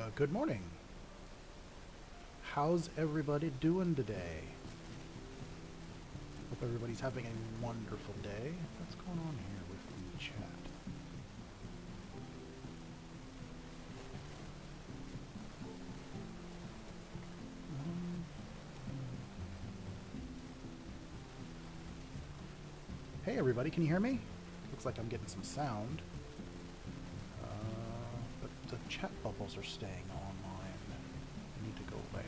Good morning. How's everybody doing today? Hope everybody's having a wonderful day. What's going on here with the chat? Hey everybody, can you hear me? Looks like I'm getting some sound. But the chat bubbles are staying online. They need to go away.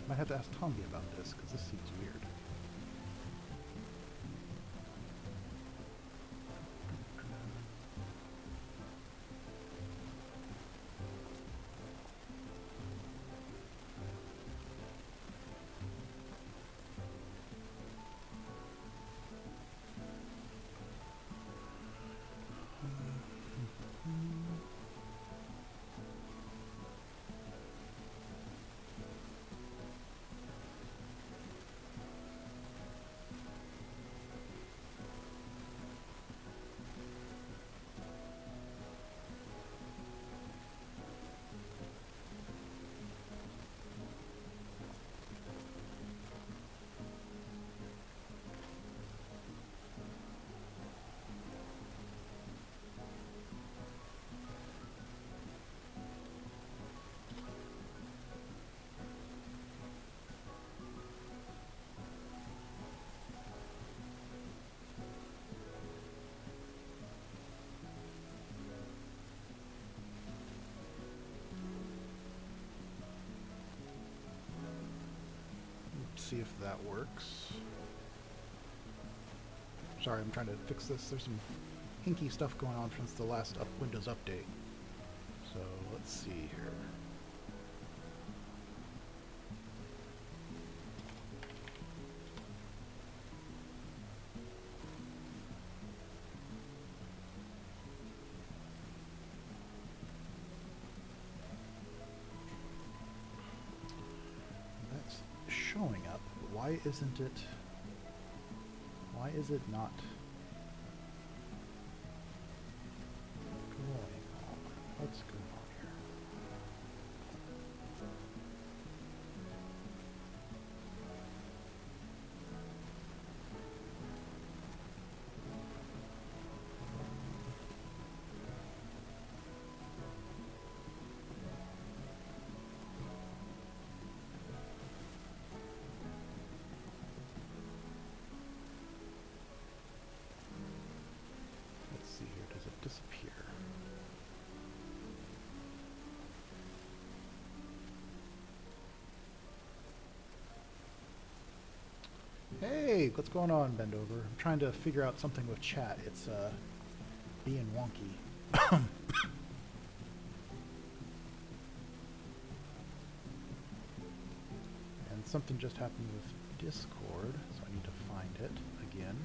Might have to ask Tomby about this, because this seems weird. See if that works. Sorry, I'm trying to fix this. There's some hinky stuff going on since the last Windows update. So let's see here. That's showing up. Why isn't it? Why is it not going on? What's going on here? Disappear. Hey, what's going on, Bendover? I'm trying to figure out something with chat. It's being wonky. And something just happened with Discord, so I need to find it again.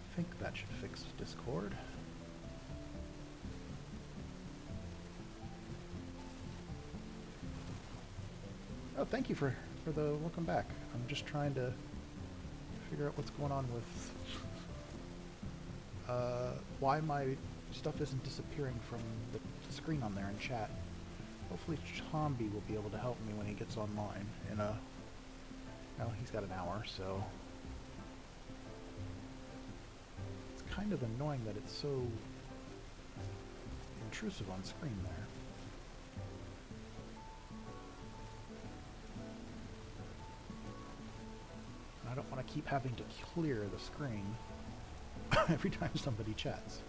I think that should fix Discord. Oh, thank you for the welcome back. I'm just trying to figure out what's going on with why my stuff isn't disappearing from the screen on there in chat. Hopefully Tomby will be able to help me when he gets online in a, well, he's got an hour, so it's kind of annoying that it's so intrusive on screen there. I don't want to keep having to clear the screen. every time somebody chats.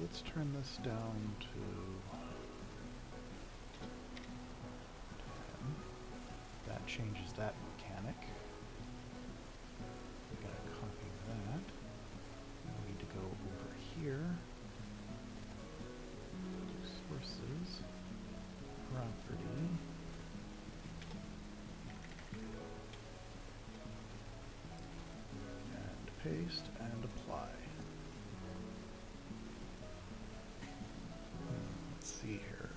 Let's turn this down to 10. That changes that mechanic. We're going to copy that. Now we need to go over here. Sources. Property. And paste and apply. See here.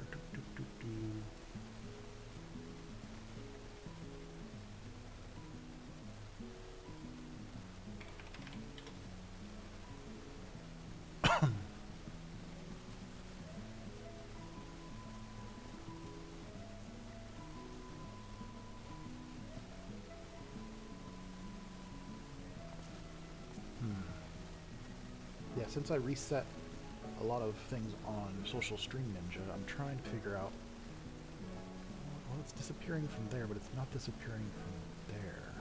Yeah, since I reset a lot of things on Social Stream Ninja, I'm trying to figure out, well, it's disappearing from there, but it's not disappearing from there.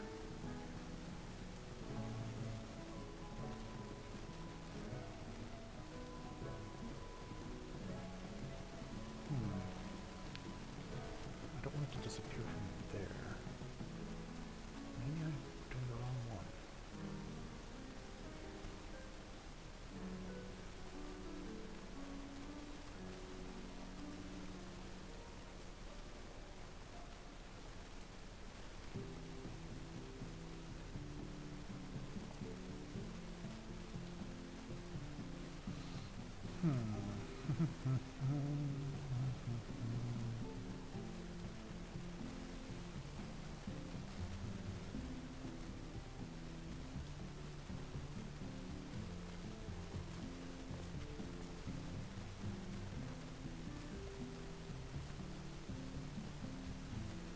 I don't want it to disappear from there. Maybe I'm doing the wrong one.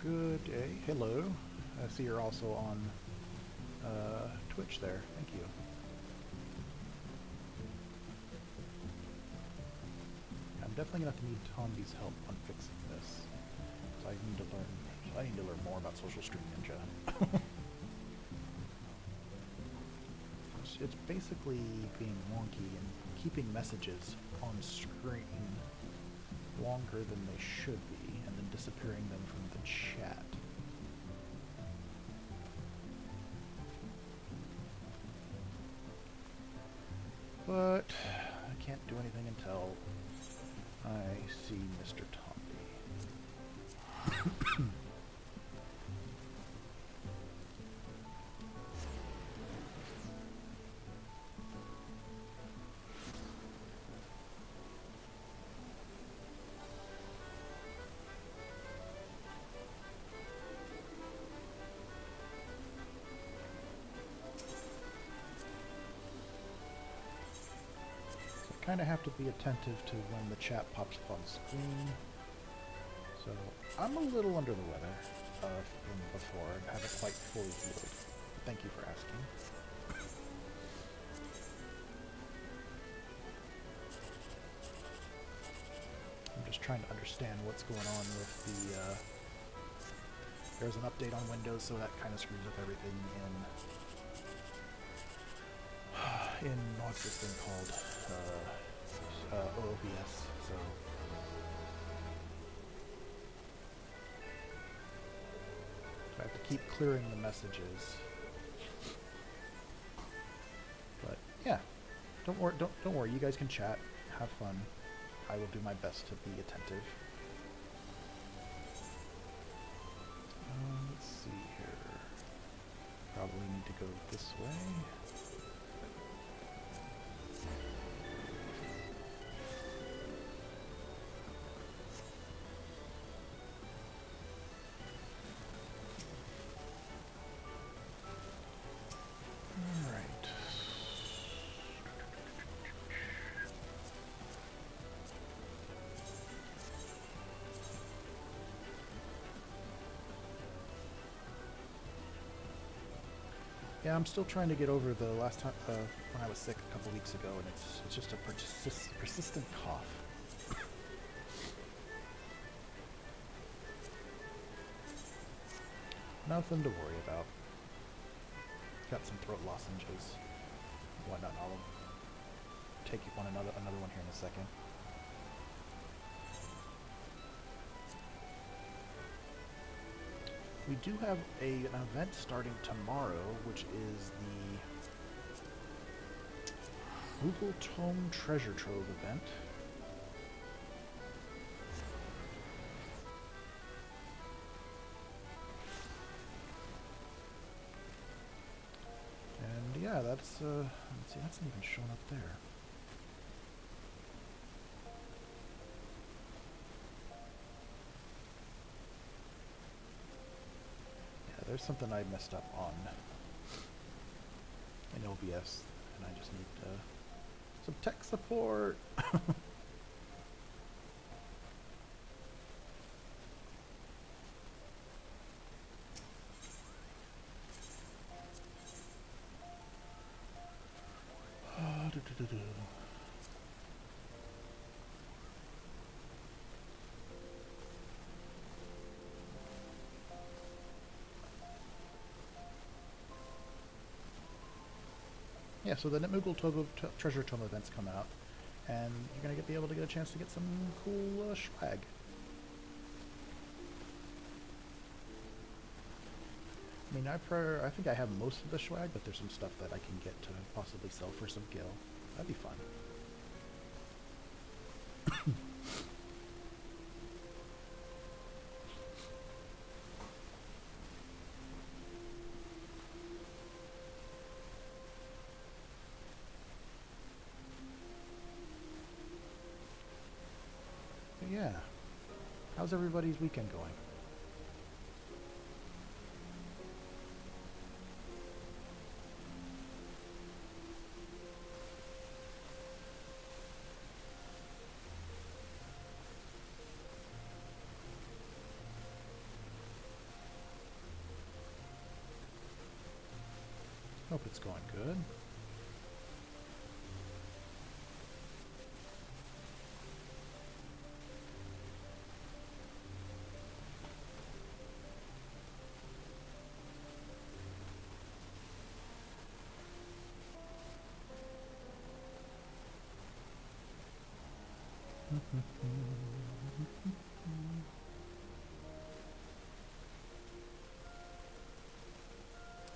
Good day. Hello. I see you're also on Twitch there. Thank you. I'm definitely gonna have to need Tomby's help on fixing this. So I need to learn more about Social Stream Ninja. It's basically being wonky and keeping messages on screen longer than they should be, and then disappearing them from the chat. But I can't do anything until I see Mr. Tomby. Kind of have to be attentive to when the chat pops up on screen. So I'm a little under the weather from before and haven't quite fully healed. Thank you for asking. I'm just trying to understand what's going on with the there's an update on Windows, so that kind of screws up everything in what's this thing called? OBS. So I have to keep clearing the messages. But yeah, don't worry. You guys can chat, have fun. I will do my best to be attentive. Let's see here. Probably need to go this way. Yeah, I'm still trying to get over the last time when I was sick a couple weeks ago, and it's just a persistent cough. Nothing to worry about. Got some throat lozenges, whatnot. I'll take another one here in a second. We do have an event starting tomorrow, which is the Moogle Tome Treasure Trove event. And yeah, that's let's see, that's not even showing up there. There's something I messed up on in OBS, and I just need some tech support. Yeah, so the Moogle Treasure Tome events come out, and you're going to be able to get a chance to get some cool swag. I mean, I think I have most of the swag, but there's some stuff that I can get to possibly sell for some gil. That'd be fun. Yeah. How's everybody's weekend going? Hope it's going good.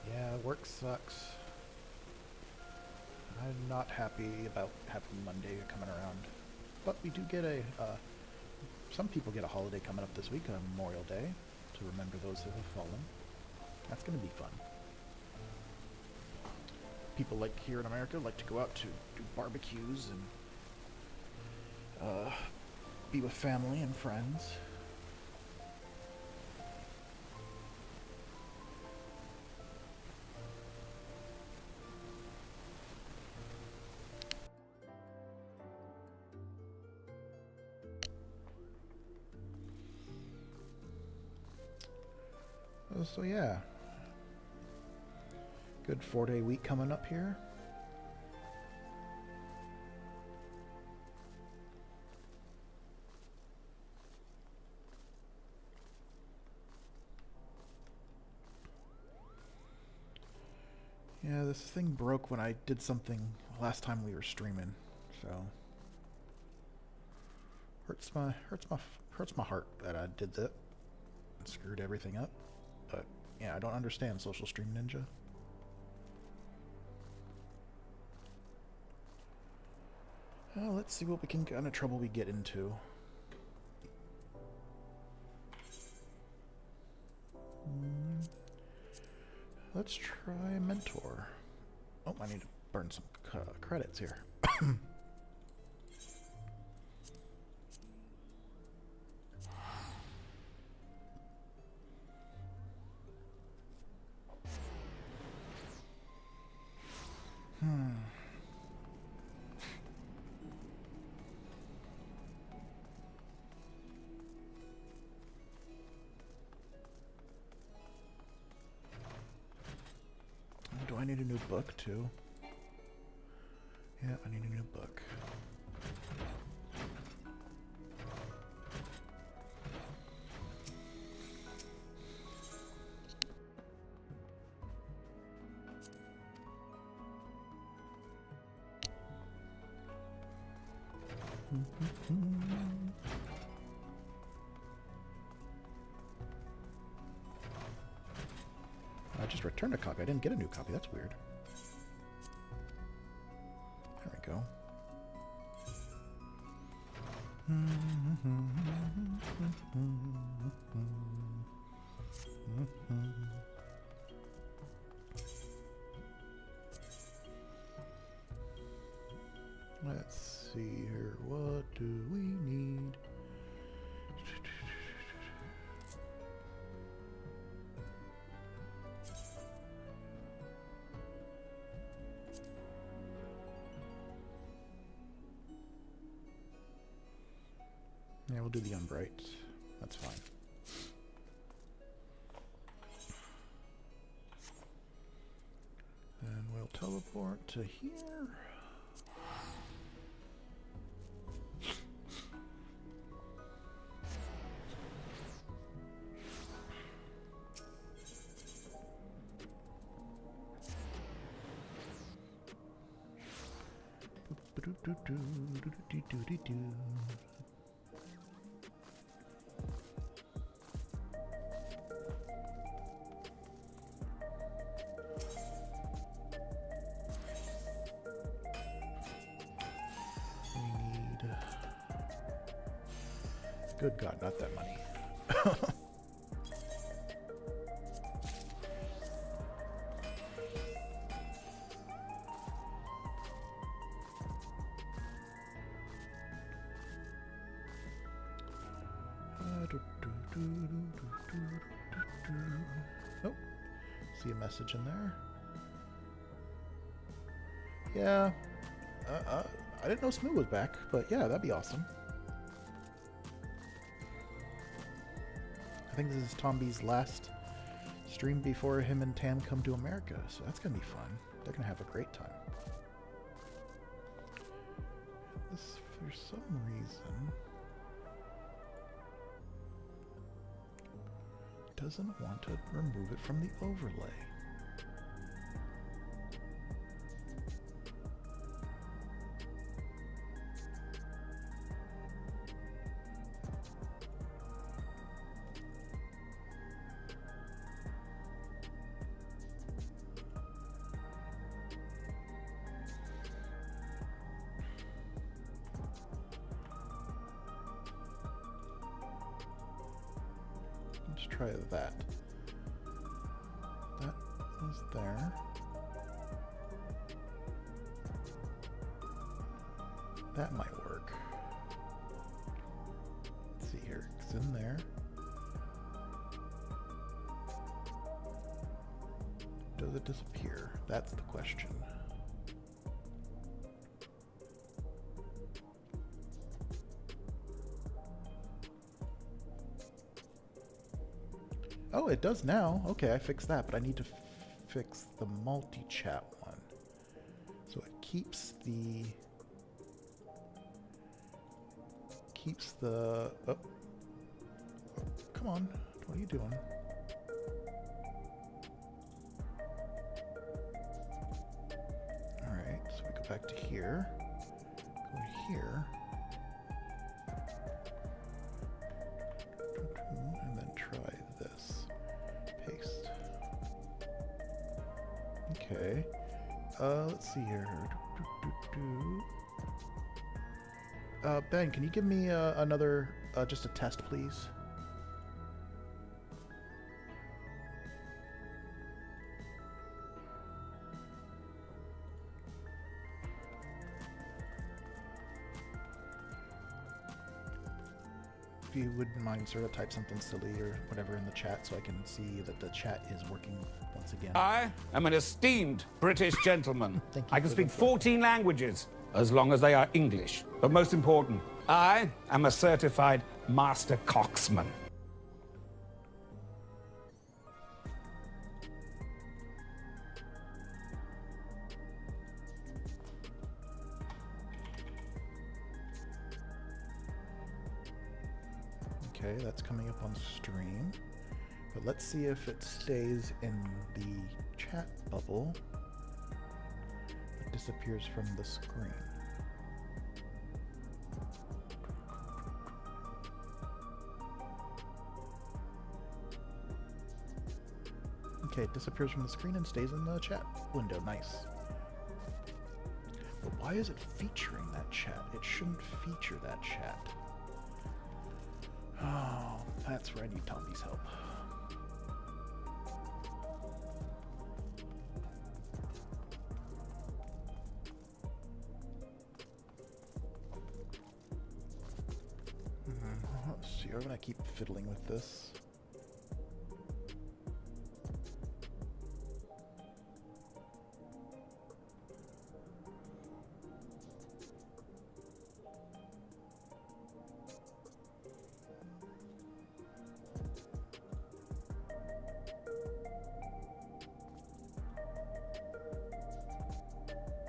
Yeah, work sucks. I'm not happy about having Monday coming around. But we do get some people get a holiday coming up this week on Memorial Day to remember those who have fallen. That's going to be fun. People like here in America like to go out to do barbecues and be with family and friends. So yeah, good 4-day week coming up here. Yeah, this thing broke when I did something last time we were streaming, so hurts my heart that I did that and screwed everything up. But yeah, I don't understand Social Stream Ninja. Well, let's see what kind of trouble we get into. Let's try Mentor. Oh, I need to burn some credits here. new book, too. Yeah, I need a new book. I just returned a copy. I didn't get a new copy. That's weird. There we go. Let's see here. What do we need? Yeah, we'll do the unbright. That's fine. Then we'll teleport to here. Good God, not that money. Oh, see a message in there. Yeah, I didn't know Smooth was back, but yeah, that'd be awesome. I think this is Tomby's last stream before him and Tam come to America, so that's gonna be fun. They're gonna have a great time. This, for some reason, doesn't want to remove it from the overlay. Let's try that. That is there. That might work. Let's see here. It's in there. Does it disappear? That's the question. Oh, it does now. Okay, I fixed that, but I need to fix the multi-chat one. So it keeps the... Oh, come on. What are you doing? Alright, so we go back to here. Go here. And then try this. Paste. Okay. Let's see here. Ben, can you give me another, just a test, please? If you wouldn't mind, sort of type something silly or whatever in the chat so I can see that the chat is working once again. I am an esteemed British gentleman. Thank you. I can speak 14 languages, as long as they are English. But most important, I am a certified master coxman. Okay, that's coming up on stream. But let's see if it stays in the chat bubble. It disappears from the screen. Okay, it disappears from the screen and stays in the chat window. Nice. But why is it featuring that chat? It shouldn't feature that chat. Oh, that's where I need Tommy's help. Let's see, I'm gonna keep fiddling with this.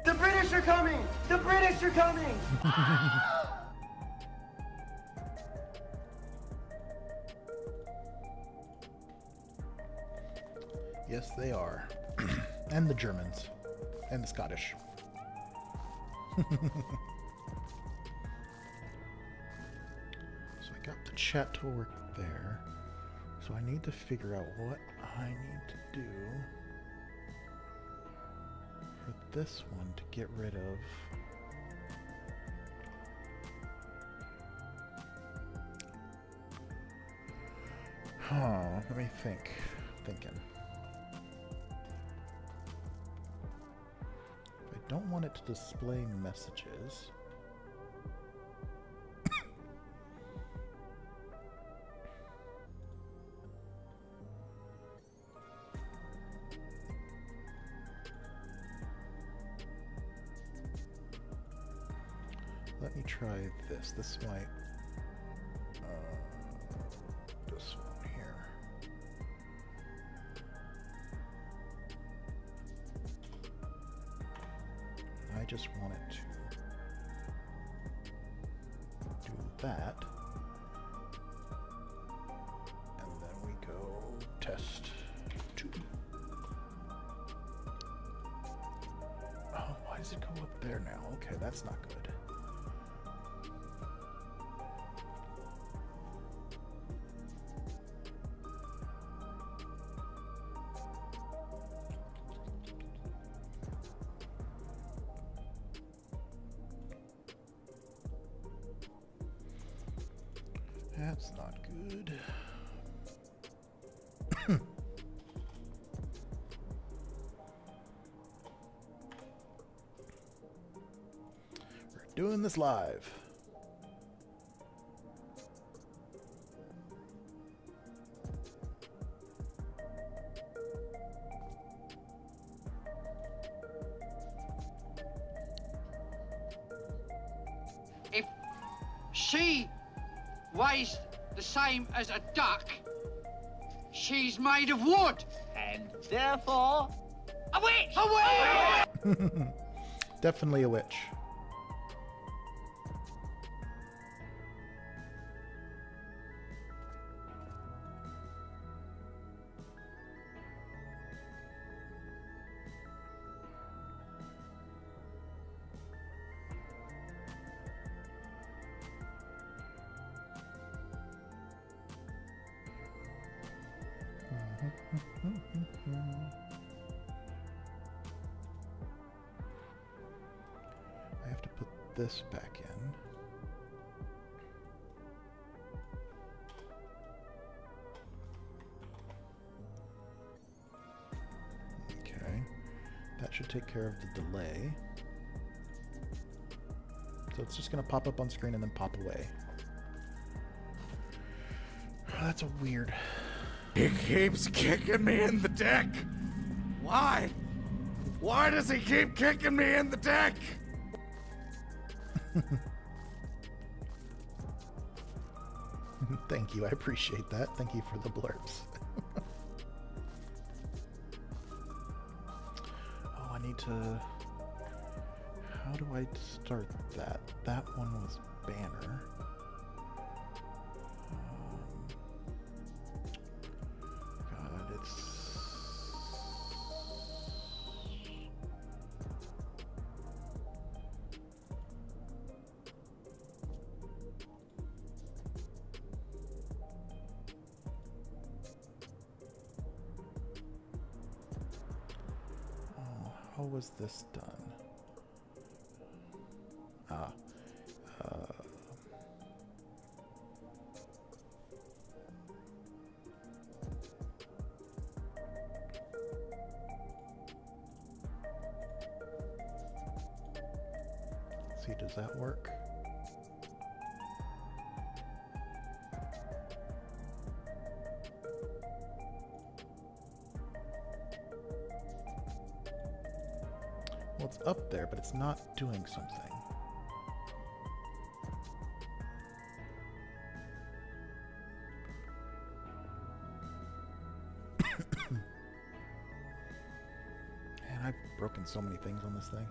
The British are coming! The British are coming! Yes, they are. And the Germans. And the Scottish. So I got the chat to work there. So I need to figure out what I need to do for this one to get rid of let me think. Thinking. I don't want it to display messages. Let me try this. This might... this one here. I just want it to do that. And then we go test 2. Oh, why does it go up there now? Okay, that's not good. That's not good. We're doing this live. If she weighs the same as a duck, she's made of wood. And therefore... A witch! A witch! Definitely a witch. I have to put this back in. Okay, that should take care of the delay. So it's just going to pop up on screen and then pop away. That's a weird... He keeps kicking me in the dick. Why? Why does he keep kicking me in the dick? Thank you, I appreciate that. Thank you for the blurbs. Oh, I need to... How do I start that? That one was banner. How was this done? Ah. Let's see, does that work? Well, it's up there, but it's not doing something. Man, I've broken so many things on this thing.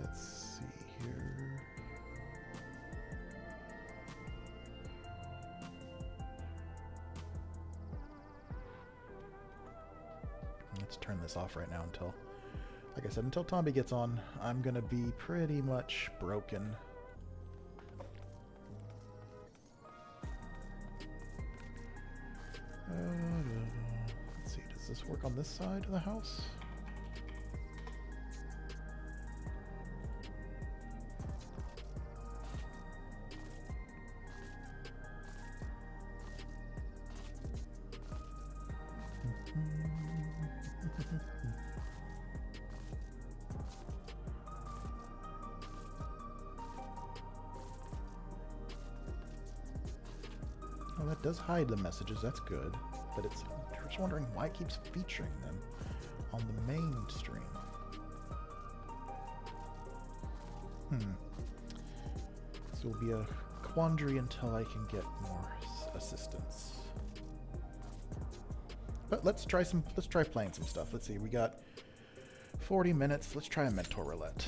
Let's see here. Let's turn this off right now until, like I said, until Tomby gets on, I'm going to be pretty much broken. Let's see, does this work on this side of the house? Well, that does hide the messages, that's good. But it's, I'm just wondering why it keeps featuring them on the main stream. This will be a quandary until I can get more assistance. But let's try playing some stuff. Let's see, we got 40 minutes. Let's try a mentor roulette.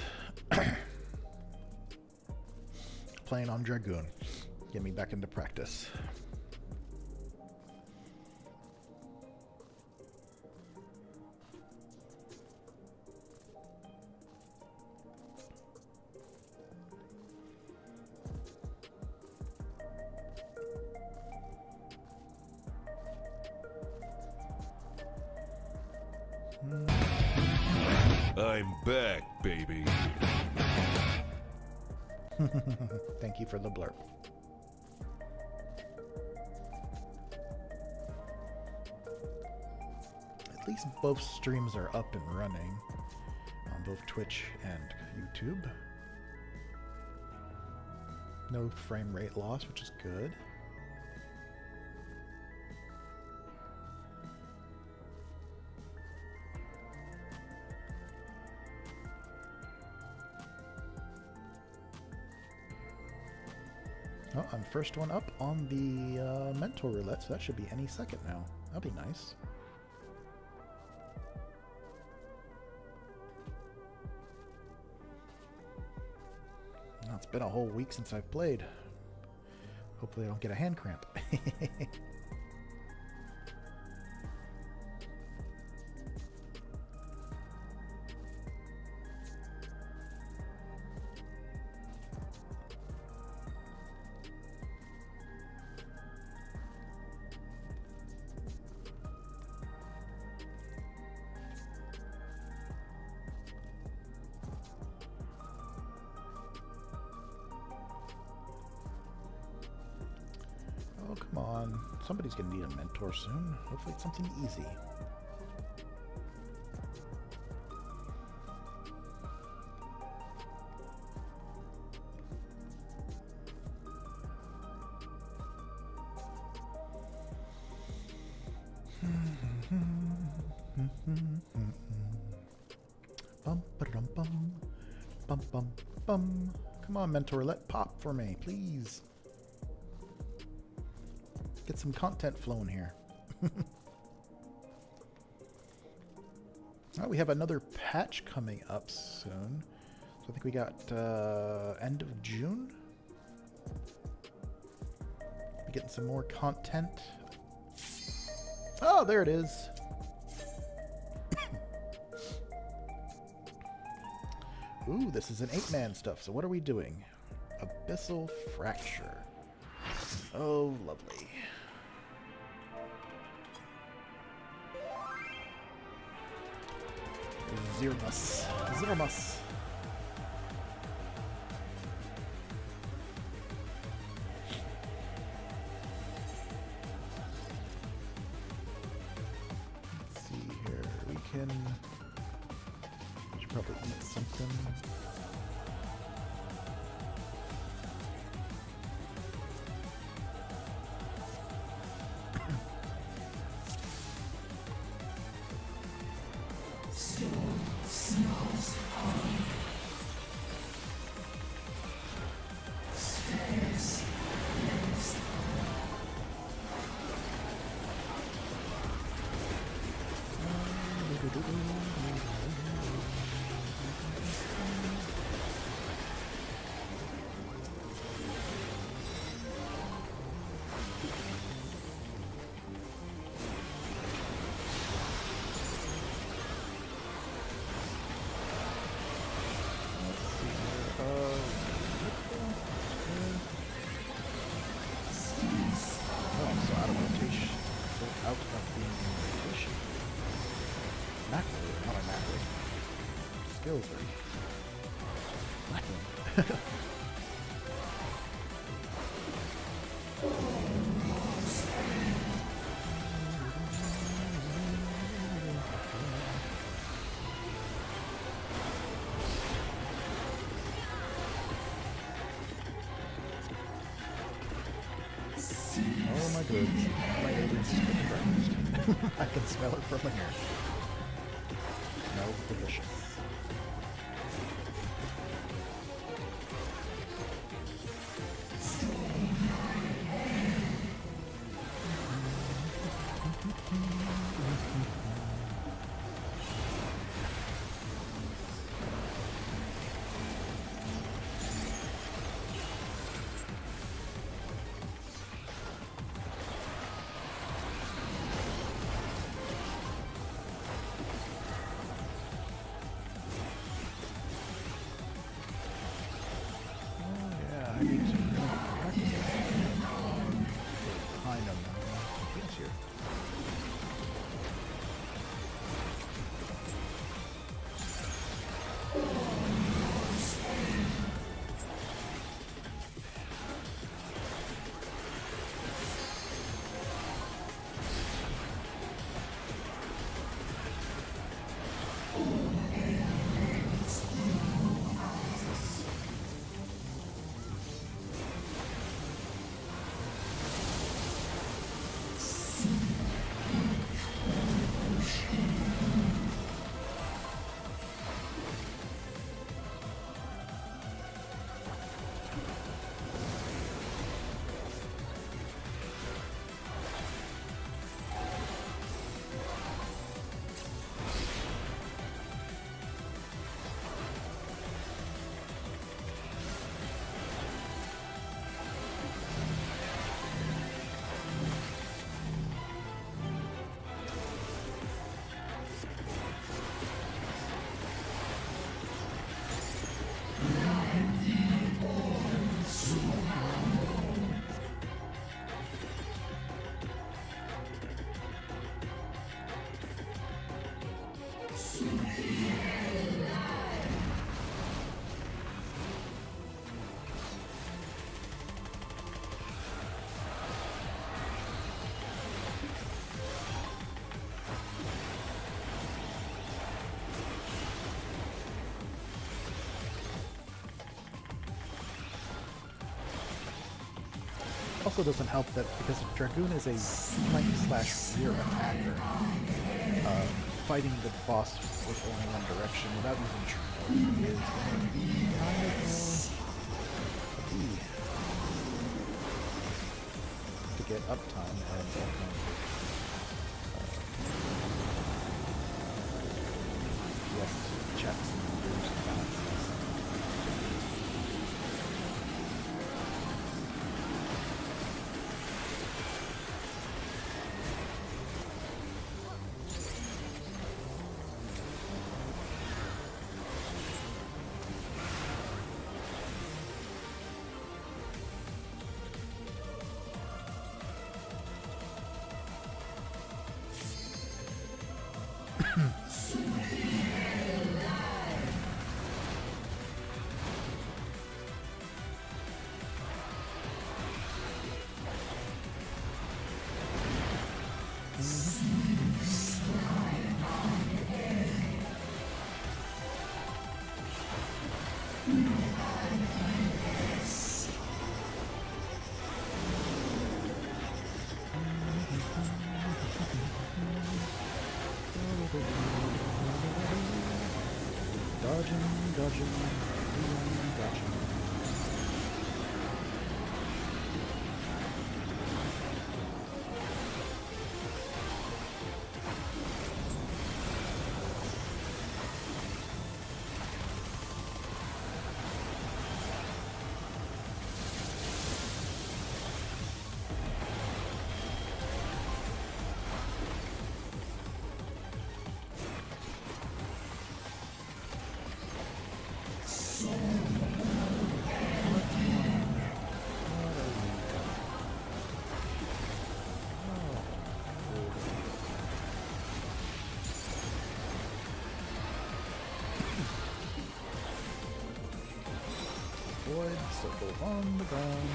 Playing on Dragoon. Get me back into practice. I'm back, baby. Thank you for the blurb. At least both streams are up and running on both Twitch and YouTube. No frame rate loss, which is good. Oh, I'm first one up on the mentor roulette, so that should be any second now. That'll be nice. Now, it's been a whole week since I've played. Hopefully I don't get a hand cramp. Oh, come on. Somebody's going to need a mentor soon. Hopefully it's something easy. Bum, ba-dum, bum. Bum, bum, bum. Come on, mentor, let pop for me, please. Get some content flowing here. Oh, we have another patch coming up soon. So I think we got end of June. Be getting some more content. Oh, there it is. Ooh, this is an 8-man stuff. So what are we doing? Abyssal Fracture. Oh, lovely. Zirmus. Zirmus. Let's see here. We should probably eat something. Skills are lacking. Oh my goodness, my alien's just getting breakfast. I can smell it from here. Smells delicious. I need to practice behind him. Yes, here. Also doesn't help that because Dragoon is a flank/rear attacker, fighting the boss with only one direction without using Tural is going to be kind of to get uptime and yes, checks and moves and balances. Dodging, dodging, dodging. Avoid circle on the ground.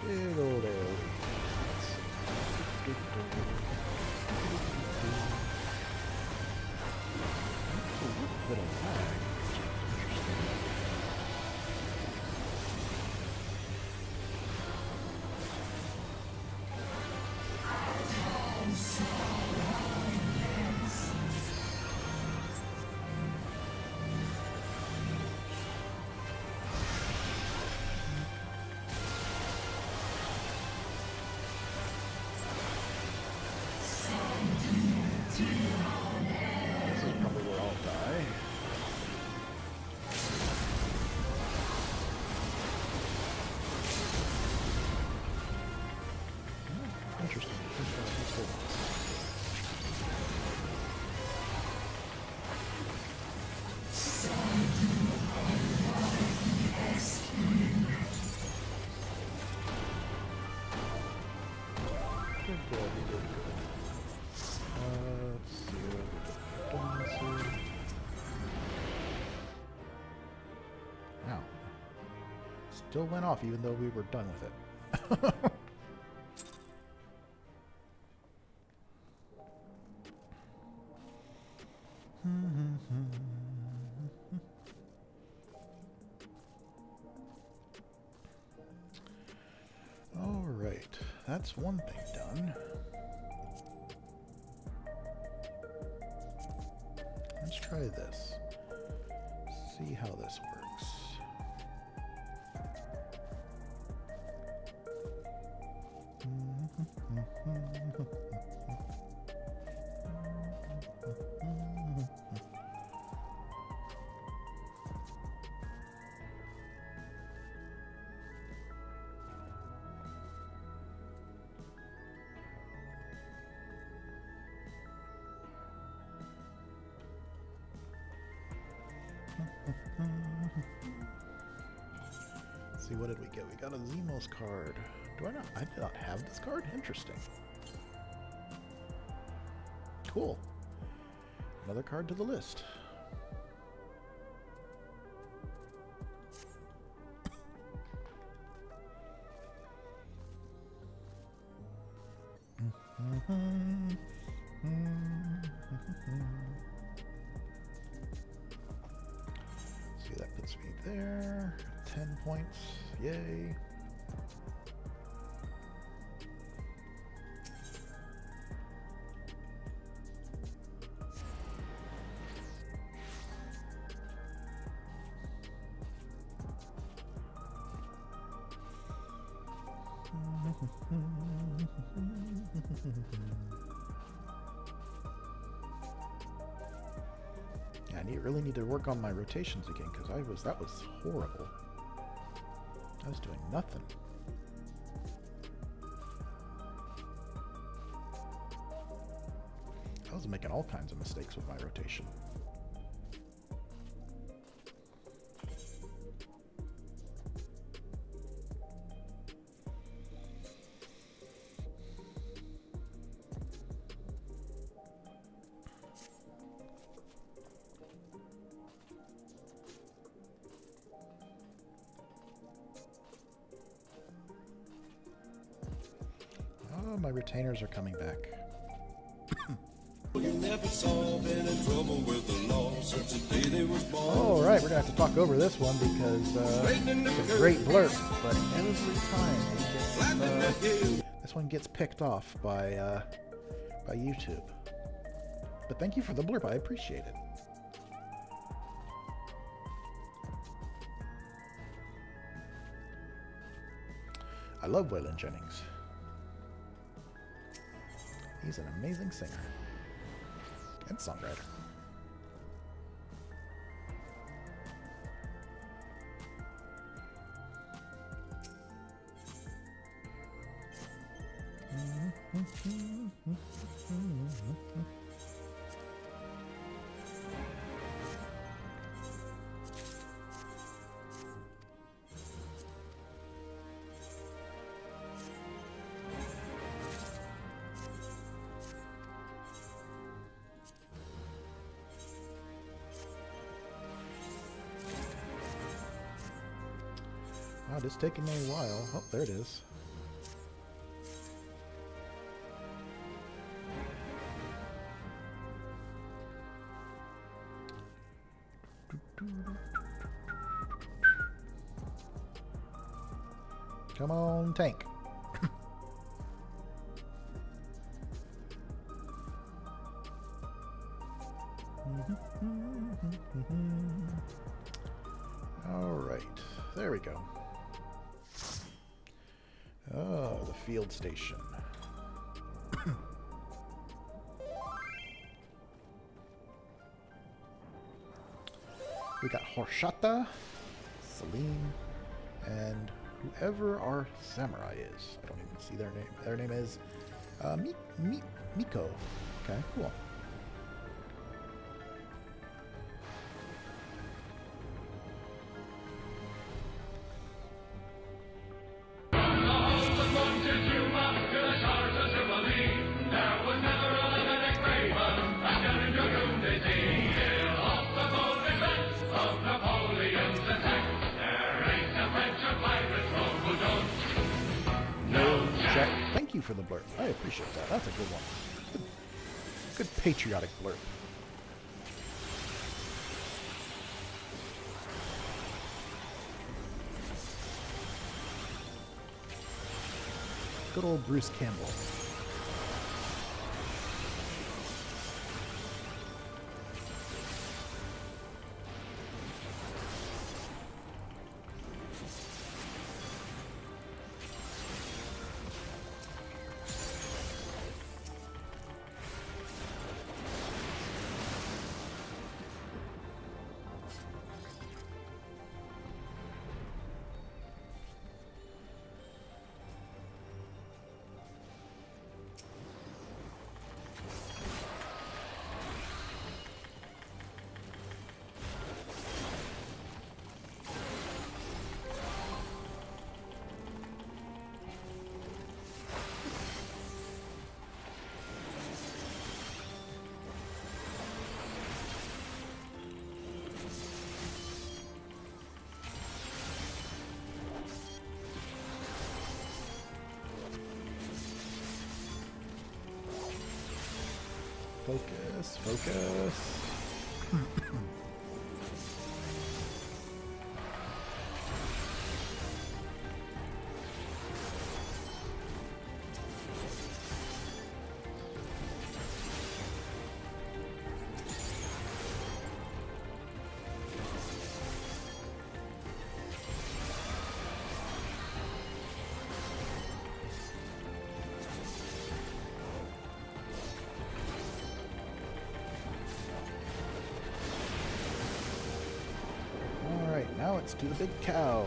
Big old AoE. A bit of lag. Interesting. This is probably where I'll die. Interesting. Good, good, good, good. Let's see what we've done here. Now, still went off even though we were done with it. All right, that's one thing done. Let's try this. See how this works. Let's see, what did we get? We got a Zemos card. Do I not? I did not have this card? Interesting. Cool. Another card to the list. See, that puts me there. 10 points. Yay. Yeah, I really need to work on my rotations again because that was horrible. I was doing nothing. I was making all kinds of mistakes with my rotation. Oh, my retainers are coming back. Alright, we're gonna have to talk over this one because it's a great blurb, but every time it gets, this one gets picked off by YouTube. But thank you for the blurb, I appreciate it. I love Waylon Jennings. He's an amazing singer and songwriter. Wow, it's taking me a while. Oh, there it is. Come on, tank. All right, there we go. Oh, the field station. We got Horchata, Celine, and whoever our samurai is. I don't even see their name. Their name is Miko. Okay, cool. Thank you for the blurb. I appreciate that. That's a good one. Good patriotic blurb. Good old Bruce Campbell. Focus, focus. Now let's do the big cow.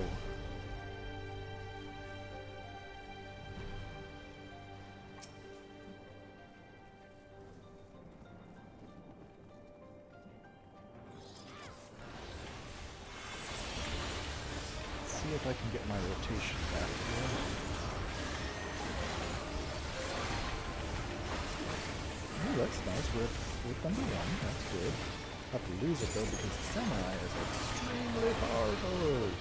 Let's see if I can get my rotation back here. Oh, that's nice. We're number one. That's good. Have to lose it though because the samurai is extremely powerful.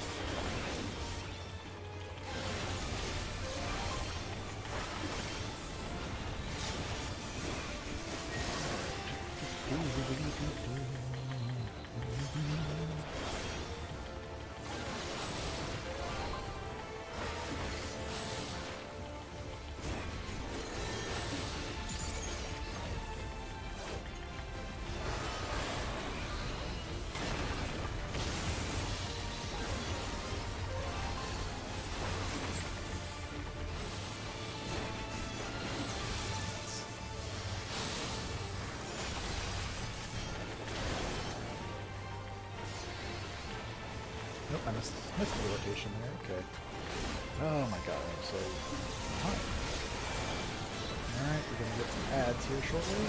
Nope, I missed the rotation there. Okay. Oh my god, I'm so behind. Alright, we're gonna get some ads here shortly.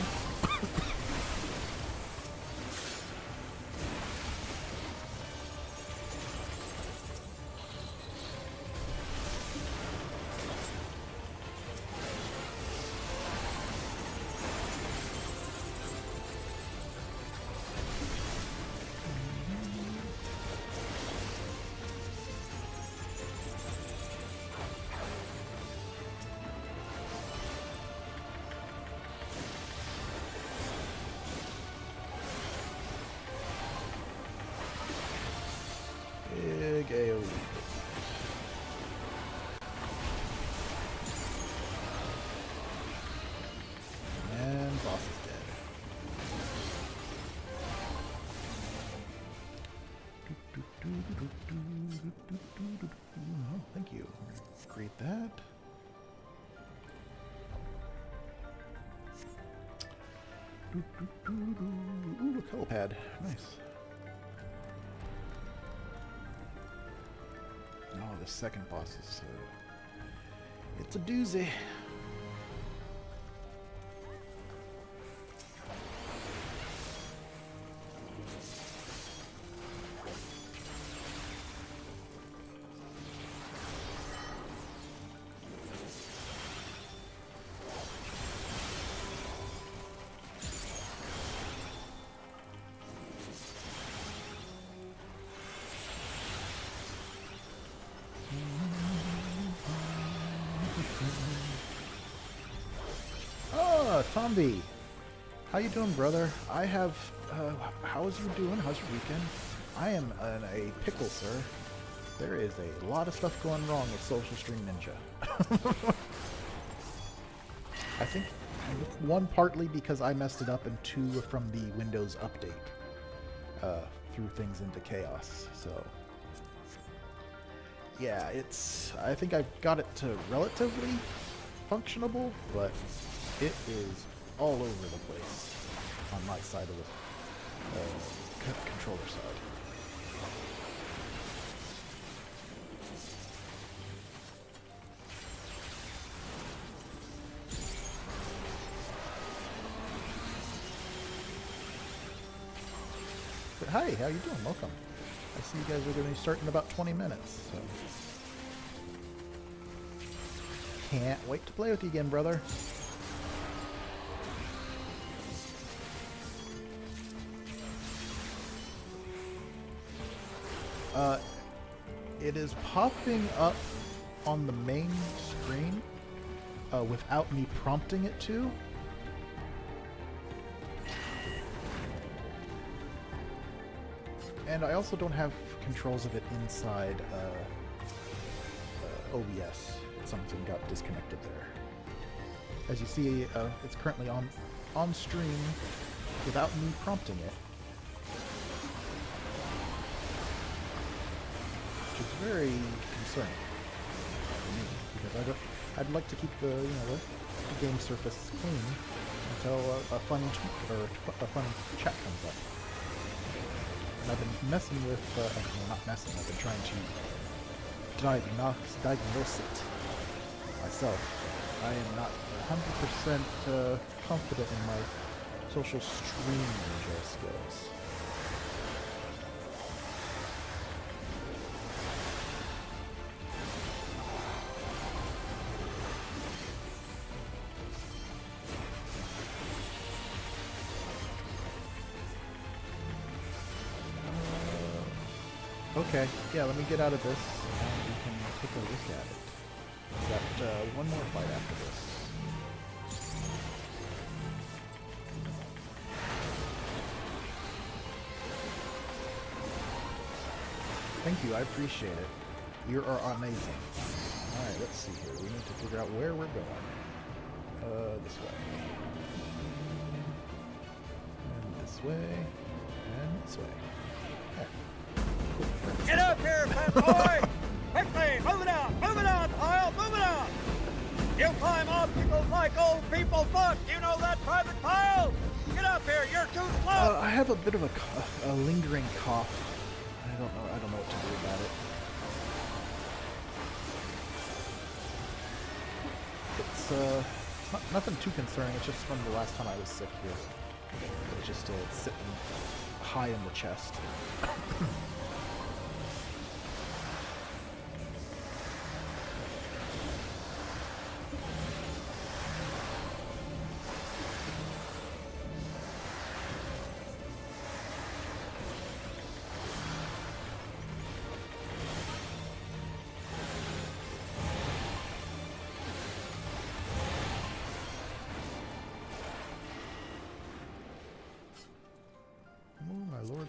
Big AoE. And boss is dead. Oh, thank you. Create that. Ooh, a helipad. Nice. Oh, the second boss is it's a doozy. Tomby, how you doing, brother? I have, how's you doing? How's your weekend? I am in a pickle, sir. There is a lot of stuff going wrong with Social Stream Ninja. I think, one, partly because I messed it up, and two, from the Windows update. Threw things into chaos, so... Yeah, I think I've got it to relatively functionable, but it is all over the place on my side of the controller side. But hi, how you doing? Welcome. I see you guys are going to be starting in about 20 minutes, so... Can't wait to play with you again, brother. It is popping up on the main screen without me prompting it to. And I also don't have controls of it inside OBS. Something got disconnected there. As you see, it's currently on stream without me prompting it. Which is very concerning for me, because I'd like to keep the the game surface clean until a fun chat comes up. And I've been messing with, well, not messing, I've been trying to diagnose it myself. I am not 100% confident in my social stream ninja skills. Okay, yeah, let me get out of this and we can take a look at it. We've got one more fight after this. Thank you, I appreciate it. You are amazing. Alright, let's see here. We need to figure out where we're going. This way. And this way. And this way. Yeah. Get up here, fat boy! Quickly, move it out, pile, move it out! You climb obstacles like old people fuck, you know that, Private Pile? Get up here, you're too slow! I have a bit of a lingering cough. I don't know what to do about it's nothing too concerning. It's just from the last time I was sick here. It's just still sitting high in the chest.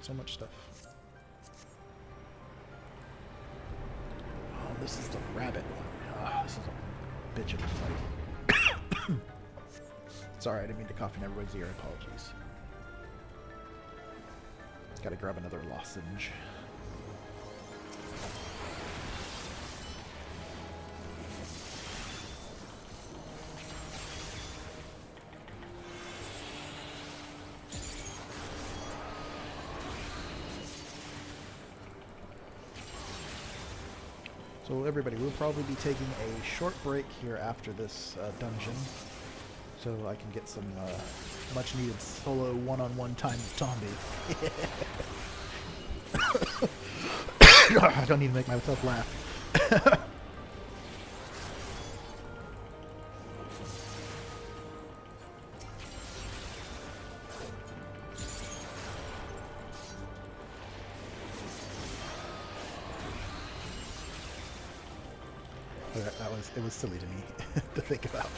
So much stuff. Oh, this is the rabbit one. Ah, this is a bitch of a fight. Sorry, I didn't mean to cough in everybody's ear. Apologies. Gotta grab another lozenge. So everybody, we'll probably be taking a short break here after this dungeon, so I can get some much needed solo one-on-one time with Tombi. I don't need to make myself laugh. It was silly to me to think about.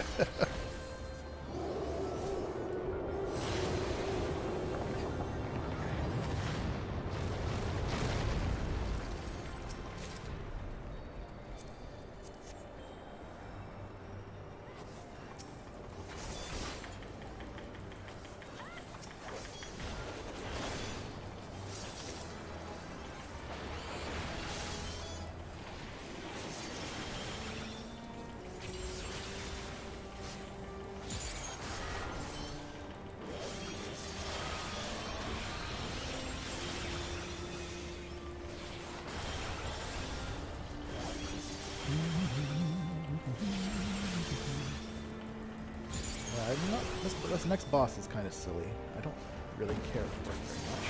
This next boss is kind of silly. I don't really care for it very much.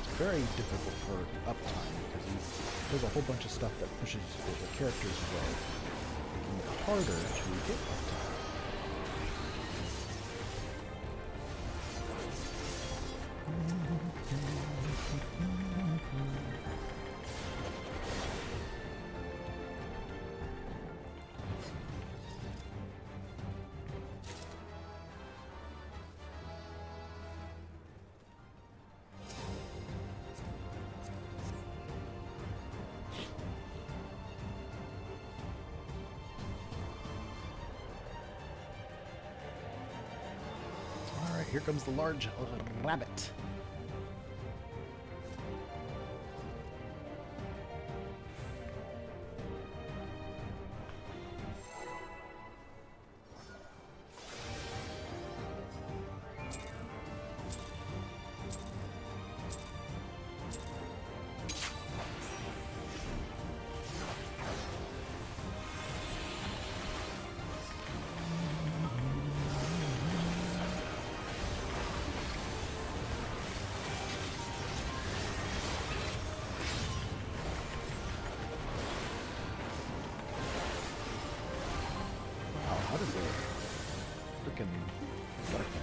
It's very difficult for uptime because there's a whole bunch of stuff that pushes the character's way, making it harder to get uptime. Here comes the large rabbit.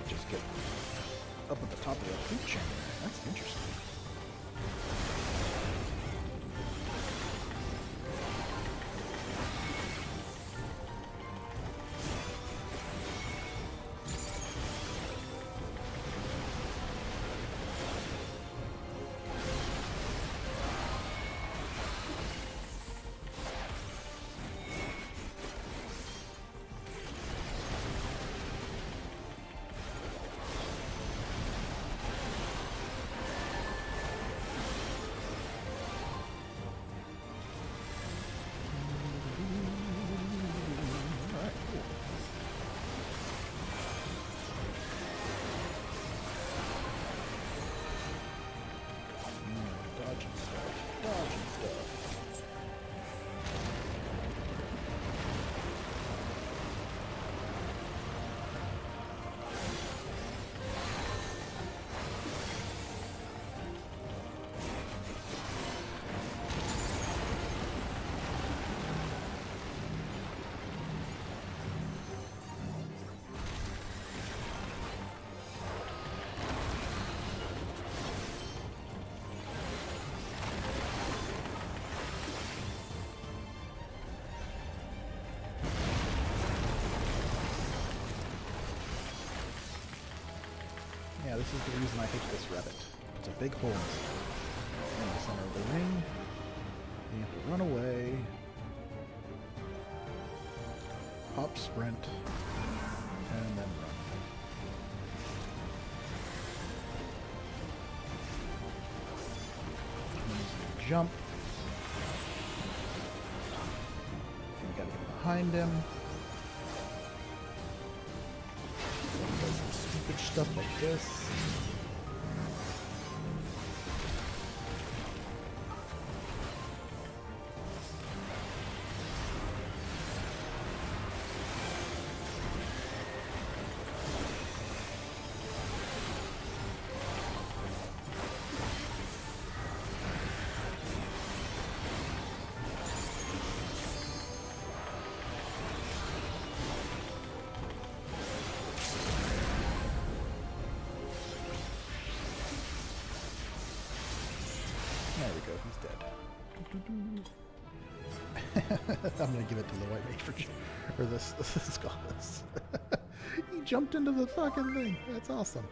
Just get up at the top of the food chain. That's interesting. This is the reason I hate this rabbit. It's a big hole in the center of the ring. You have to run away. Hop, sprint, and then run. And then he's gonna jump. You gotta get behind him. Does some stupid stuff like this. There we go, he's dead. I'm gonna give it to the white mage for sure. Or this Scottus. He jumped into the fucking thing. That's awesome.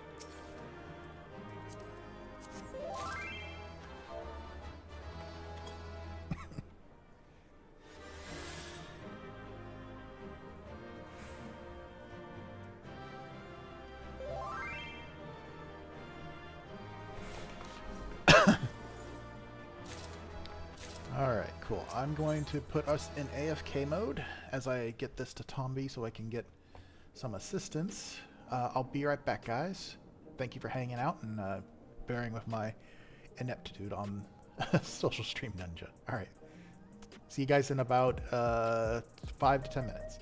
Alright, cool. I'm going to put us in AFK mode as I get this to Tomby so I can get some assistance. I'll be right back, guys. Thank you for hanging out and bearing with my ineptitude on Social Stream Ninja. Alright. See you guys in about 5 to 10 minutes.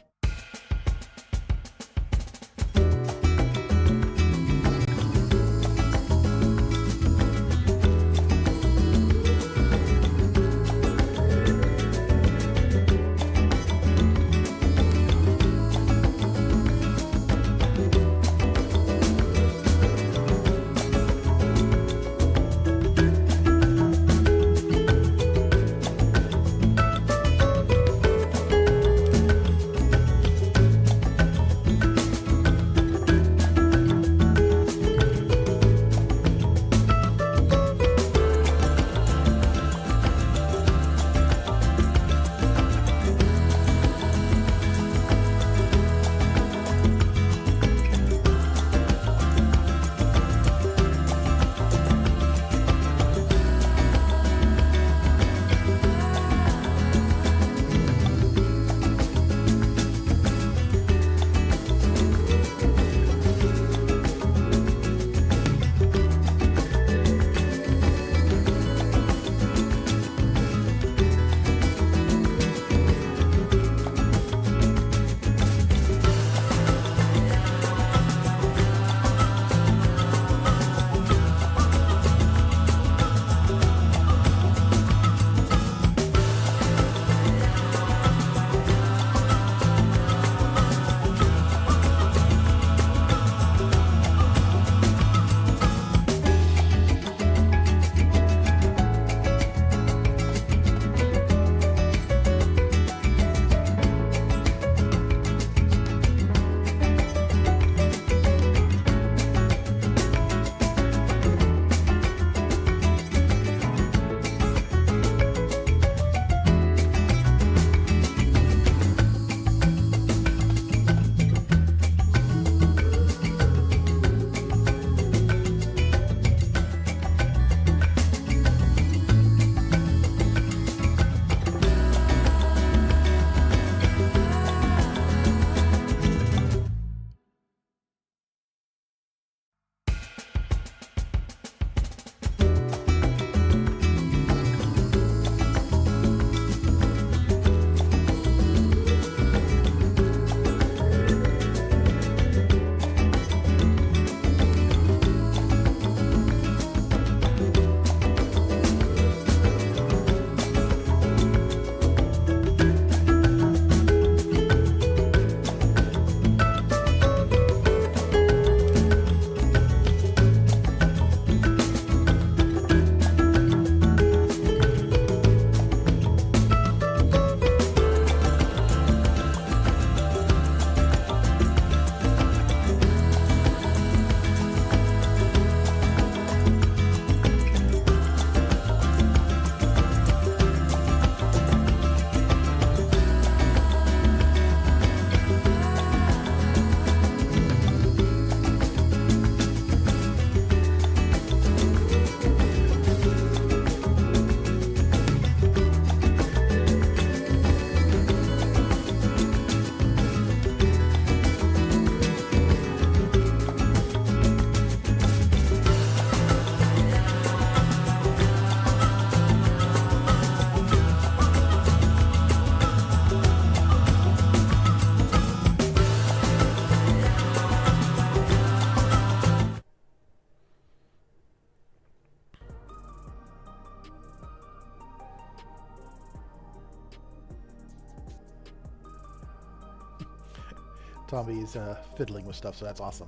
Tommy's fiddling with stuff, so that's awesome.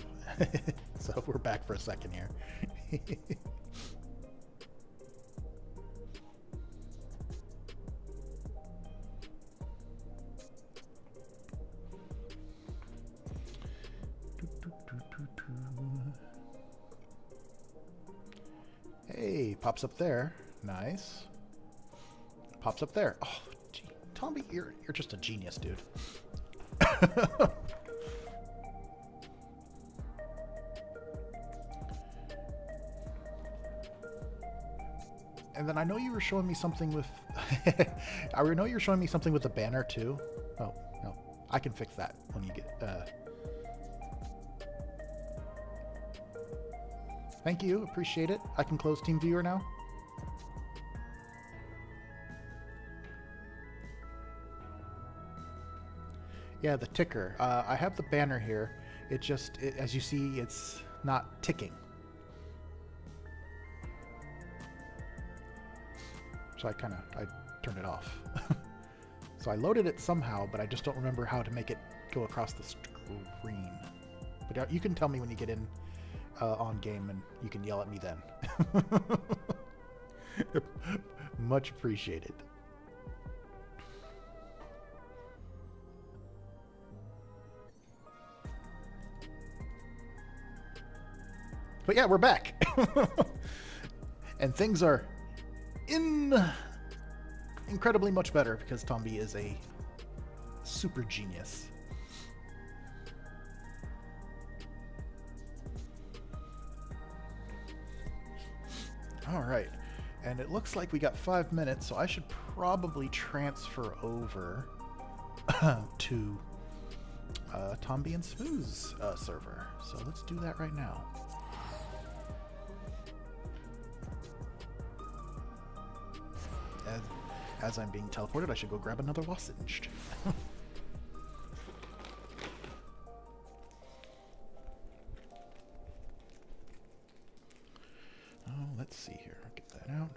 So we're back for a second here. Hey, pops up there. Nice. Pops up there. Oh, gee, Tommy, you're just a genius, dude. And then I know you were showing me something with... I know you're showing me something with the banner, too. Oh, no. I can fix that when you get... Thank you. Appreciate it. I can close TeamViewer now. Yeah, the ticker. I have the banner here. It just, as you see, it's not ticking. So I turned it off. So I loaded it somehow, but I just don't remember how to make it go across the screen. But you can tell me when you get in on game, and you can yell at me then. Much appreciated. But yeah, we're back. And things are incredibly much better because Tomby is a super genius. All right, and it looks like we got 5 minutes, so I should probably transfer over to Tomby and Smooth's server. So let's do that right now. As I'm being teleported, I should go grab another lozenge. Oh, let's see here. I'll get that out.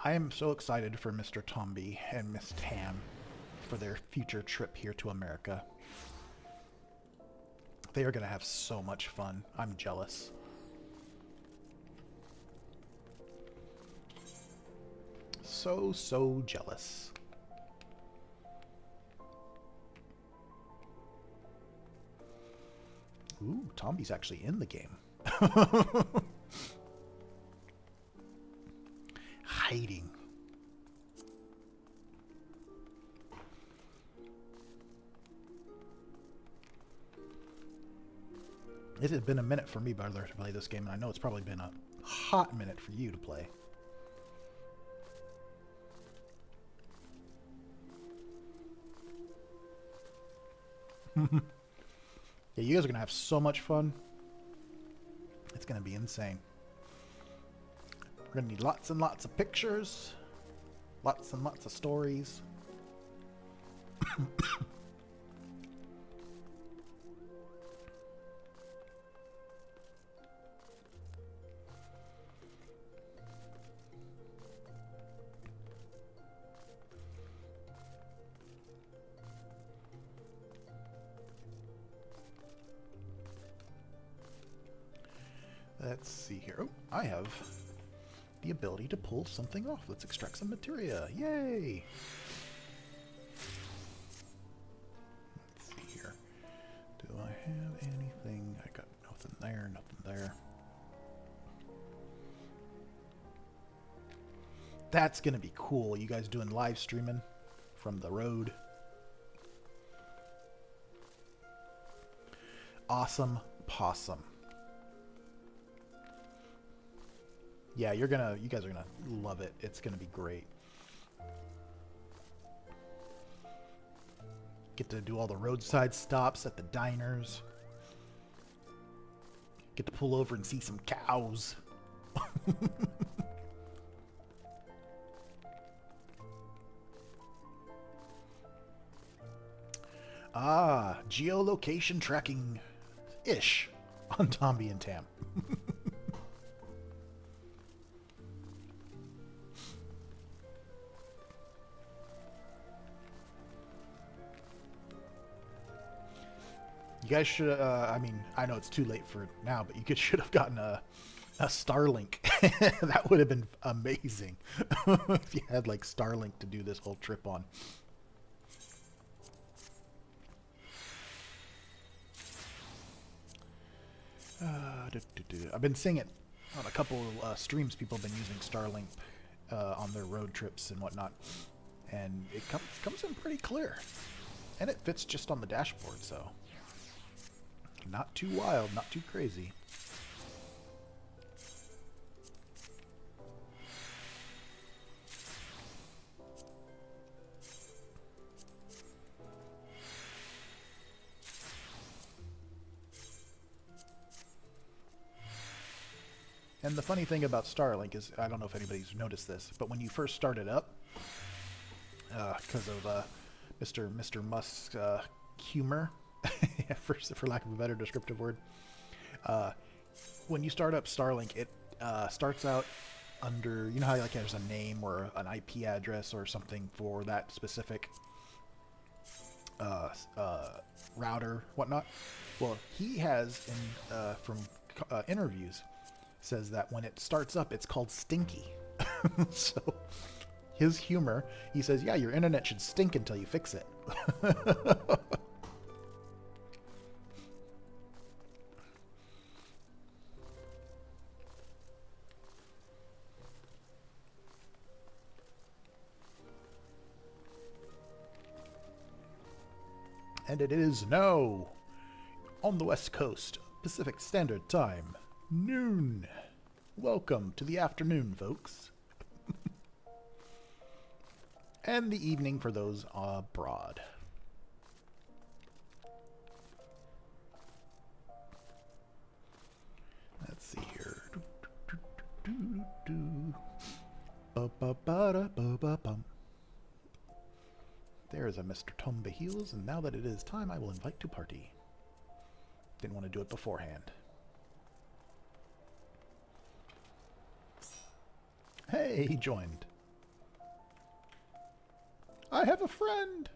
I am so excited for Mr. Tomby and Miss Tam for their future trip here to America. They are going to have so much fun. I'm jealous. So jealous. Ooh, Tomby's actually in the game. Hiding. It has been a minute for me, Butler, to play this game, and I know it's probably been a hot minute for you to play. Yeah, you guys are going to have so much fun. It's going to be insane. We're going to need lots and lots of pictures. Lots and lots of stories. Let's see here. Oh, I have the ability to pull something off. Let's extract some materia. Yay! Let's see here. Do I have anything? I got nothing there, nothing there. That's gonna be cool. You guys doing live streaming from the road. Awesome possum. Yeah, you guys are gonna love it. It's gonna be great. Get to do all the roadside stops at the diners. Get to pull over and see some cows. Ah, geolocation tracking-ish on Tomby and Tam. You guys should, I mean, I know it's too late for now, but you should have gotten a Starlink. That would have been amazing if you had like Starlink to do this whole trip on. I've been seeing it on a couple streams. People have been using Starlink on their road trips and whatnot, and it comes in pretty clear, and it fits just on the dashboard, so not too wild, not too crazy. And the funny thing about Starlink is, I don't know if anybody's noticed this, but when you first start it up, because of Mr. Musk's humor, for lack of a better descriptive word, when you start up Starlink, it starts out under, you know how like there's a name or an IP address or something for that specific router, whatnot. Well, he has from interviews, says that when it starts up, it's called stinky. So his humor, he says, yeah, your internet should stink until you fix it. And it is now on the West Coast, Pacific Standard Time, noon. Welcome to the afternoon, folks. And the evening for those abroad. Let's see here. There is a Mr. Tomba Heels, and now that it is time, I will invite to party. Didn't want to do it beforehand. Hey, he joined. I have a friend!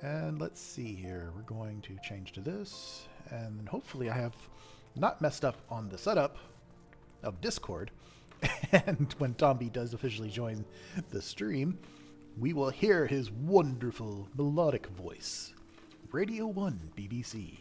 And let's see here. We're going to change to this, and hopefully I have not messed up on the setup of Discord. And when Tomby does officially join the stream, we will hear his wonderful melodic voice. Radio 1 BBC.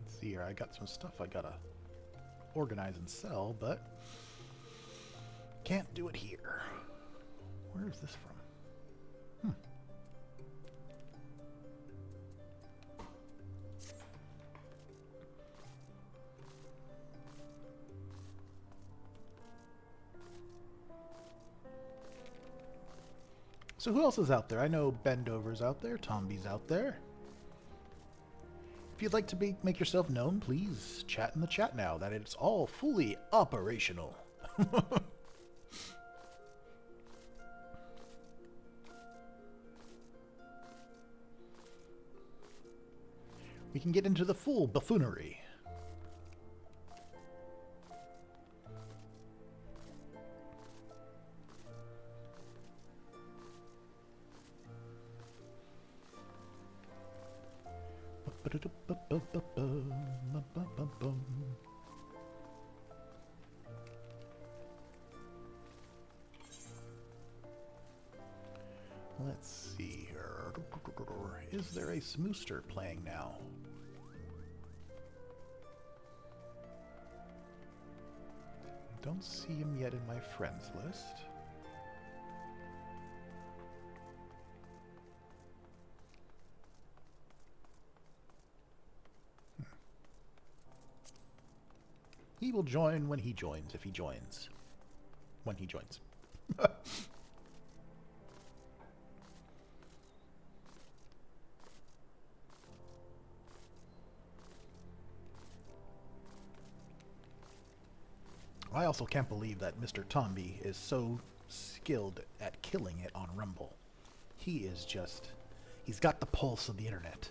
Let's see here, I got some stuff I gotta organize and sell, but can't do it here. Where is this from? So who else is out there? I know Bendover's out there, Tomby's out there. If you'd like to make yourself known, please chat in the chat now that it's all fully operational. We can get into the full buffoonery. Let's see Is there a smooster playing now? Don't see him yet in my friends list. He will join when he joins, if he joins. When he joins. I also can't believe that Mr. Tomby is so skilled at killing it on Rumble. He is just... he's got the pulse of the internet.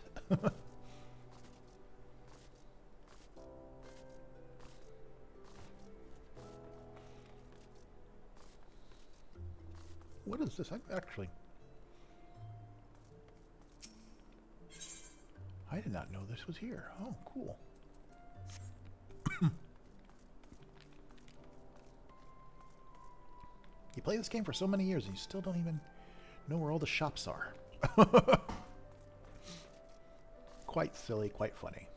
What is this? Actually... I did not know this was here. Oh, cool. You play this game for so many years and you still don't even know where all the shops are. Quite silly, quite funny.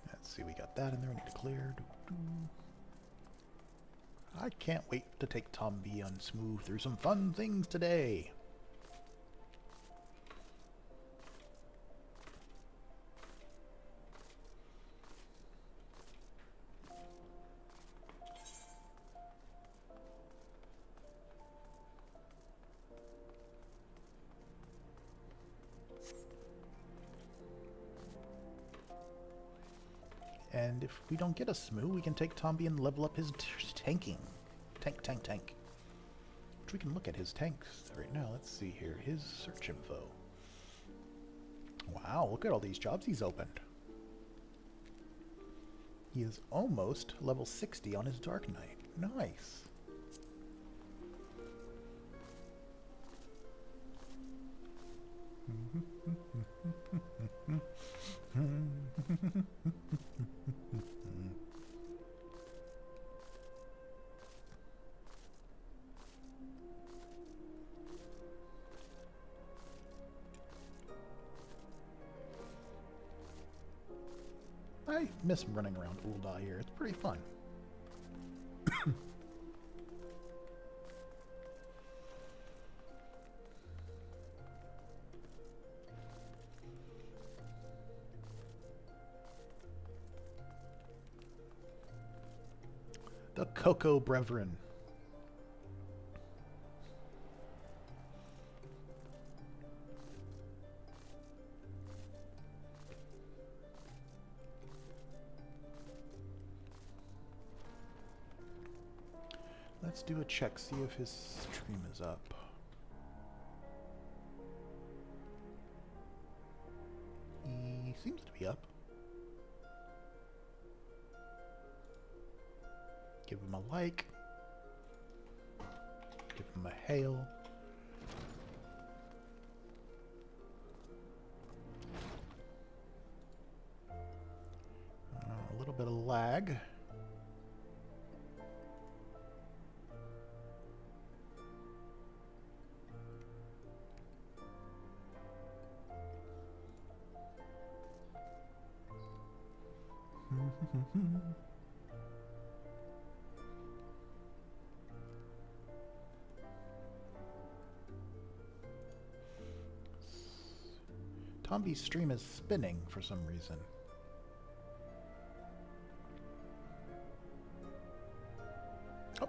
Let's see, we got that in there. We need to clear. I can't wait to take Tom B on Smooth through some fun things today. And if we don't get a Smoo, we can take Tomby and level up his tanking. Tank. Which we can look at his tanks right now. Let's see here. His search info. Wow, look at all these jobs he's opened. He is almost level 60 on his Dark Knight. Nice. I miss running around Ul'dah here. It's pretty fun. The Cocoa Brethren. Let's do a check, see if his stream is up. He seems to be up. Give him a like. Give him a hail. A little bit of lag. Tomby's stream is spinning for some reason.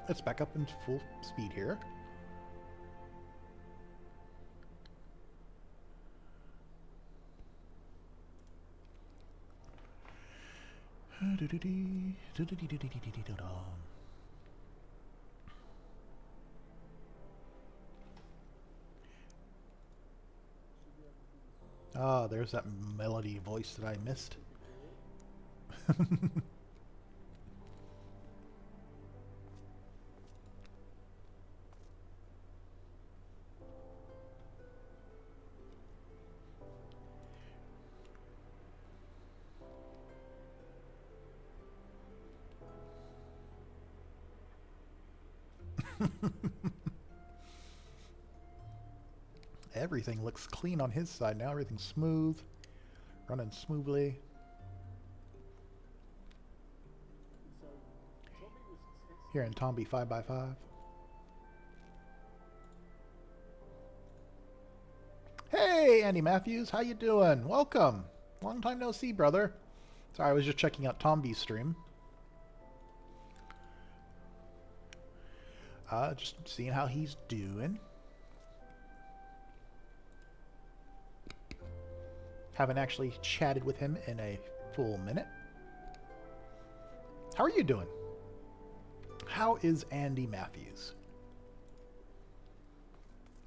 It's back up in full speed here. Ah, there's that melody voice that I missed. Everything looks clean on his side now. Everything's smooth, running smoothly. Here in Tomby 5x5. Hey, Andy Matthews, how you doing? Welcome. Long time no see, brother. Sorry, I was just checking out Tomby's stream. Just seeing how he's doing. Haven't actually chatted with him in a full minute. How are you doing? How is Andy Matthews?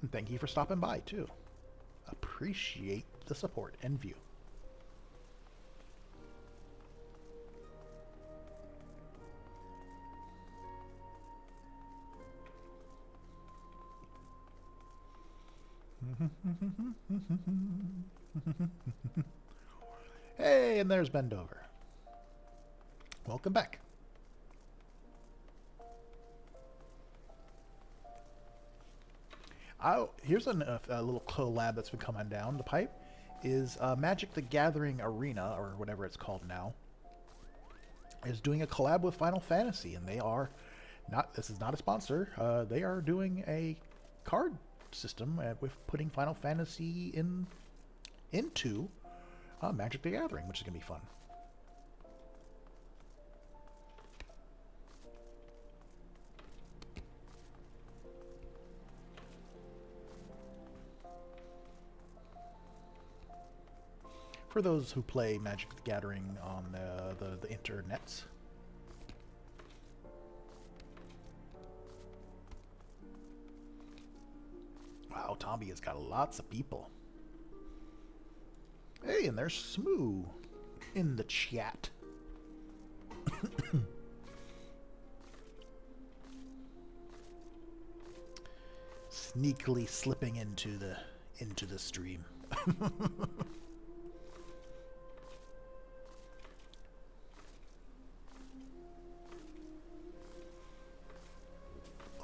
And thank you for stopping by, too. Appreciate the support and view. Hey, and there's Bendover. Welcome back. Here's a little collab that's been coming down the pipe. Is Magic the Gathering Arena, or whatever it's called now, is doing a collab with Final Fantasy, and they are not. This is not a sponsor. They are doing a card system with putting Final Fantasy into Magic the Gathering, which is going to be fun. For those who play Magic the Gathering on the internets. Wow, Tomby has got lots of people. Hey, and there's Smoo in the chat. Sneakily slipping into the stream.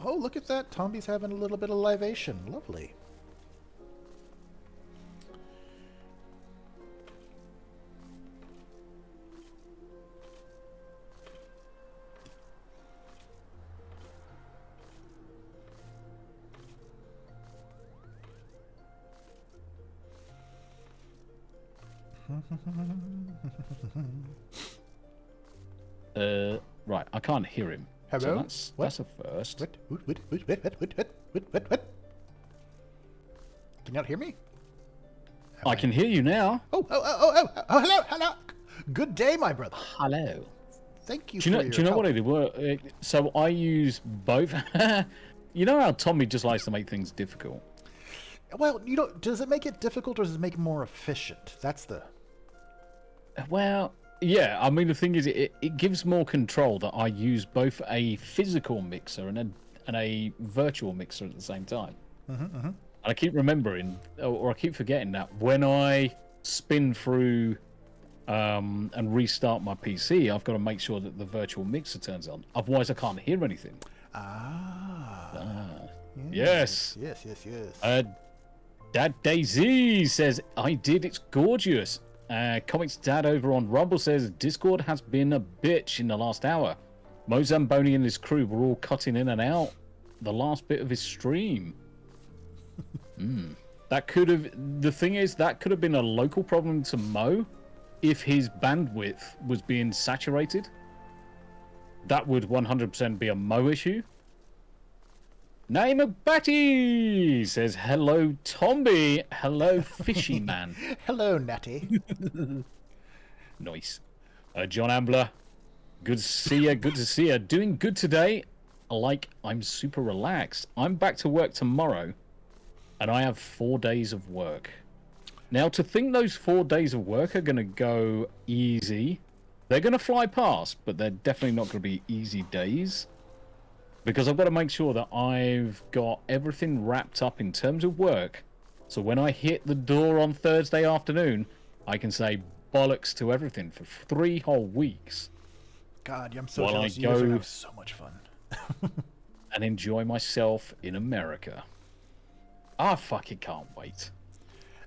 Oh, look at that. Tomby's having a little bit of libation. Lovely. Right, I can't hear him. Hello? So that's a first. What? Can you not hear me? I can hear you now. Oh, hello. Good day, my brother. Hello. Thank you Do you know what I did? So I use both. You know how Tommy just likes to make things difficult? Well, does it make it difficult or does it make it more efficient? That's the... Well, yeah, I mean, the thing is, it gives more control that I use both a physical mixer and a virtual mixer at the same time. And I keep remembering, or I keep forgetting that when I spin through and restart my PC, I've got to make sure that the virtual mixer turns on. Otherwise, I can't hear anything. Yes. Yes. Dad Daisy says, I did, it's gorgeous. Comics Dad over on Rumble says, Discord has been a bitch in the last hour. Mo Zamboni and his crew were all cutting in and out the last bit of his stream. That could have... The thing is, that could have been a local problem to Mo if his bandwidth was being saturated. That would 100% be a Mo issue. Name of Batty says, hello, Tomby. Hello, Fishy Man. Hello, Natty. Nice. John Ambler, good to see ya. Good to see ya. Doing good today. I'm super relaxed. I'm back to work tomorrow, and I have 4 days of work. Now, to think those 4 days of work are going to go easy, they're going to fly past, but they're definitely not going to be easy days. Because I've got to make sure that I've got everything wrapped up in terms of work. So when I hit the door on Thursday afternoon, I can say bollocks to everything for 3 whole weeks. God, I'm so jealous. You guys are going to have so much fun. And enjoy myself in America. I fucking can't wait.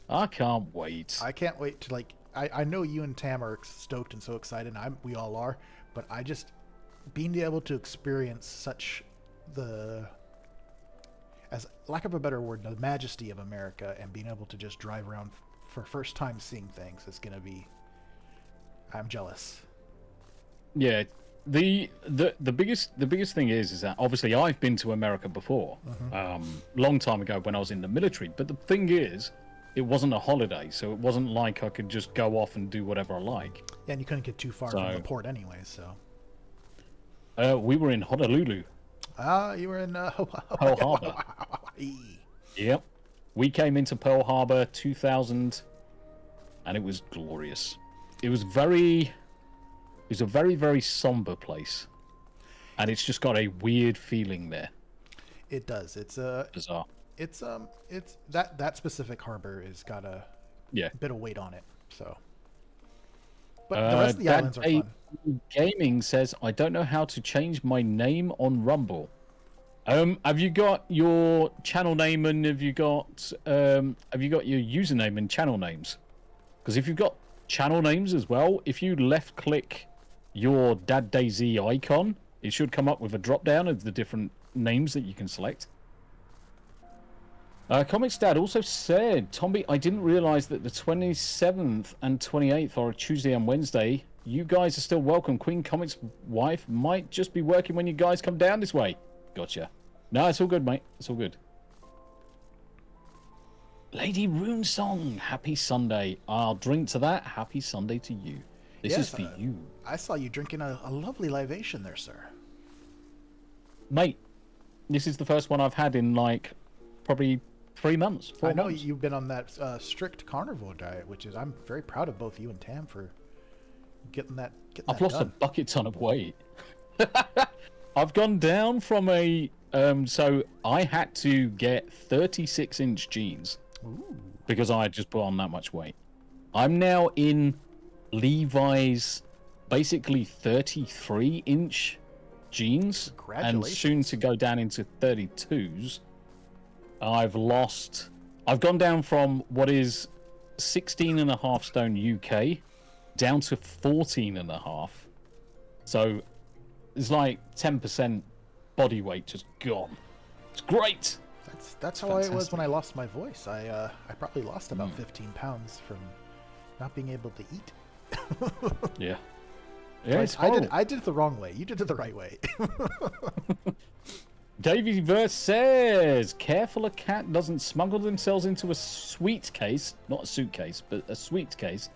I can't wait. I can't wait to, like... I know you and Tam are stoked and so excited, and we all are, but I just... Being able to experience such the... As lack of a better word, the majesty of America, and being able to just drive around for first time seeing things is going to be... I'm jealous. Yeah, the biggest thing is that obviously I've been to America before, long time ago when I was in the military. But the thing is, it wasn't a holiday, so it wasn't like I could just go off and do whatever I like. Yeah, and you couldn't get too far from the port anyway, so. We were in Honolulu. You were in Pearl Harbor. Yep, we came into Pearl Harbor 2000, and it was glorious. It was a very, very somber place, and it's just got a weird feeling there. It does. It's bizarre. It's that specific harbor has got a bit of weight on it. So, but the rest of the islands are fun. Gaming says, I don't know how to change my name on Rumble. Have you got your channel name and have you got your username and channel names? Because if you've got channel names as well, if you left click your Dad Daisy icon, it should come up with a drop down of the different names that you can select. Comics Dad also said, Tomby, I didn't realize that the 27th and 28th are a Tuesday and Wednesday. You guys are still welcome. Queen Comics' wife might just be working when you guys come down this way. Gotcha. No, it's all good, mate. It's all good. Lady Rune Song, happy Sunday. I'll drink to that. Happy Sunday to you. This is for you. I saw you drinking a lovely libation there, sir. Mate, this is the first one I've had in, like, probably 3 months. 4 months. I know you've been on that strict carnivore diet, which is, I'm very proud of both you and Tam for getting that I've lost a bucket ton of weight. I've gone down from so I had to get 36-inch jeans. Ooh. Because I had just put on that much weight. I'm now in Levi's basically 33-inch jeans and soon to go down into 32s. I've gone down from what is 16.5 stone UK down to 14.5. So it's like 10% body weight just gone. It's great. That's how I was when I lost my voice. I probably lost about 15 pounds from not being able to eat. Yeah. I did it the wrong way. You did it the right way. Davey Verse says, careful a cat doesn't smuggle themselves into a sweet case, not a suitcase, but a sweet case.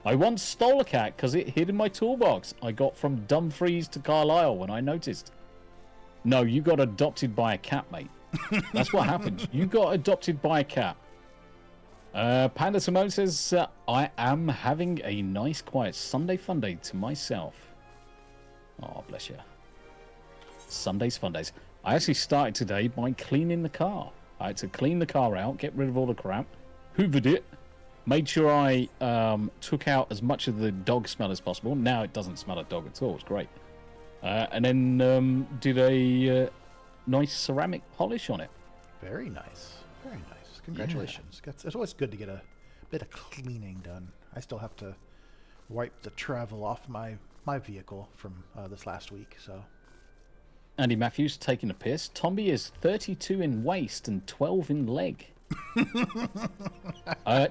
I once stole a cat because it hid in my toolbox. I got from Dumfries to Carlisle when I noticed. No, you got adopted by a cat, mate. That's what happened. You got adopted by a cat. Panda Simone says, I am having a nice, quiet Sunday fun day to myself. Oh, bless you. Sundays fun days. I actually started today by cleaning the car. I had to clean the car out, get rid of all the crap, hoovered it, made sure I took out as much of the dog smell as possible. Now it doesn't smell of dog at all. It's great. And then did a nice ceramic polish on it. Very nice. Very nice. Congratulations. Yeah. It's always good to get a bit of cleaning done. I still have to wipe the travel off my vehicle from this last week, so... Andy Matthews taking a piss. Tomby is 32 in waist and 12 in leg.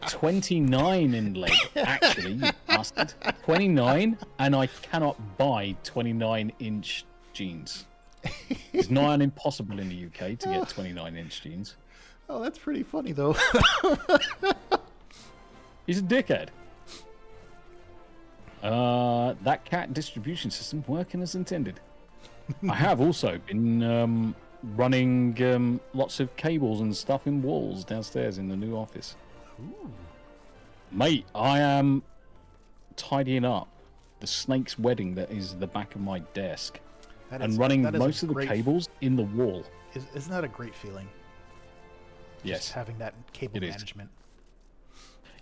29 in leg, actually, you bastard. 29, and I cannot buy 29-inch jeans. It's nigh on impossible in the UK to get 29-inch jeans. Oh, that's pretty funny, though. He's a dickhead. That cat distribution system working as intended. I have also been running lots of cables and stuff in walls downstairs in the new office. Ooh. Mate, I am tidying up the snake's wedding that is the back of my desk and running most of the cables in the wall. Isn't that a great feeling? Yes. Just having that cable management.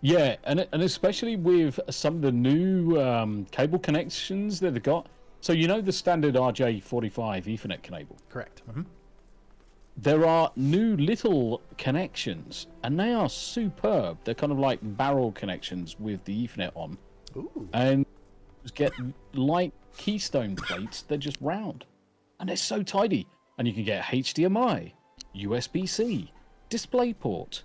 Yeah, and especially with some of the new cable connections that they've got. So you know the standard RJ45 Ethernet cable? Correct. Mm-hmm. There are new little connections, and they are superb. They're kind of like barrel connections with the Ethernet on. Ooh. And just get light keystone plates. They're just round. And they're so tidy. And you can get HDMI, USB-C, DisplayPort.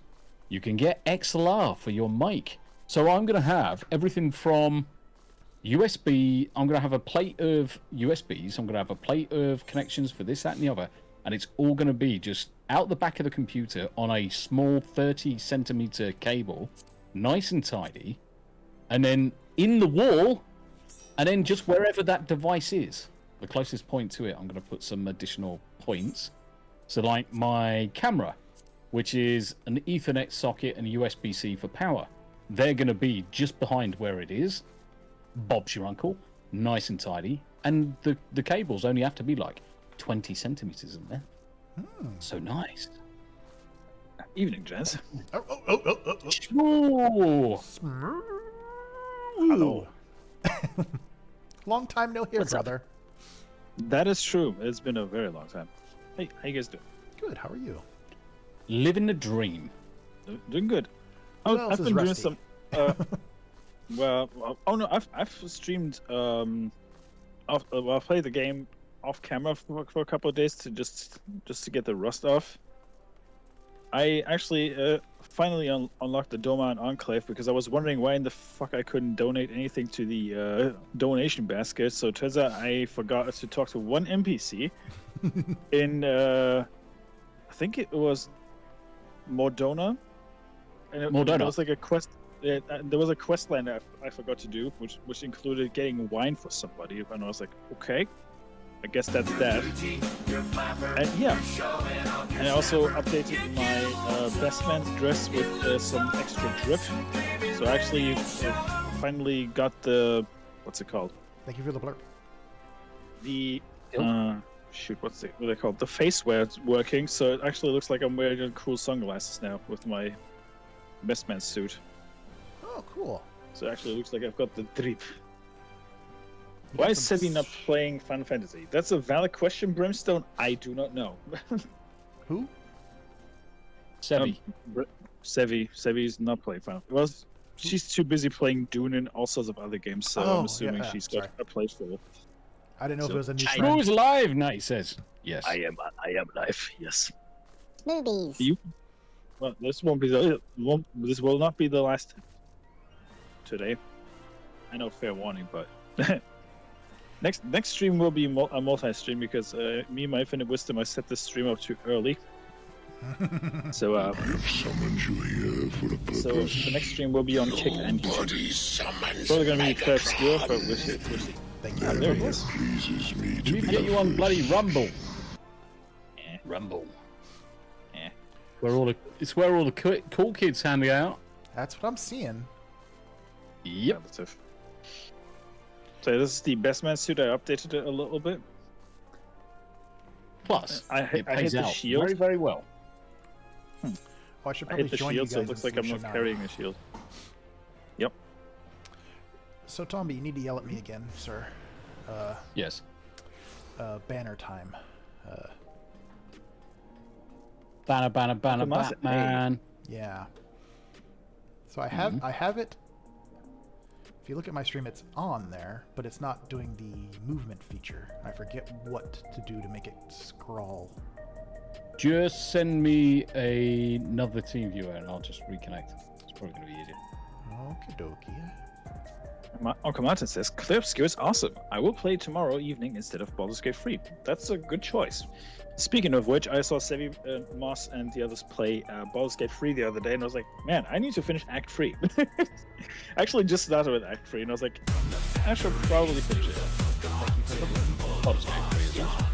You can get XLR for your mic. So I'm going to have everything from USB. I'm going to have a plate of USBs. I'm going to have a plate of connections for this, that, and the other. And it's all going to be just out the back of the computer on a small 30-centimeter cable, nice and tidy. And then in the wall, and then just wherever that device is, the closest point to it, I'm going to put some additional points. So like my camera, which is an Ethernet socket and a USB-C for power. They're going to be just behind where it is. Bob's your uncle, nice and tidy. And the cables only have to be like 20 centimeters in there. So nice. Evening, gents. Oh. Hello. Long time no hear, What's up? brother. That is true. It's been a very long time. Hey, how you guys doing? Good. How are you? Living the dream. Doing good. Who else I've is been doing rusty? some. Oh no, I've streamed. I'll play the game off camera for a couple of days to just to get the rust off. I actually finally unlocked the Doma and Enclave because I was wondering why in the fuck I couldn't donate anything to the donation basket. So it turns out I forgot to talk to one NPC in I think it was Mordona. And Mordona. It was like a quest. There was a quest line that I forgot to do, which included getting wine for somebody, and I was like, okay, I guess that's that. And yeah, and I also updated my best man's dress with some extra drip. So I actually finally got the what's it called? Thank you for the blurb. The shoot, what they called? The face wear working. So it actually looks like I'm wearing cool sunglasses now with my best man's suit. Oh, cool. So it actually looks like I've got the drip. Why is Sevi not playing Final Fantasy? That's a valid question, Brimstone. I do not know. Who? Sevi. Sevi's not playing Final. Well, she's too busy playing Dune and all sorts of other games, so I'm assuming she's got a playful. I didn't know if it was a new True is live, Knight says. Yes. I am live. Yes. Movies. Well, this won't be this will not be the last today. I know, fair warning, but next stream will be a multi-stream because me and my infinite wisdom I set this stream up too early. So Summoned you here for a purpose. so the next stream will be on Kick and Heat. Probably gonna be quite obscure, but we'll see. Thank you. There he is. Pleases me We to need to be get you on bloody Rumble. Eh. Rumble. Eh. It's where all the cool kids hang out. That's what I'm seeing. Yep. So this is the best man suit. I updated it a little bit. Plus, I it hit pays the out shield. very, very well. Oh, I should I probably hit the join shield, you so guys it looks in like I'm Solution not 9. carrying a shield. Yep. So, Tommy, you need to yell at me again, sir. Yes. Banner time. Banner, Tomás, Batman. Yeah. So I have it. If you look at my stream, it's on there, but it's not doing the movement feature. I forget what to do to make it scroll. Just send me another team viewer and I'll just reconnect. It's probably going to be easier. Okie dokie. Uncle Martin says, Clear Obscure is awesome. I will play tomorrow evening instead of Baldur's Gate 3. That's a good choice. Speaking of which, I saw Sevi, Moss, and the others play Baldur's Gate 3 the other day, and I was like, man, I need to finish Act 3. I actually just started with Act 3, and I was like, I should probably finish it. Baldur's Gate 3 is awesome.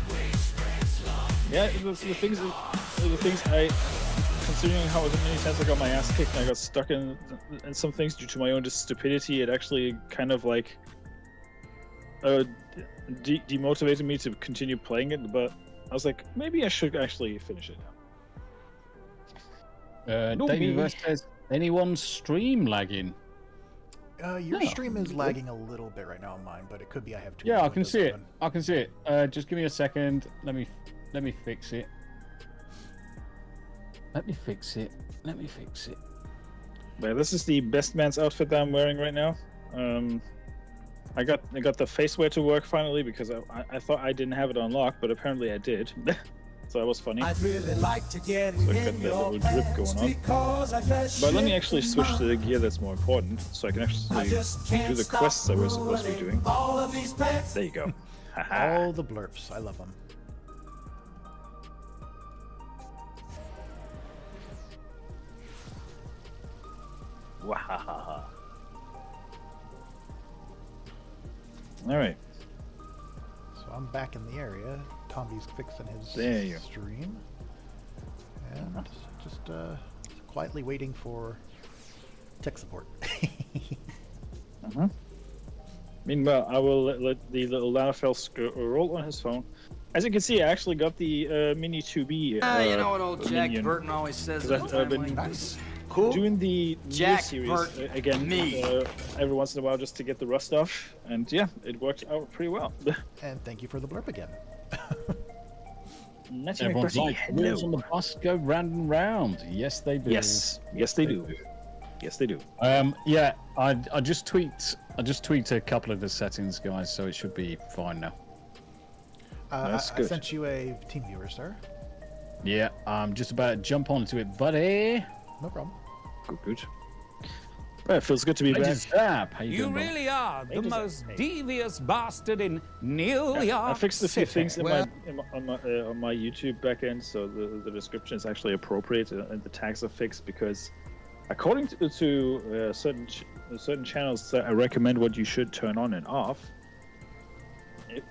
Yeah, the things I... Considering how many times I got my ass kicked and I got stuck in some things due to my own stupidity, it actually kind of like demotivated me to continue playing it. But I was like, maybe I should actually finish it now. David says, anyone's stream lagging? Your stream is lagging a little bit right now on mine, but it could be I have too. Yeah, I can see it. I can see it. Just give me a second. Let me fix it. Let me fix it. But this is the best man's outfit that I'm wearing right now. I got the face wear to work finally because I thought I didn't have it unlocked, but apparently I did. So that was funny. I'd really like to get so I got that little drip going on. But let me actually switch to the gear that's more important, so I can actually do the quests that we're supposed to be doing. There you go. All the blurps. I love them. Wahaha. All right. So I'm back in the area. Tomby's fixing his stream. And just quietly waiting for tech support. Meanwhile, I will let the little Lanafel roll on his phone. As you can see, I actually got the Mini 2B. You know what old Jack Burton always says at a time like this? Cool. Doing the Jack series Burton. again every once in a while just to get the rust off, and yeah, it worked out pretty well. And thank you for the blurb again. Everyone's like, wheels on the bus go round and round. Yes, they do. Yes, they do. Yes, they do. Yeah, I just tweaked a couple of the settings, guys, so it should be fine now. I sent you a team viewer, sir. Yeah, I'm just about to jump onto it, buddy. No problem. Good. Well, it feels good to be back. You really are the most devious bastard in New York. I fixed a few things on my YouTube backend, so the description is actually appropriate and the tags are fixed because, according to certain channels, I recommend what you should turn on and off.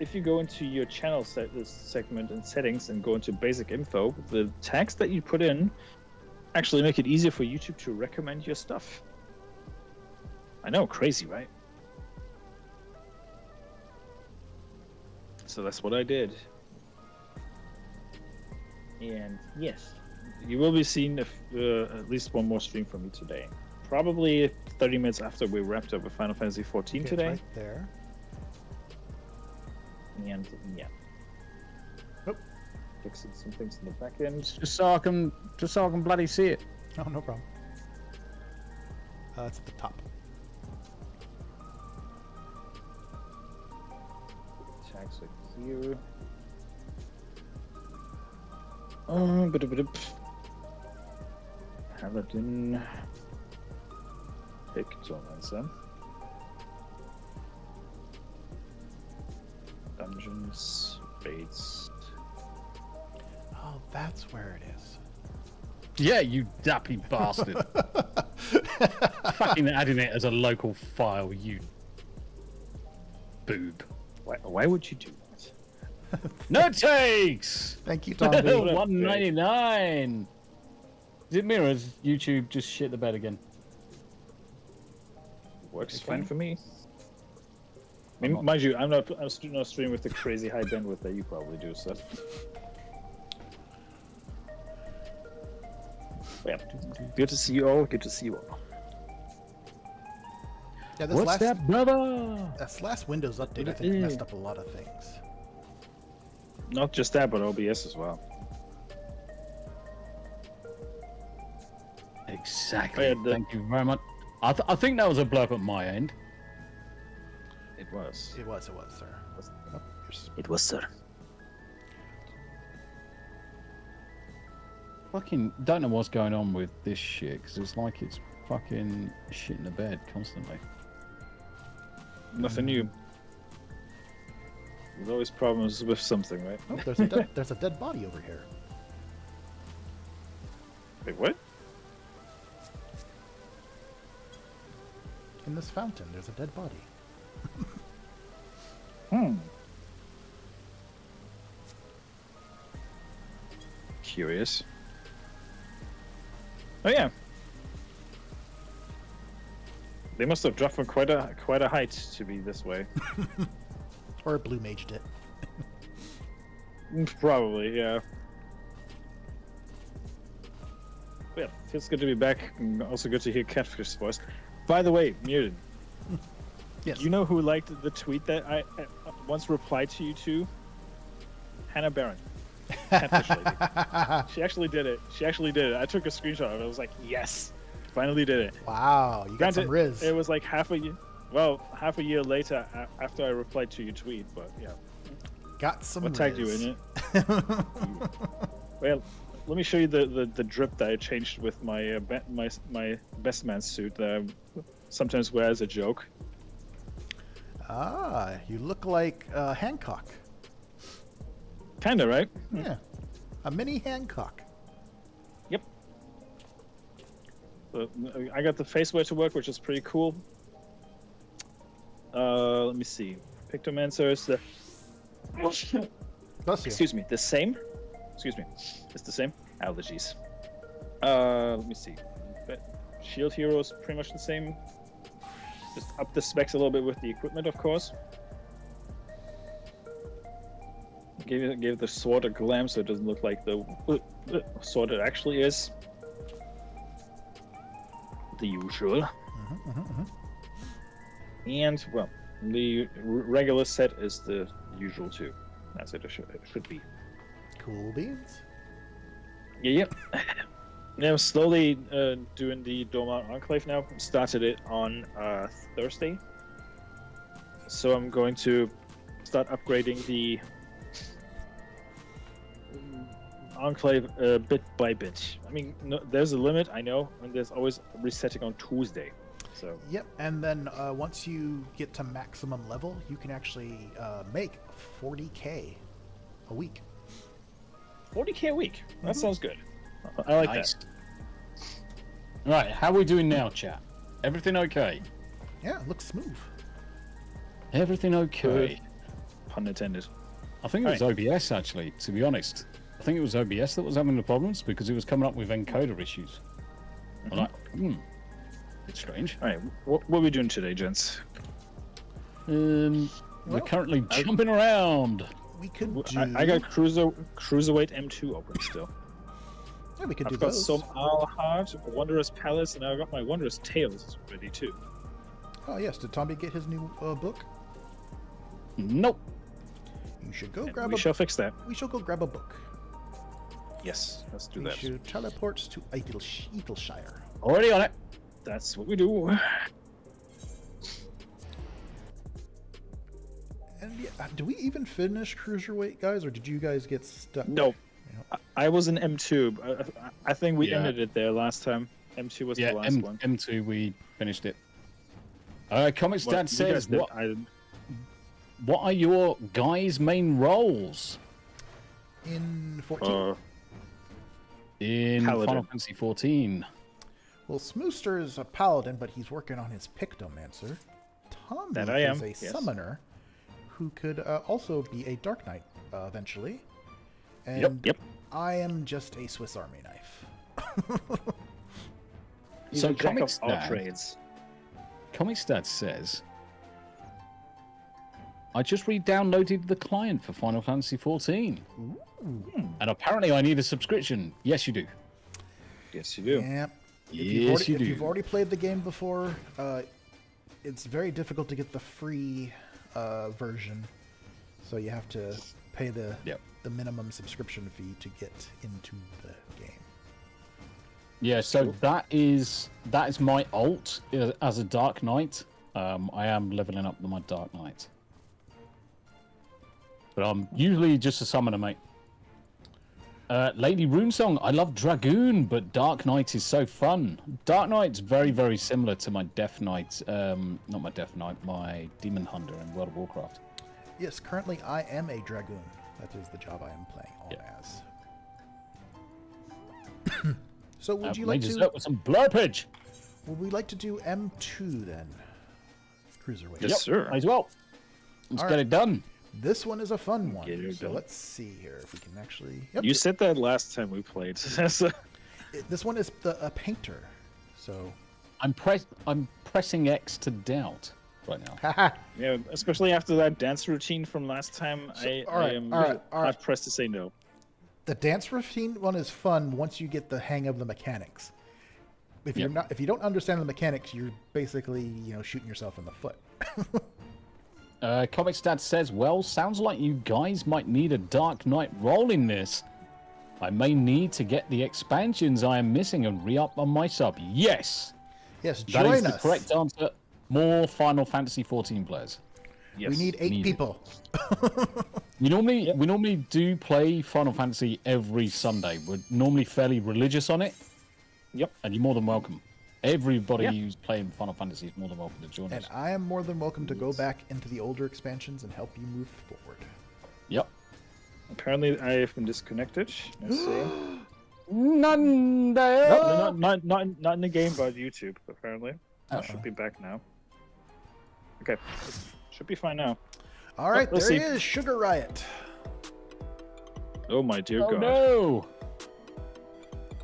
If you go into your channel segment and settings and go into basic info, the tags that you put in actually make it easier for YouTube to recommend your stuff. I know, crazy, right? So that's what I did. And yes, you will be seeing at least one more stream from me today. Probably 30 minutes after we wrapped up with Final Fantasy XIV today. Right there. And yeah. Fixing some things in the back end. Just so I can bloody see it. Oh, no problem. It's at the top. Tags are here. Paladin. Pictomancer. Dungeons. Baits. Oh, that's where it is. Yeah, you dappy bastard. Fucking adding it as a local file, you boob. Why would you do that? No takes! Thank you, Tommy. $1.99. Is it Mirrors? YouTube just shit the bed again. Works fine for me. I mean, mind you, I'm not streaming with the crazy high bandwidth that you probably do, so. Yeah. Good to see you all. Good to see you all. Yeah, What's that, brother? This last Windows update, I think, messed up a lot of things. Not just that, but OBS as well. Exactly. Thank you very much. I think that was a blurb at my end. It was. It was, sir. It was, sir. Fucking don't know what's going on with this shit because it's like it's fucking shit in the bed constantly. Nothing new. There's always problems with something, right? Oh, there's a dead body over here. Wait, what? In this fountain, there's a dead body. Curious. Oh yeah. They must have dropped from quite a height to be this way. Or blue maged it. Probably, yeah. Yeah, feels good to be back. And also good to hear Catfish's voice. By the way, Myrddin. Yes. You know who liked the tweet that I once replied to you to? Hannah Barron. Catfish lady. She actually did it. I took a screenshot of it. I was like, yes, finally did it. Wow, you got some riz. It was like half a year later after I replied to your tweet, but yeah. Got some riz. What tagged you in it? Well, let me show you the drip that I changed with my my best man suit that I sometimes wear as a joke. Ah, you look like Hancock. Kinda, right? Yeah, a mini Hancock. Yep. So, I got the face wear to work, which is pretty cool. Let me see. Pictomancer is the... Excuse me, the same? Excuse me. It's the same? Allergies. Let me see. Shield Hero is pretty much the same. Just up the specs a little bit with the equipment, of course. Gave the sword a glam so it doesn't look like the sword it actually is. The usual. And, well, the regular set is the usual too. That's it, it should be. Cool beans. Yeah. Yeah, I'm slowly doing the Dormant Enclave now. Started it on Thursday. So I'm going to start upgrading the Enclave bit by bit. I mean, no, there's a limit, I know, and there's always resetting on Tuesday. So. Yep, and then once you get to maximum level, you can actually make 40k a week. 40k a week? That sounds good. I like that. Right, how are we doing now, chat? Everything okay? Yeah, it looks smooth. Everything okay? Good. Pun intended. I think it was OBS, actually, to be honest. I think it was OBS that was having the problems because it was coming up with encoder issues. I'm like, it's strange. All right, what are we doing today, gents? We're currently jumping around. We could do... I got Cruiserweight M2 open still. Yeah, we could do I've got those. some Alhart, Wondrous Palace, and I've got my Wondrous Tales ready too. Oh yes, did Tommy get his new book? Nope. You should go We shall fix that. We shall go grab a book. Yes, let's do We that. should teleport to Eagleshire. Already on it. That's what we do. And yeah, do we even finish Cruiserweight, guys, or did you guys get stuck? No. I was in M2. I think we ended it there last time. M2 was the last one. M2, we finished it. Comics Dad says, what are your guys' main roles? In 14? In Final Fantasy XIV. Well, Smooster is a paladin, but he's working on his Pictomancer. Tommy is a summoner who could also be a Dark Knight eventually. And I am just a Swiss Army knife. So Comics Dad says, I just re-downloaded the client for Final Fantasy XIV. And apparently I need a subscription. Yes, you do. Yes, you do. Yeah. If you've already played the game before, it's very difficult to get the free version. So you have to pay the minimum subscription fee to get into the game. Yeah, so that is my alt as a Dark Knight. I am leveling up my Dark Knight. But I'm usually just a summoner, mate. Lady Runesong, I love Dragoon, but Dark Knight is so fun. Dark Knight's very, very similar to my Death Knight, not my Death Knight, my Demon Hunter in World of Warcraft. Yes, currently I am a Dragoon. That is the job I am playing as. So would you like to... with some blurpage. Would we like to do M2 then? Cruiserweight. Yes, sir. Might as well. Let's get it done. This one is a fun one. Get it So done. let's see here if we can actually... Yep. You said that last time we played. So- This one is a painter. So... I'm pressing X to doubt right now. yeah, especially after that dance routine from last time, I am hard pressed to say no. The dance routine one is fun once you get the hang of the mechanics. If you're not, if you don't understand the mechanics, you're basically, shooting yourself in the foot. Comic Stats says, well, sounds like you guys might need a Dark Knight role in this. I may need to get the expansions I am missing and re-up on my sub. Yes! Yes, that join is us. the correct answer. More Final Fantasy XIV players. Yes. We need 8 people. We normally do play Final Fantasy every Sunday. We're normally fairly religious on it. Yep. And you're more than welcome. Everybody who's playing Final Fantasy is more than welcome to join And us. I am more than welcome to go back into the older expansions and help you move forward. Yep. Apparently, I have been disconnected. Let's see. None there. No, not in the game, but YouTube. Apparently, I should be back now. Okay, should be fine now. All right, let's there see. he is, Sugar Riot. Oh my dear Oh God! no!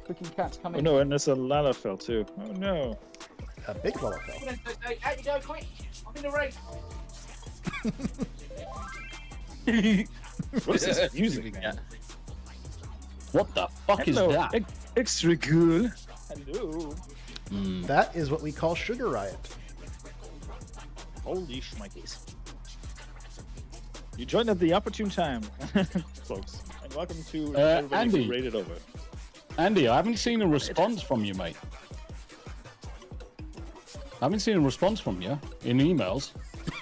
Cooking cat's Oh coming. no, and there's a Lalafell too. Oh no! A big Lalafell. Out you go, quick! I'm in the race! What is this music, man? What the fuck is that? Extra cool. Hello. That is what we call Sugar Riot. Holy shnikes. You joined at the opportune time, folks. And welcome to everybody Andy. who raided over. Andy, I haven't seen a response from you, mate. I haven't seen a response from you in emails.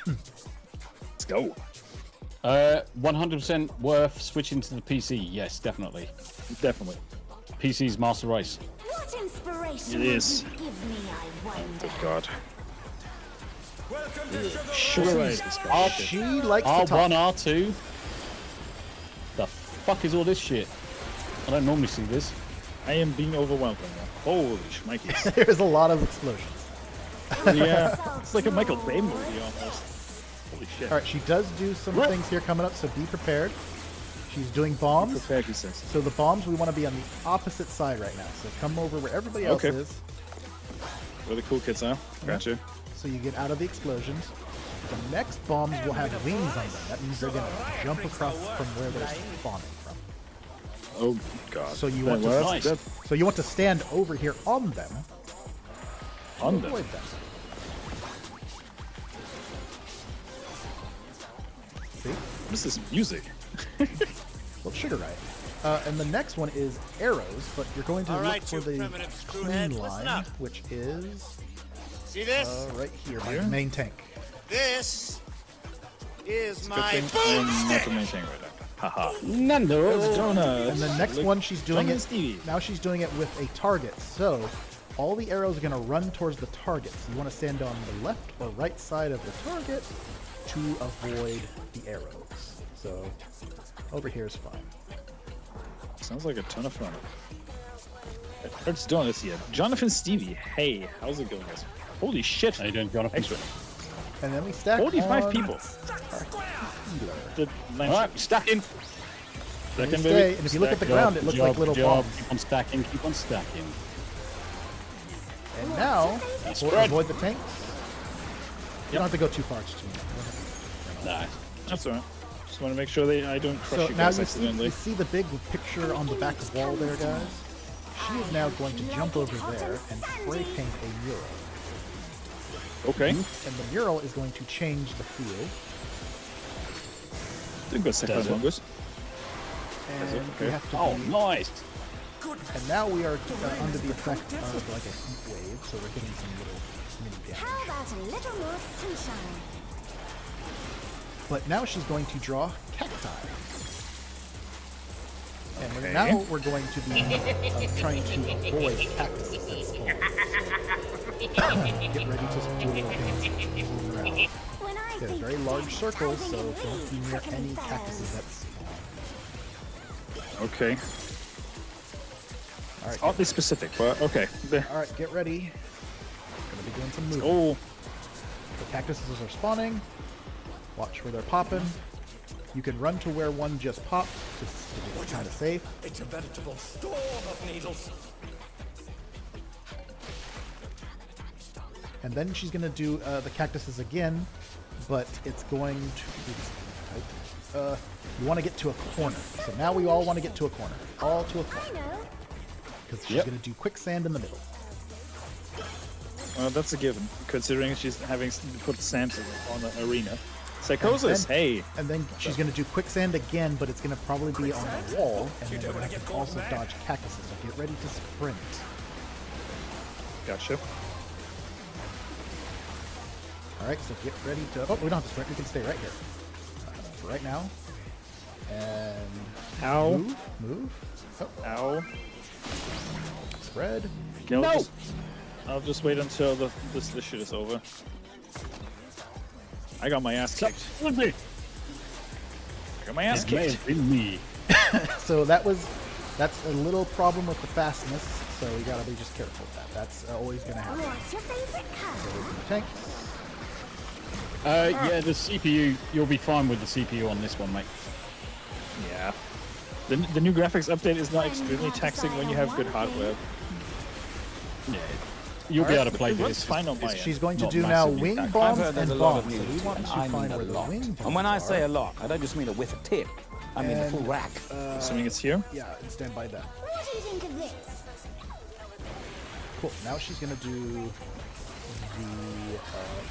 Let's go. 100% worth switching to the PC. Yes, definitely. Definitely. PC's master race. What inspiration It is. will you give me, I wonder? God. Sugar Riot is good. She likes to R1, talk. R2. The fuck is all this shit? I don't normally see this. I am being overwhelmed right now. Holy shnikes. There's a lot of explosions. Yeah. It's like a Michael Bay movie almost. Holy shit. All right, she does do some things here coming up, so be prepared. She's doing bombs. Prepared, he says. So the bombs, we want to be on the opposite side right now. So come over where everybody else Okay. is. Where the cool kids are. Gotcha. So you get out of the explosions. The next bombs will have wings on them. That means they're going to jump across from where they're spawning from. Oh God. So you Wait, want to what? Nice. so you want to stand over here on them. to On them? avoid them. See? What is this music? Well, Sugar Riot. And the next one is arrows, but you're going to look for the clean line, which is See this? right here, my main tank. This is Good my thing I'm not the main thing right now. Haha. Nando. Donuts. And the next one, she's doing John it. Stevie. Now she's doing it with a target. So all the arrows are going to run towards the target. So you want to stand on the left or right side of the target to avoid the arrows. So over here is fine. Sounds like a ton of fun. Let's do this here. Jonathan Stevie. Hey, how's it going, guys? Holy shit. How you doing, Jonathan? Extra. And then we stack 45 on people. healer. The Alright, stacking. And we Second, stay, baby. and if you look at the Job, ground, it looks job, like little job. bombs. Keep on stacking, keep on stacking. And now, we'll spread. avoid the tanks. You don't have to go too far. Just Nah. That's alright. Just want to make sure I don't crush So you now guys you accidentally. see the big picture on the back wall there, guys? She is now going to jump over there and spray paint a mural. Okay. And the mural is going to change the field. Doing good, second longest. And okay. we have to Oh, be, nice. and now we are under the effect of like a heat wave, so we're getting some little mini damage. How about a little more sunshine? But now she's going to draw cacti. And now we're going to be trying to avoid cactuses and spawns. Get ready to do a little dance around. They're very large circles, so don't be near any cactuses that spawn. Okay. All right. Oddly specific, but okay. All right, get ready. Gonna be doing some moving. Oh. The cactuses are spawning. Watch where they're popping. You can run to where one just popped, just to be kind of safe. It's a veritable storm of needles. And then she's gonna do the cactuses again, but it's going to. You want to get to a corner. So now we all want to get to a corner, all to a corner, because she's gonna do quicksand in the middle. That's a given, considering she's having put sand on the arena. Psychosis, hey! And then she's going to do quicksand again, but it's going to probably be on the wall, and then we're going to have to also dodge cactuses, so get ready to sprint. Gotcha. Alright, so get ready to... Oh, we don't have to sprint, we can stay right here. For right now. And... Ow. Move. Oh. Ow. Spread. No! I'll just wait until this shit is over. I got my ass kicked. I got my ass kicked. Me. So that's a little problem with the fastness, so you gotta be just careful with that. That's always gonna happen. What's your favorite Tank. Yeah, the CPU, you'll be fine with the CPU on this one, mate. Yeah. The new graphics update is not extremely taxing when you have good hardware. Yeah. You'll be able to play this. Fine on my She's going to do now wing bombs and bombs. So we want to find where the wing bombs And when I say are. a lot, I don't just mean a whiff of tip. I mean the full rack. Assuming it's here? Yeah, and stand by that. What do you think of this? Cool. Now she's going to do the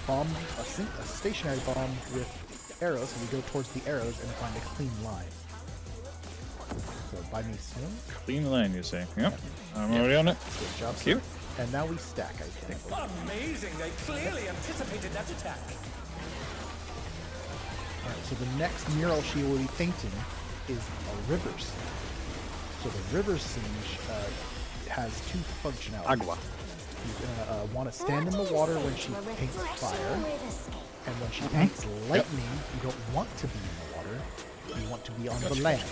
bomb, a stationary bomb with arrows. So we go towards the arrows and find a clean line. So by me soon. Clean line, you say? Yep. I'm already on it. Good job, Thank you. And now we stack, I think. Amazing! They clearly anticipated that attack. Alright, so the next mural she will be painting is a river scene. So the river scene has two functionalities. Agua. You're going to want to stand in the water when she paints fire. And when she paints lightning, you don't want to be in the water. You want to be on the land.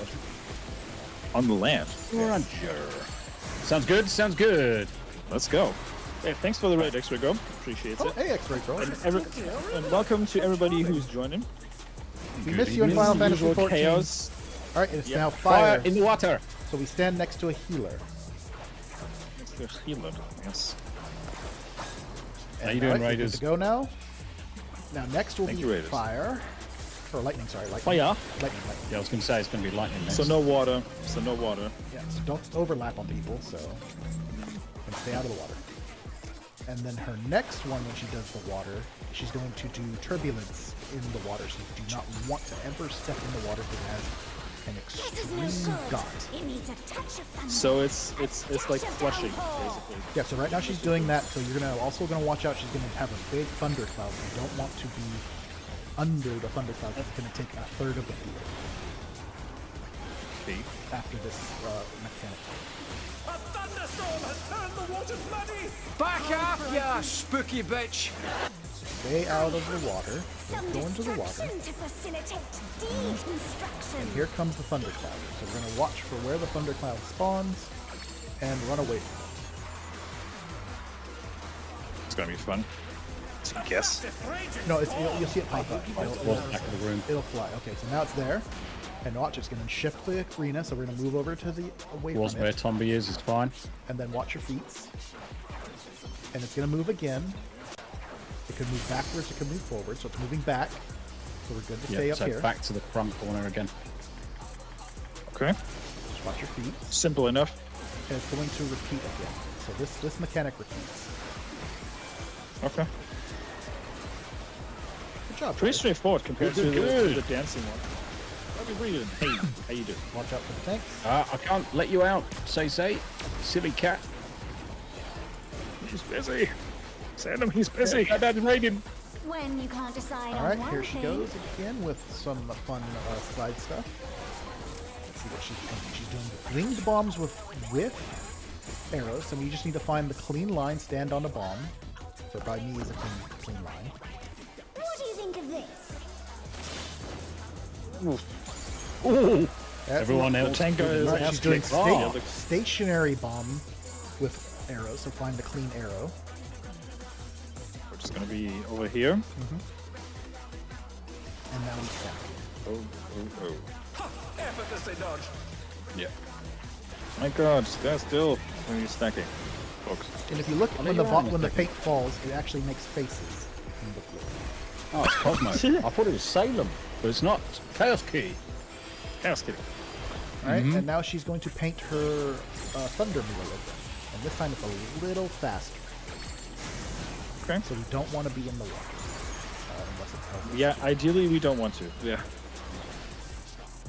On the land? Sounds good, sounds good. Let's go. Hey, thanks for the raid, X-Ray Girl. Appreciate it. Hey, X-Ray Girl. And welcome to everybody who's joining. We miss you in Final Fantasy XIV. Chaos. Alright, it's now fire. In the water. So we stand next to a healer. Next to a healer, yes. How you doing, Raiders? Raiders? To go now. Now next will Thank be you, Raiders. fire. Or lightning, sorry. Lightning. Fire? Lightning. Yeah, I was going to say it's going to be lightning next. So no water. So no water. Yeah, so don't overlap on people, so... And stay out of the water. And then her next one, when she does the water, she's going to do turbulence in the water. So you do not want to ever step in the water because it has an extreme dot. So it's like flushing, basically. Yeah, so right now she's doing that, so you're also gonna watch out. She's gonna have a big thundercloud. You don't want to be under the thundercloud. That's gonna take a third of the field. Okay. After this mechanic. A thunderstorm has turned the water bloody! Back off, ya spooky bitch! Stay out of the water. Don't go into the water. And here comes the thundercloud. So we're going to watch for where the thundercloud spawns and run away from it. It's gonna be fun. I guess. No, you'll see it pop up. Back of the room. It'll fly. Okay, so now it's there. And watch, it's going to shift the arena, so we're going to move over to the away Was from where it. Tomby is fine. And then watch your feet. And it's going to move again. It could move backwards, it could move forward, so it's moving back. So we're good to stay up so here. back to the front corner again. Okay. Just watch your feet. Simple enough. And it's going to repeat again. So this mechanic repeats. Okay. Good job. Pretty guys. straightforward compared to Good. the dancing one. Hey, how you doing? Watch out for the tanks. I can't let you out, say. Silly cat. He's busy. Send him, he's busy. That's raiding. When you can't decide All right, on one here she thing. goes again with some fun side stuff. let's see what she's doing. She's doing winged bombs with arrows, so we just need to find the clean line, stand on a bomb. So by me is a clean line. What do you think of this? Ooh. Everyone else. She's doing stationary bomb with arrows, so find the clean arrow. Which is going to be over here. And now we stack. Oh. Effortlessly dodged. Yeah. My God, they're still stacking, folks. And if you look when the paint falls, it actually makes faces in the floor. Oh, it's Cosmo. I thought it was Salem, but it's not. Chaos Key. Chaos Key. Alright, and now she's going to paint her thunder mirror again. And this time it's a little faster. Okay. So we don't want to be in the water. Unless it tells us. Yeah, ideally we don't want to. Yeah.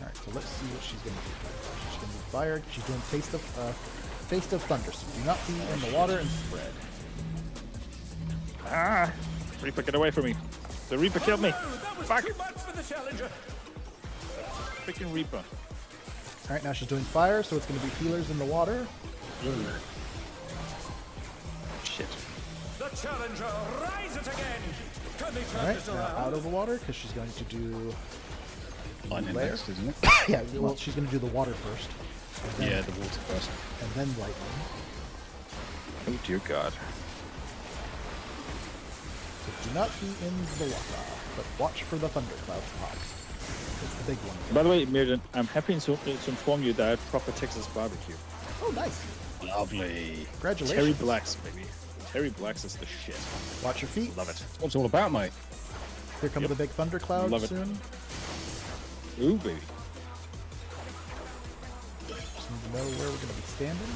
Alright, so let's see what she's going to do. She's going to do fire. She's doing Taste of Thunder. So do not be in the water and spread. Ah! Reaper, get away from me. The Reaper killed me. No, that was Back. too much for the challenger. Freaking Reaper. Alright, now she's doing fire, so it's going to be healers in the water. Shit. The challenger rises again. Can they turn Alright, this now around? out of the water, because she's going to do Lightning lair. next, isn't it? Yeah, well, she's going to do the water first. And then, Yeah, the water first. And then lightning. Oh dear God. So do not be in the water, but watch for the thundercloud spot. It's the big one. By the way, Myrddin, I'm happy to inform you that I have proper Texas barbecue. Oh, nice. Lovely. Congratulations. Terry Blacks, baby. Terry Blacks is the shit. Watch your feet. Love it. What's it all about, mate? Here comes the big thundercloud Love it. soon. Ooh, baby. Just need to know where we're going to be standing.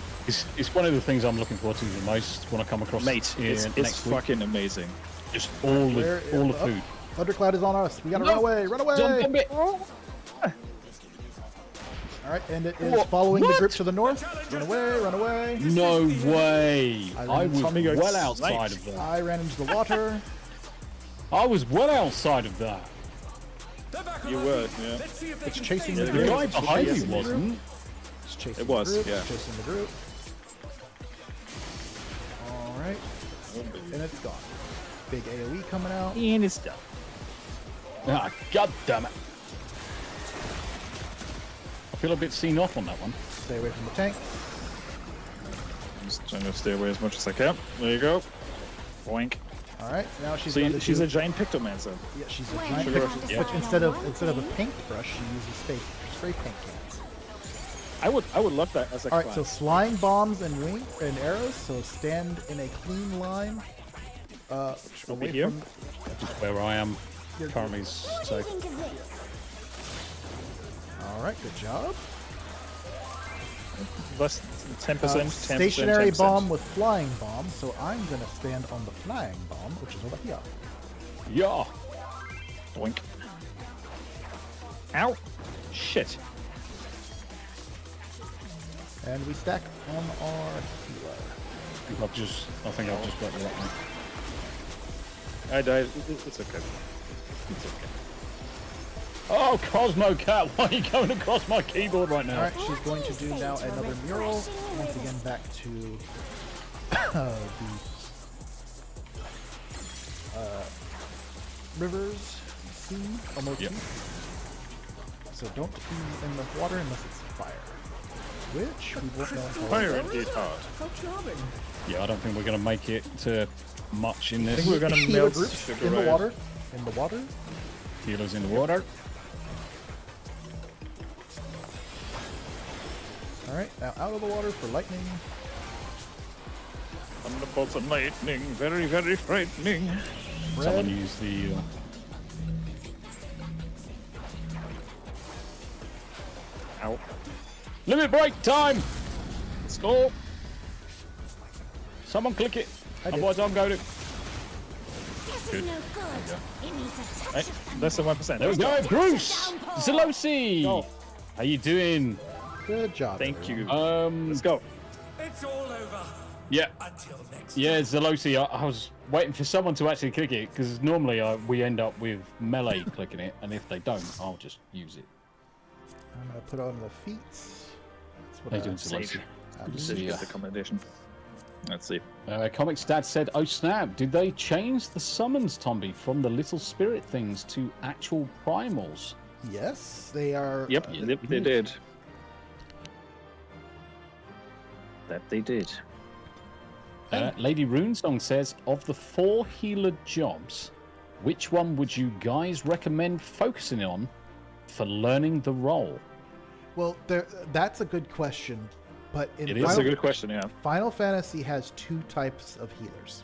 It's one of the things I'm looking forward to the most when I come across Mate, it's next week. fucking amazing. Just all the food. Thundercloud is on us. We gotta run away. Run away. Alright, and it is following the group to the north. Run away. Run away. No way. I was Tommy well goes, outside of that. I ran into the water. I was well outside of that. You were, yeah. It's chasing The the group. guy behind me wasn't. It's chasing It was, the group. yeah. It's chasing the group. Alright. And it's gone. Big AoE coming out. And it's done. Ah, God damn it. I feel a bit seen off on that one. Stay away from the tank. I'm just trying to stay away as much as I can. There you go. Boink. Alright, now she's So going to she's do... a giant pictomancer. Yeah, she's a When giant you pick, can't which decide instead on of one a thing, paintbrush, she uses spray paint cans. I would love that as a Alright, class. so flying bombs and arrows, so stand in a clean line. Away here? from... Where I am You're currently What do you safe. think of this? Alright, good job. Less 10%, 10%, Stationary 10%. bomb with flying bomb, so I'm gonna stand on the flying bomb, which is over here. Yeah. Boink. Ow. Shit. And we stack on our healer. I think I've just got the right one. I died. It's okay. It's okay. Oh, Cosmo Cat, why are you going across my keyboard right now? Alright, she's going to do now another mural. Once again, back to the rivers, sea, or motif. So don't be in the water unless it's fire. Which we won't know until Fire indeed hard. How charming. Yeah, I don't think we're going to make it to much in I this. think we're gonna healer melt groups sugar in the ray. water. In the water. Healers in the water. Alright, now out of the water for lightning. Thunderbolts and lightning, very, very frightening. Someone Red. use the... Ow. Limit break time! Let's go. Someone click it. I did. Otherwise I'm going to... This is no good. It needs a touch Hey, of less than 1%. There we go, Bruce! Zelosi! Go. How you doing? Good job. Thank you. Um, Let's go. It's all over. yeah. Until next Yeah, Zelosi, I was waiting for someone to actually click it, because normally we end up with melee clicking it, and if they don't, I'll just use it. I'm gonna put on the feats. That's what How you doing, Celeste? I'm Good to doing. see you. The commendation. Let's see. Comics Dad said, "Oh snap! Did they change the summons, Tomby, from the little spirit things to actual primals?" Yes, they are. Yep, they did. That they did. Lady Runesong says, "Of the 4 healer jobs, which one would you guys recommend focusing on for learning the role?" Well, that's a good question, but It is a good question, yeah. Final Fantasy has 2 types of healers.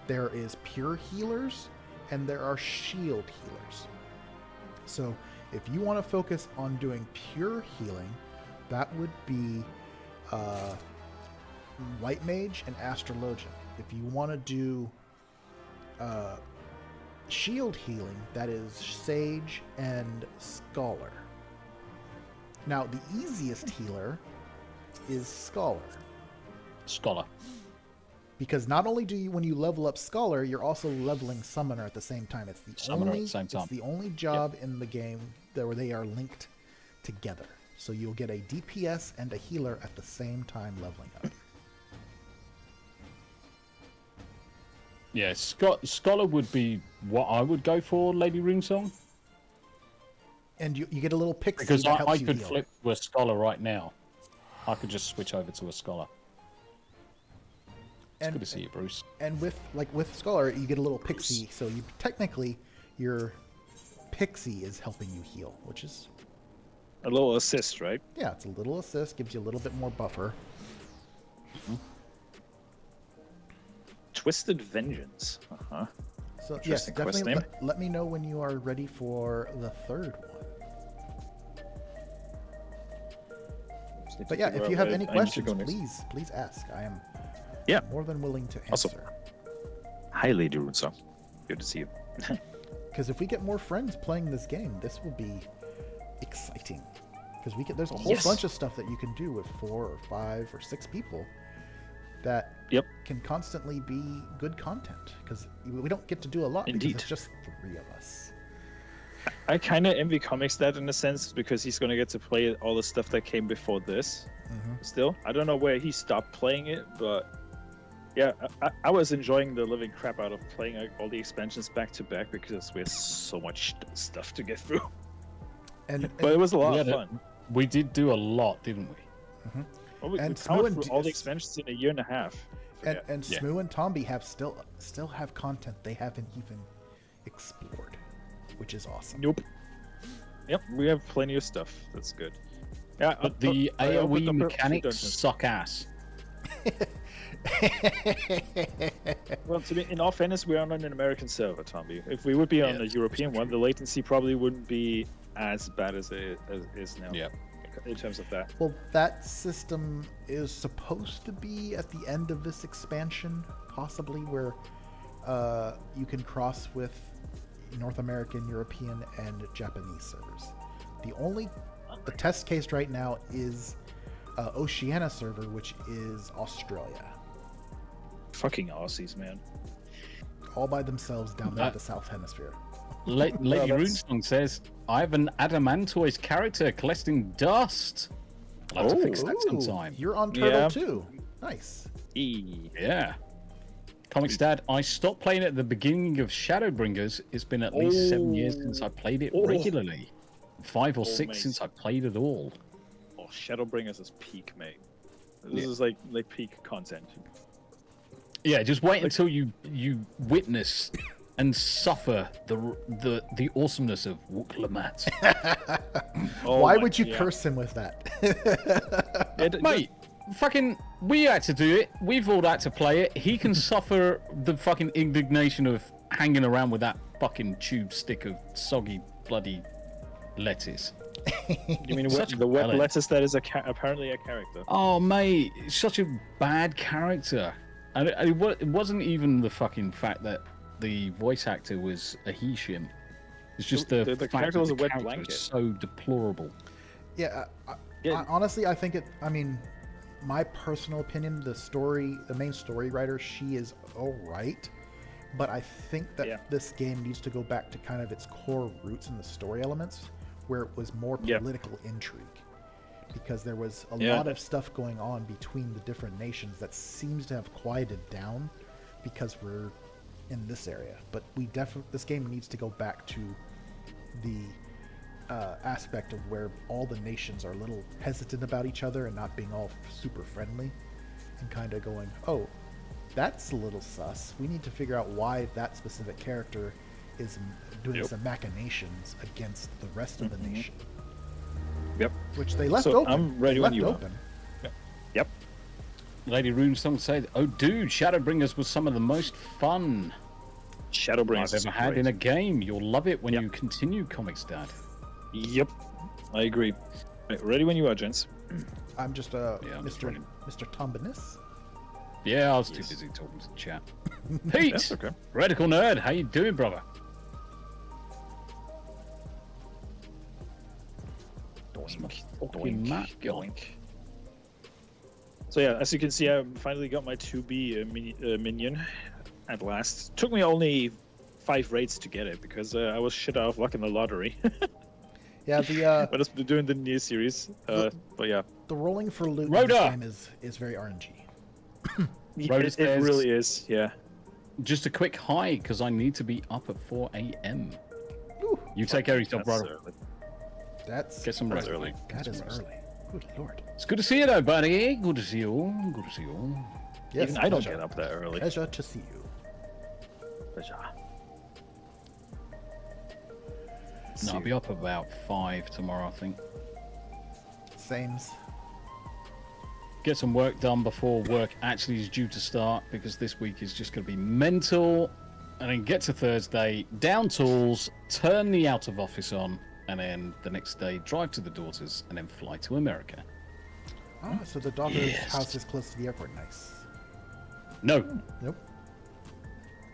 There is pure healers, and there are shield healers. So, if you want to focus on doing pure healing, that would be White Mage and Astrologian. If you want to do shield healing, that is Sage and Scholar. Now, the easiest healer is Scholar. Scholar. Because not only do you, when you level up Scholar, you're also leveling Summoner at the same time. It's the only job in the game where they are linked together. So you'll get a DPS and a healer at the same time leveling up. Yeah, Scholar would be what I would go for, Lady Runesong. And you get a little pixie Because that helps I you could heal. flip to a Scholar right now. I could just switch over to a Scholar. It's good to see you, Bruce. And with Scholar, you get a little pixie, so you technically your pixie is helping you heal, which is a little assist, right? Yeah, it's a little assist, gives you a little bit more buffer. Mm-hmm. Twisted Vengeance. Uh-huh. So yes, definitely let me know when you are ready for the third one. But yeah, if you have any questions, please ask. I am more than willing to answer. Also, hi, Lady Runesong. Good to see you. Because if we get more friends playing this game, this will be exciting. Because there's a whole bunch of stuff that you can do with 4 or 5 or 6 people that can constantly be good content. Because we don't get to do a lot because it's just 3 of us. I kind of envy Comics Dad in a sense because he's going to get to play all the stuff that came before this. Still, I don't know where he stopped playing it, but yeah, I was enjoying the living crap out of playing all the expansions back to back because we had so much stuff to get through. But it was a lot of fun. We did do a lot, didn't we? Well, we covered through all the expansions in a year and a half. And Smoo and Tomby have still have content they haven't even explored, which is awesome. Nope. Yep, we have plenty of stuff. That's good. Yeah, but the AoE mechanics suck ass. Well, to be, in all fairness, we are on an American server, Tomby. If we would be on a European one, the latency probably wouldn't be as bad as it is now. Yeah. In terms of that. Well, that system is supposed to be at the end of this expansion, possibly, where you can cross with North American, European, and Japanese servers. The test case right now is Oceania server, which is Australia. Fucking Aussies, man. All by themselves down there at the South Hemisphere. Lady Runesong says, I have an Adamantoise character collecting dust. I'll have to fix that sometime. You're on Turtle too. Nice. Yeah. Comics Dad, I stopped playing at the beginning of Shadowbringers. It's been at least 7 years since I played it regularly. 5 or 6 since I played it all. Oh, Shadowbringers is peak, mate. This is like peak content. Yeah, just wait until you witness and suffer the awesomeness of Wook-Lamat. Why would you curse him with that? Mate, fucking, we had to do it. We've all had to play it. He can suffer the fucking indignation of hanging around with that fucking tube stick of soggy, bloody lettuce. You mean the wet lettuce that is apparently a character? Oh, mate, such a bad character. And it wasn't even the fucking fact that the voice actor was a he/him. It's just the fact character was a wet character blanket. is so deplorable. Yeah, honestly, I think my personal opinion, the main story writer, she is alright, but I think that this game needs to go back to kind of its core roots in the story elements, where it was more political intrigue, because there was a lot of stuff going on between the different nations that seems to have quieted down because we're in this area. But this game needs to go back to the aspect of where all the nations are a little hesitant about each other and not being all super friendly, and kind of going, oh, that's a little sus. We need to figure out why that specific character is doing some machinations against the rest of the nation. Yep. Which they left open. I'm ready when you are. Yep. Lady Runesong said, "Oh, dude, Shadowbringers was some of the most fun Shadowbringers I've ever had in a game. You'll love it when you continue, Comics Dad." Yep, I agree. Right, ready when you are, gents. I'm just Mr. Tombanis. Yeah, I was too busy talking to the chat. Pete, That's okay. Radical Nerd, how you doing, brother? Doink. So yeah, as you can see, I finally got my 2B minion at last. Took me only 5 raids to get it because I was shit out of luck in the lottery. Yeah, but it's doing the new series. But yeah, the rolling for loot in this game is very RNG. It really is. Yeah. Just a quick hi, because I need to be up at 4 a.m. You take care of yourself, brother. Get some rest. Early. That is early. Good lord. It's good to see you, though, buddy. Good to see you. Good to see you. Yes, even I don't get up that early. Pleasure to see you. Pleasure. No, I'll be up about 5 tomorrow, I think. Sames. Get some work done before work actually is due to start, because this week is just going to be mental. And then get to Thursday, down tools, turn the out of office on, and then the next day drive to the daughters and then fly to America. Oh, so the daughter's house is close to the airport. Nice. No. Nope.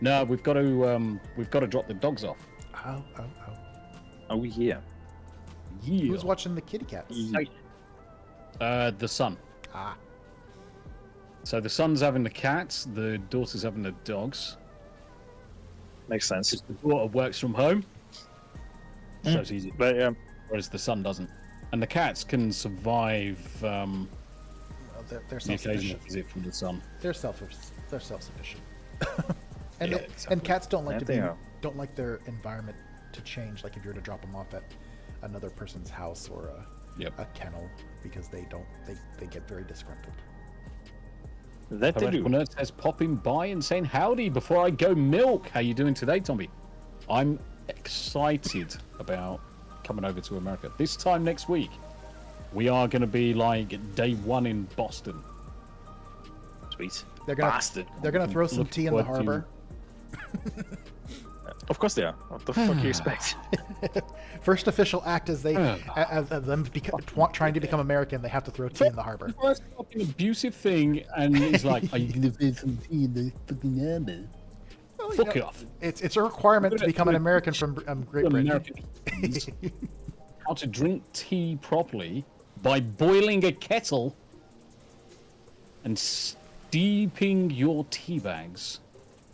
No, we've got to drop the dogs off. Oh yeah. Yeah. Who's watching the kitty cats? The son. Ah. So the son's having the cats, the daughter's having the dogs. Makes sense. The daughter works from home, so it's easy. But whereas the son doesn't, and the cats can survive They're the occasional self-sufficient. visit from the son. They're self-sufficient. and Yeah, and cats don't like They are. don't like their environment to change. Like if you were to drop them off at another person's house or a kennel, because they get very disgruntled. That they do. Nerd says popping by and saying howdy before I go milk. How you doing today, Tommy? I'm excited about coming over to America. This time next week, we are going to be like day 1 in Boston. Sweet. They're gonna throw some tea in the harbor. Of course they are. What the fuck do you expect? First official act as them trying to become American, they have to throw tea in the harbor. First fucking abusive thing, and he's like, "Are you gonna throw some tea in the fucking harbor?" Well, Fuck off. It's a requirement to become an American from Great Britain. How to drink tea properly by boiling a kettle and steeping your tea bags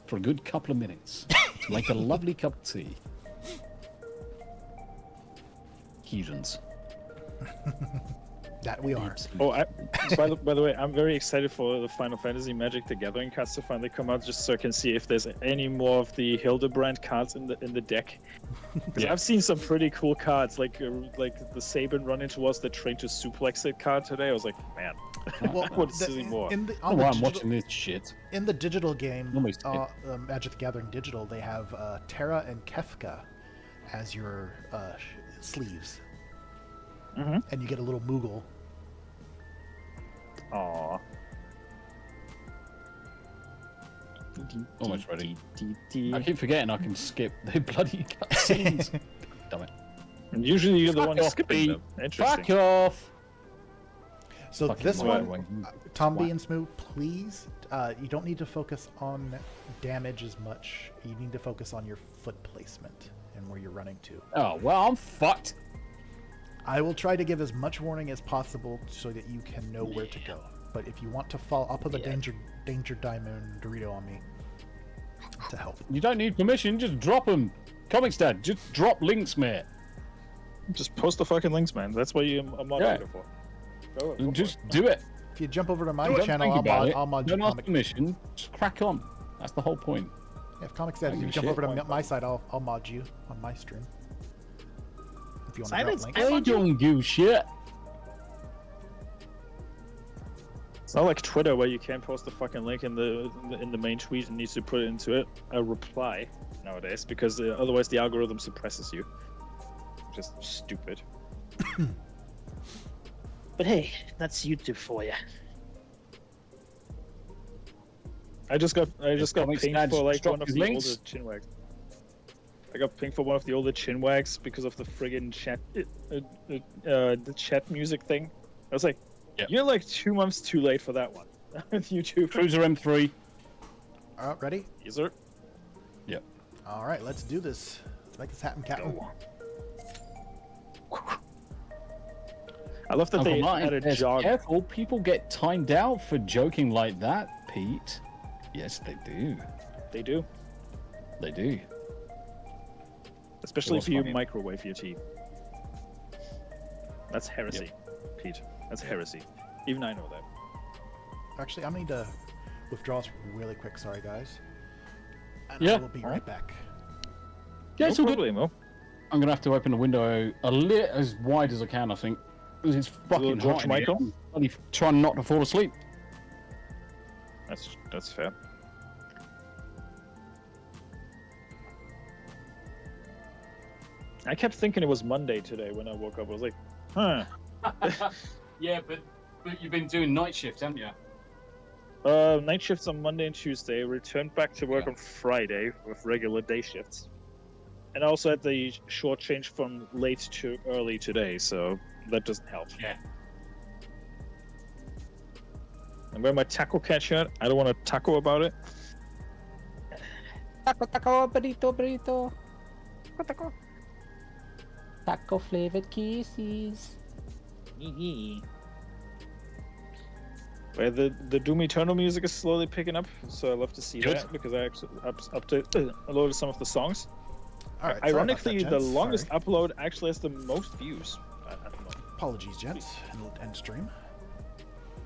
for a good couple of minutes to make a lovely cup of tea. Heathens. That we are. Oh, by the way, I'm very excited for the Final Fantasy Magic the Gathering cards to finally come out, just so I can see if there's any more of the Hildebrand cards in the deck. Because I've seen some pretty cool cards, like the Sabin running towards the train to suplex it card today. I was like, man, Well, I want to see more. I'm watching this shit. In the digital game, Almost Magic the Gathering Digital, they have Terra and Kefka as your sleeves. And you get a little Moogle. Aww. Almost ready. I keep forgetting I can skip the bloody cutscenes. Damn it. And usually you're the Fuck one off, skipping them. Pete. Interesting. Fuck off! So Fucking this right one, wing. Tom B Twat. and Smooth, please, you don't need to focus on damage as much. You need to focus on your foot placement and where you're running to. Oh, well, I'm fucked. I will try to give as much warning as possible so that you can know where to go. But if you want to fall, I'll put the danger diamond Dorito on me to help. You don't need permission, just drop them. Comics Dad, just drop links, mate. Just post the fucking links, man. That's what you're a moderator for. Go Just do it. If you jump over to my Don't channel, think about it. I'll mod Don't your ask comic. permission. Just crack on. That's the whole point. Yeah, if Comic said Don't if you give a jump shit. over to my side, I'll mod you on my stream. If you want to Silence. drop links. I don't give shit. It's not like Twitter where you can't post the fucking link in the main tweet and needs to put it into a reply nowadays because otherwise the algorithm suppresses you. Just stupid. But hey, that's YouTube for you. I just got Comic pinged Snatch for like drop one of his the links. older chinwags. I got pinged for one of the older chinwags because of the friggin' chat, the chat music thing. I was like, you're like 2 months too late for that one. With YouTube. Cruiser M3. Ready? Yes, sir. Yep. All right, let's do this. Let's make this happen, Captain. I love that Uncle they Martin added says, jog. careful, people get timed out for joking like that, Pete. Yes, they do. They do. They do. Especially was if you funny. microwave your tea. That's heresy, Pete. That's heresy. Even I know that. Actually, I'm going to withdraw this really quick. Sorry, guys. And Yeah. I will be right back. Yeah, it's all good. problemo. I'm gonna have to open the window a little as wide as I can, I think, because it's fucking George hot in here. Michael? I'm bloody trying not to fall asleep. That's fair. I kept thinking it was Monday today when I woke up. I was like, huh. Yeah, but you've been doing night shift, haven't you? Night shifts on Monday and Tuesday. Returned back to work on Friday with regular day shifts. And I also had the short change from late to early today, so that doesn't help. Yeah. I'm wearing my Taco Cat shirt. I don't want to taco about it. Taco, burrito. Taco. Taco flavored kisses. Where the Doom Eternal music is slowly picking up, so I love to see Good. that because I actually uploaded some of the songs. All right, sorry about Ironically, that, the gents. longest Sorry. upload actually has the most views at the moment. Apologies, gents, and stream.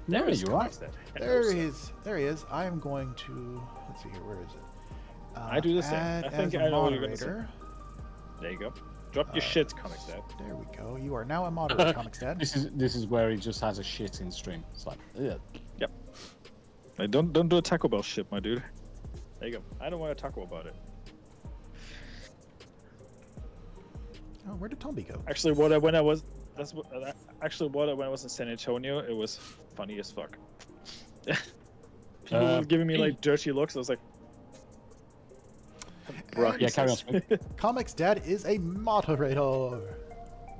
There is you are. Comic There he is. There he is. I am going to. Let's see here. Where is it? I do the same. Add I think as a I know what you're gonna say. moderator. There you go. Drop your shit, Comics Dad. There we go. You are now a moderator, Comics Dad. This is where he just has a shit in stream. It's like, ugh. Yep. Hey, don't do a Taco Bell shit, my dude. There you go. I don't want to taco about it. Oh, where did Tomby go? Actually, when I was in San Antonio, it was funny as fuck. People were giving me like dirty looks. I was like, bruh, Yeah, carry on. Smith. Comics Dad is a moderator.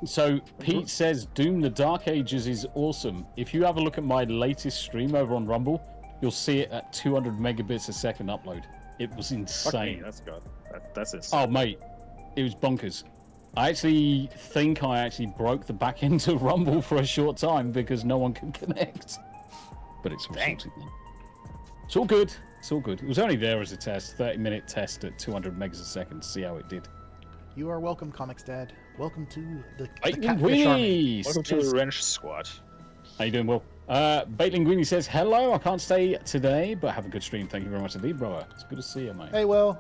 So Pete says Doom the Dark Ages is awesome. If you have a look at my latest stream over on Rumble, you'll see it at 200 megabits a second upload. It was Fuck me, insane. that's good. That's it. Oh mate, it was bonkers. I actually think I actually broke the back end of Rumble for a short time because no one could connect. But it's all sorted now. It's all good. It's all good. It was only there as a test, 30-minute test at 200 megs a second to see how it did. You are welcome, Comics Dad. Welcome to the Baitling Catfish Army. Welcome to the Wrench Squad. How you doing, Will? Baitling Greeny says, hello, I can't stay today, but have a good stream. Thank you very much indeed, brother. It's good to see you, mate. Hey, Will.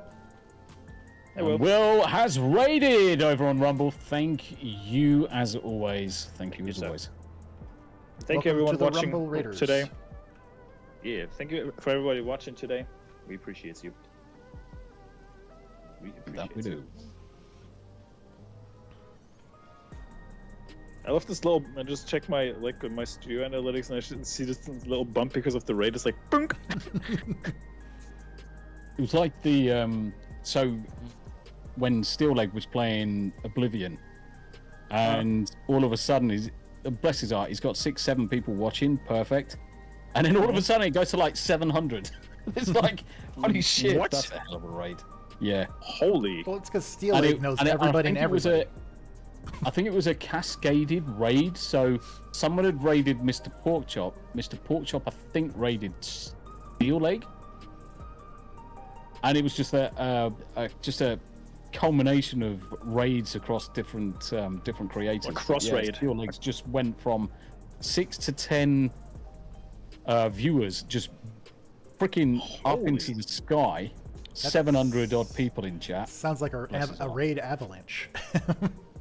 Hey, Will. Will has raided over on Rumble. Thank you as always. Thank you as always. Thank you Welcome everyone to the watching Rumble Raiders. today. Yeah, thank you for everybody watching today. We appreciate you. We appreciate That we you. do. I love this little. I just checked my my studio analytics, and I should see this little bump because of the raid. It's like, bunk. It was like the so when Steelleg was playing Oblivion, and all of a sudden bless his heart, he's got 6-7 people watching, perfect, and then all of a sudden it goes to like 700. It's like, holy shit, What? that's a hell of a raid. Yeah. Holy. Well, it's because Steel Lake knows everybody and everybody. I think it was a cascaded raid. So someone had raided Mr. Porkchop. Mr. Porkchop, I think, raided Steel Leg, and it was just a culmination of raids across different creators. Cross raid. Steel Legs just went from 6 to 10 viewers, just freaking up into the sky. 700 odd people in chat. Sounds like a raid avalanche.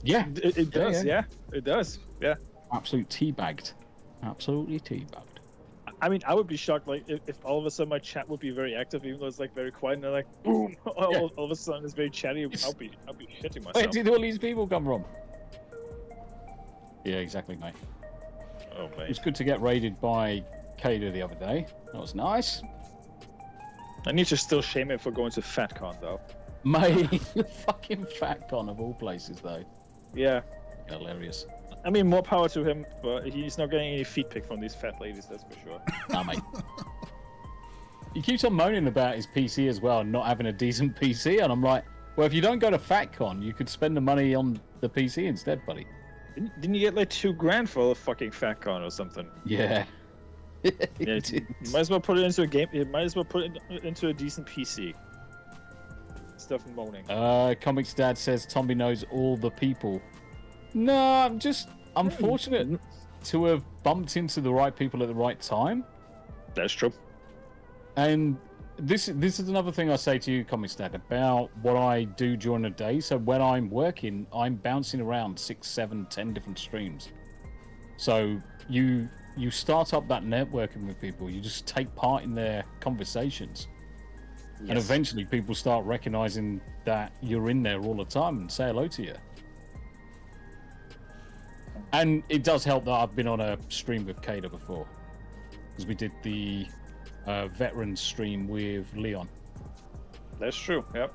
Yeah, it does. Yeah, it does. Yeah, absolutely teabagged. I mean, I would be shocked like if all of a sudden my chat would be very active, even though it's like very quiet, and they're like, boom, all of a sudden it's very chatty. I'll be shitting myself. Where did all these people come from? Yeah, exactly, mate. Oh, mate. It's good to get raided by Kada the other day. That was nice. I need to still shame him for going to FatCon though. Mate, fucking FatCon of all places though. Yeah. Hilarious. I mean, more power to him, but he's not getting any feet pick from these fat ladies, that's for sure. Nah, mate. He keeps on moaning about his PC as well, and not having a decent PC, and I'm like, well, if you don't go to FatCon, you could spend the money on the PC instead, buddy. Didn't you get like $2,000 for a fucking FatCon or something? Yeah. Yeah, might as well put it into a game. You might as well put it into a decent PC. Stuff and moaning. Comics Dad says Tommy knows all the people. No, I'm just unfortunate to have bumped into the right people at the right time. That's true. And this is another thing I say to you, Comics Dad, about what I do during the day. So when I'm working, I'm bouncing around 6, 7, 10 different streams. So you start up that networking with people. You just take part in their conversations. Yes. And eventually people start recognizing that you're in there all the time and say hello to you. And it does help that I've been on a stream with Kada before. Because we did the veteran stream with Leon. That's true, yep.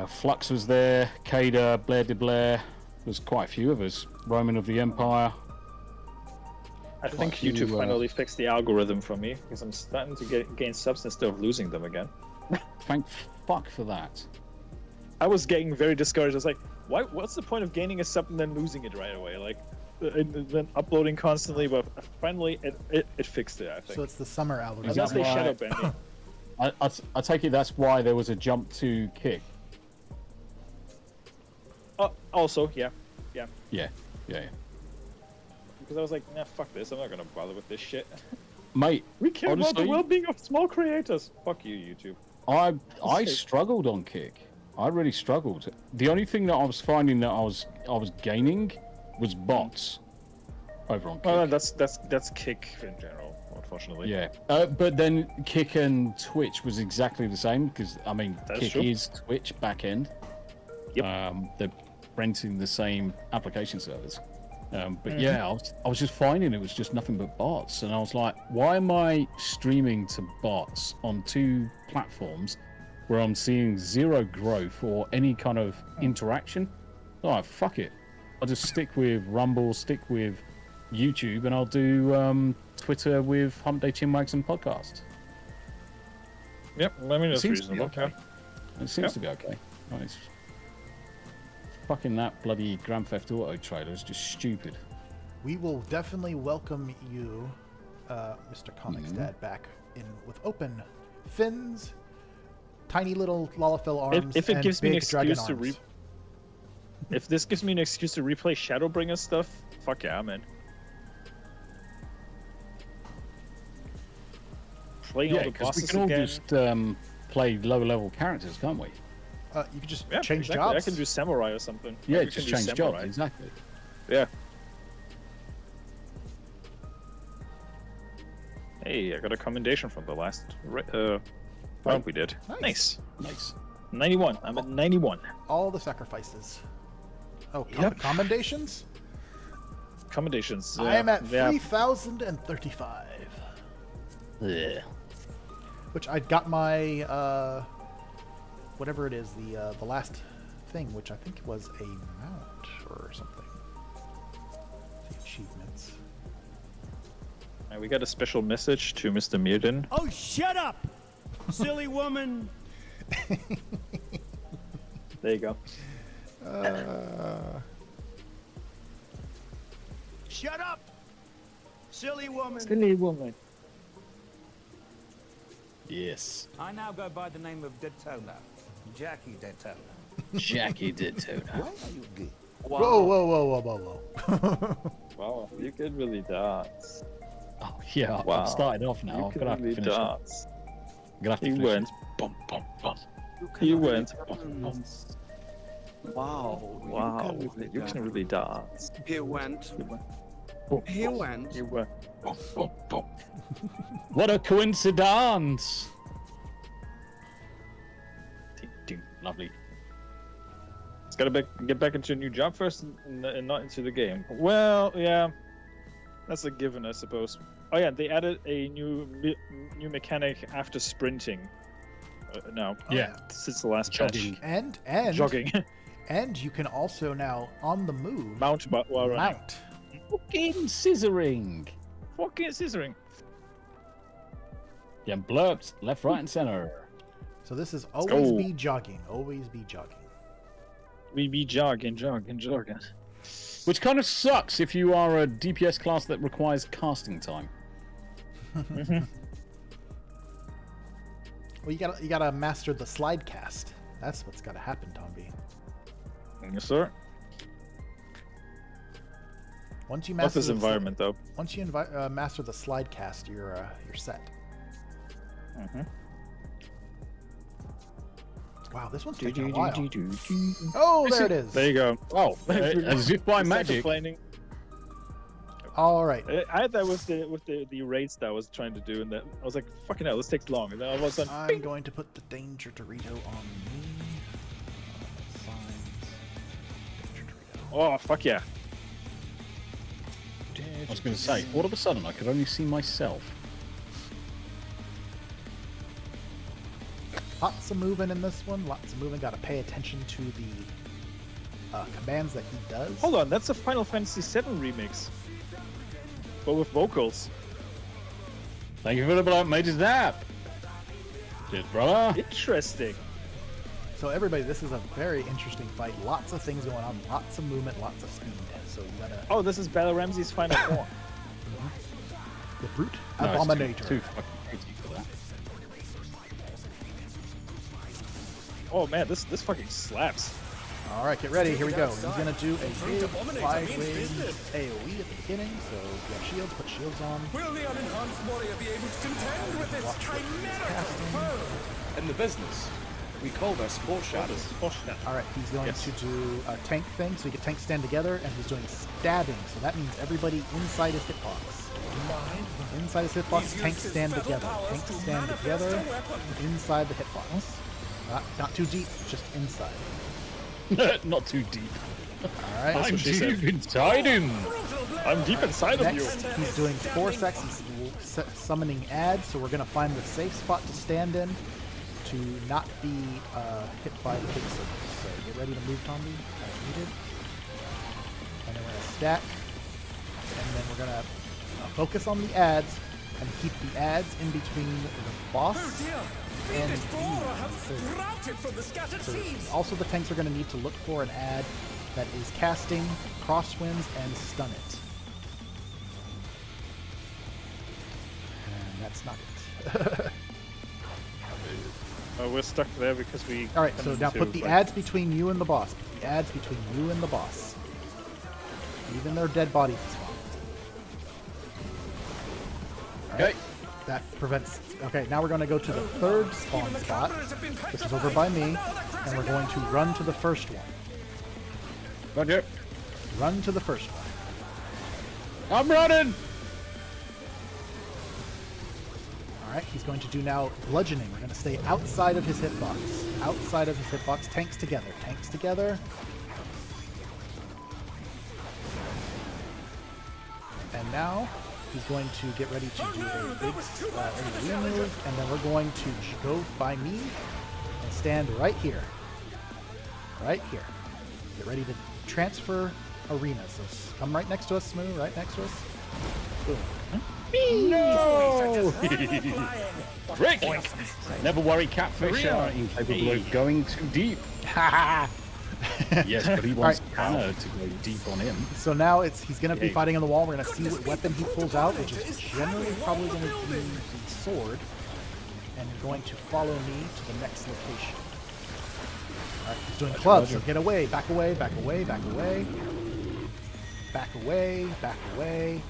Flux was there, Kada, Blair de Blair. There's quite a few of us. Roman of the Empire. I think YouTube finally fixed the algorithm for me, because I'm starting to gain subs instead of losing them again. Thank fuck for that. I was getting very discouraged. I was like, what's the point of gaining a sub and then losing it right away? Like, and then uploading constantly, but finally it fixed it, I think. So it's the summer algorithm. Unless they shadow ban me. I take it that's why there was a jump to kick. Also, yeah. Yeah. Because I was like, nah, fuck this. I'm not gonna bother with this shit. Mate, we care honestly, about the well-being of small creators. Fuck you, YouTube. I struggled on Kick. I really struggled. The only thing that I was finding that I was gaining was bots over on Kick. Oh, that's Kick in general, unfortunately. Yeah, but then Kick and Twitch was exactly the same because I mean Kick is Twitch back end. Yep. They're renting the same application servers. But yeah, I was just finding it was just nothing but bots, and I was like, why am I streaming to bots on 2 platforms where I'm seeing 0 growth or any kind of interaction? Oh, fuck it. I'll just stick with Rumble, stick with YouTube, and I'll do Twitter with Hump Day Chinwags and Podcast. Yep, I mean, that's reasonable. Okay. It seems to be okay. Nice. Fucking that bloody Grand Theft Auto trailer is just stupid. We will definitely welcome you, Mr. Comics Dad, back in with open fins, tiny little Lalafell arms, if it and gives me an big dragon excuse to arms. if this gives me an excuse to replay Shadowbringer stuff, fuck yeah, I'm in. Playing all the bosses we can all again. just play lower level characters, can't we? You can just Yeah, change exactly. jobs. I can do samurai or something. Yeah, Maybe we just can do change samurai. jobs, exactly. Yeah. Hey, I got a commendation from the last round we did. Nice. 91. I'm at 91. All the sacrifices. Oh, Yep. commendations? Commendations. I am at yeah. 3,035. Yeah. Which I got my whatever it is, the last thing, which I think was a mount or something. The achievements. And we got a special message to Mr. Myrddin. Oh, shut up, silly woman! There you go. Shut up, silly woman! Silly woman. Yes. I now go by the name of Daytona. Jackie Daytona. Jackie Daytona. Wow. Whoa. Wow, you could really dance. Oh yeah, Wow. I've started off now. You I'm could gonna have to really finish dance. it. I'm gonna have to You finish went bum bum bum. You went bum bum. Wow. Wow, you can really dance. He went. Bum, He bum. went. You went bum bum bum. What a coincidence! Ding, ding. Lovely. It's gotta get back into a new job first and not into the game. Well, yeah, that's a given, I suppose. Oh yeah, they added a new mechanic after sprinting. Now, Yeah. since the last Jogging. patch. And Jogging. and you can also now on the move Mount while running. mount. Fucking scissoring. Fucking scissoring. Yeah, blurps left, right, and center. So this is go. always be jogging. Always be jogging. We be jogging. Which kind of sucks if you are a DPS class that requires casting time. Well, you gotta master the slide cast. That's what's gotta happen, Tomby. Yes, sir. Once you Love master this environment, though. Once you master the slide cast, you're set. Wow, this one's taking a while. Oh, there it is. There you go. Oh, as if by magic. All right. I had that with the raids that I was trying to do, and that I was like, "Fucking hell, this takes long." And then all of a sudden, I'm going to put the danger Dorito on me. oh fuck yeah! I was going to say, all of a sudden, I could only see myself. Lots of moving in this one. Lots of moving. Got to pay attention to the commands that he does. Hold on, that's a Final Fantasy VII remix, but with vocals. Thank you for the blood, Major Zap. Cheers, brother. Interesting. So everybody, this is a very interesting fight. Lots of things going on. Lots of movement. Lots of speed. So you gotta. Oh, this is Battle Ramsey's final form. The brute No, abominator. it's too fucking crazy for that. Oh man, this fucking slaps. All right, get ready. Here we go. He's gonna do a big wide-range AOE at the beginning. So if you have shields, put shields on. Will the unenhanced warrior be able to contend with this chimerical foe? In the business, we call those foreshadows. All right, he's going to do a tank thing. So you get tanks stand together, and he's doing stabbing. So that means everybody inside his hitbox. Inside his hitbox, tanks stand together. Tanks stand together inside the hitbox. Not too deep, just inside. Not too deep. All right. I'm deep inside him. I'm deep inside of you. Next, he's doing 4 secs. He's summoning ads, so we're going to find the safe spot to stand in to not be hit by the big signals. So get ready to move, Tomby, as needed. And then we're going to stack. And then we're going to focus on the ads and keep the ads in between the boss and so also the tanks are going to need to look for an ad that is casting, crosswinds, and stun it. And that's not it. We're stuck there because we... Alright, so now put the ads between you and the boss. Put the ads between you and the boss. Even their dead bodies is fine. Okay. That prevents... Okay, now we're going to go to the third spawn spot. This is over by me. And we're going to run to the first one. Roger. Run to the first one. I'm running! Alright, he's going to do now bludgeoning. We're going to stay outside of his hitbox. Outside of his hitbox. Tanks together. Tanks together. And now... he's going to get ready to do a big AoE move, and then we're going to go by me and stand right here. Right here. Get ready to transfer arena. So come right next to us, Smooth, right next to us. Boom. No! Trick! Never worry, Catfish are incapable of going too deep. Yes, but he wants Hannah to go deep on him. So now he's going to be fighting on the wall. We're going to see what weapon he pulls out, which is generally probably going to be the sword. And you're going to follow me to the next location. Alright, he's doing clubs, so get away, back away, back away, back away. Back away, back away.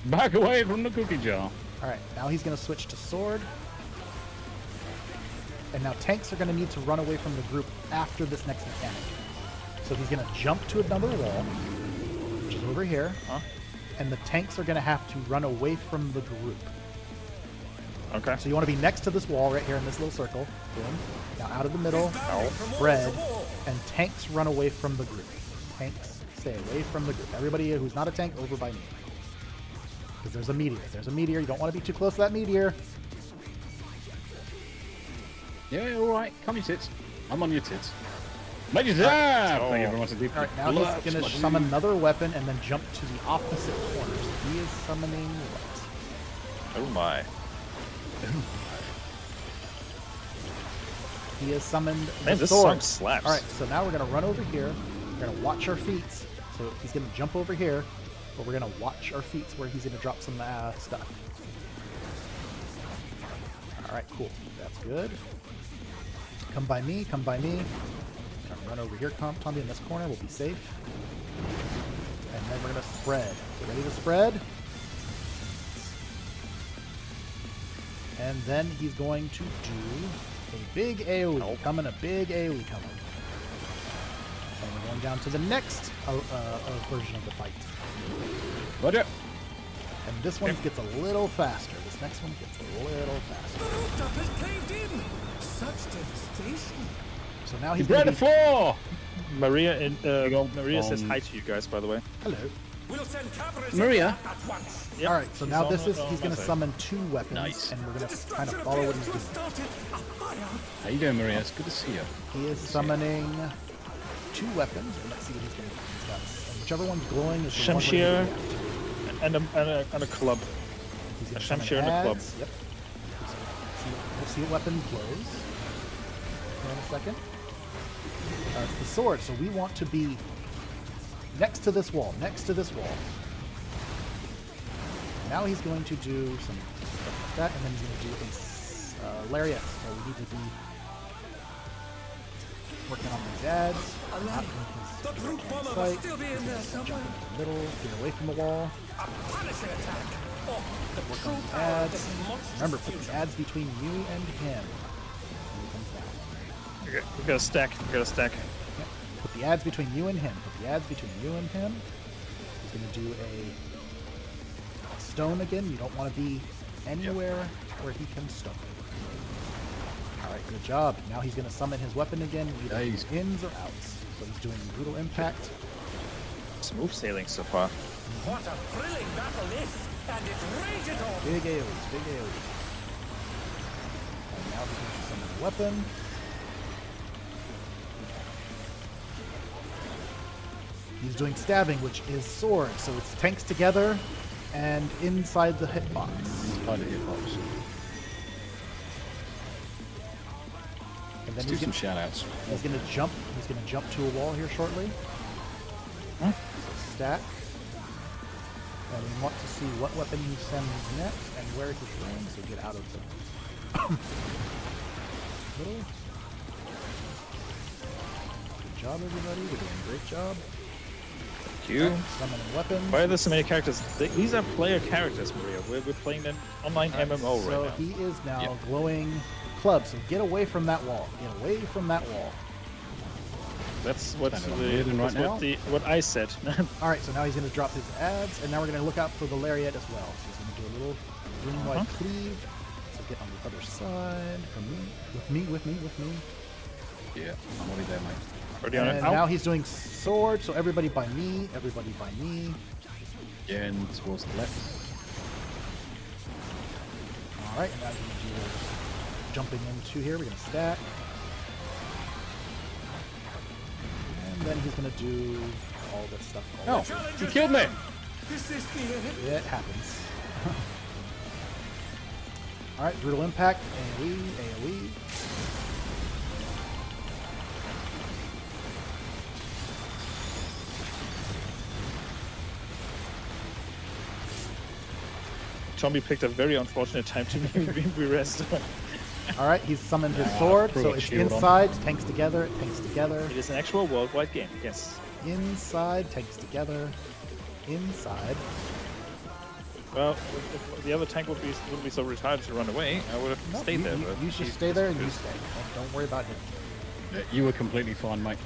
Back away from the cookie jar. Alright, now he's going to switch to sword. And now tanks are going to need to run away from the group after this next mechanic. So he's going to jump to another wall, which is over here. And the tanks are going to have to run away from the group. Okay. So you want to be next to this wall right here in this little circle. Boom. Now out of the middle, spread, and tanks run away from the group. Tanks stay away from the group. Everybody who's not a tank, over by me. Because there's a meteor. There's a meteor. You don't want to be too close to that meteor. Yeah, all right. Come your tits. I'm on your tits. Thank you very much indeed. All right, now he's going to summon another weapon and then jump to the opposite corner. So he is summoning what? Oh my. He has summoned Man, the this sword. song slaps. All right, so now we're going to run over here. We're going to watch our feet. So he's going to jump over here, but we're going to watch our feet where he's going to drop some stuff. All right, cool. That's good. Come by me, come by me. Gonna run over here, Tommy, in this corner. We'll be safe. And then we're going to spread. So ready to spread? And then he's going to do a big AoE. Coming, a big AoE coming. And we're going down to the next version of the fight. Roger. And this one gets a little faster. This next one gets a little faster. The rooftop is caved in. Such devastation. So now he's on the floor. Maria says hi to you guys, by the way. Hello. We'll send cavalry Maria. at once. Yep. All right, so now this is he's going to summon 2 weapons, and we're going to kind of follow what he's doing. How you doing, Maria? It's good to see you. He is summoning 2 weapons. And let's see what he's going to do. He's got, and whichever one's glowing is the Shamshir one and a club. He's A going to Shamshir and a club. Yep. We'll see what weapon glows. In a second. It's the sword, so we want to be next to this wall. Next to this wall. Now he's going to do some stuff like that, and then he's going to do a lariat. So we need to be working on these ads. Not in The brute bomber his must sight. still be in there Jump somewhere. in the middle, get away from the wall. A punishing attack. Oh, the Work true on the power of ads. this monstrous Remember, put fusion. the ads between you and him. When he comes down. Okay, we got a stack. We got a stack. Yep. Put the ads between you and him. Put the ads between you and him. He's going to do a stone again. You don't want to be anywhere where he can stone. Alright, good job. Now he's going to summon his weapon again, either Nice. ins or outs. So he's doing brutal impact. Smooth sailing so far. What a thrilling battle this, and it rages on. Big AoEs, big AoEs. And now he's going to summon a weapon. He's doing stabbing, which is sword. So it's tanks together and inside the hitbox. Inside the hitbox. And then Let's do some shout-outs. He's gonna jump. He's gonna jump to a wall here shortly. So stack. And we want to see what weapon he sends next and where he's going. So get out of the middle. Good job, everybody. We're doing a great job. Thank you. Summoning weapons. Why are there so many characters? These are player characters, Maria. We're playing an online MMO right so now. he is now glowing clubs. So get away from that wall. Get away from that wall. That's what what I said. All right, so now he's going to drop his ads, and now we're going to look out for the lariat as well. So he's going to do a little room-wide cleave. So get on the other side from me, with me. Yeah, I'm already there, mate. Already on it. And now he's doing sword, so everybody by me, everybody by me. Yeah, and towards the left. All right, now he's going to do jumping into here. We're going to stack. And then he's going to do all this stuff. Oh, he killed me! Is this the end? Yeah, it happens. All right, brutal impact, AoE. Tommy picked a very unfortunate time to be rest. Alright, he's summoned his sword, so it's shield on. inside, tanks together, tanks together. It is an actual worldwide game, yes. Inside, tanks together. Inside. Well, if the other tank wouldn't be so retarded to run away, I would have stayed there. But You just stay there and you stay. Don't worry about him. You were completely fine, mate.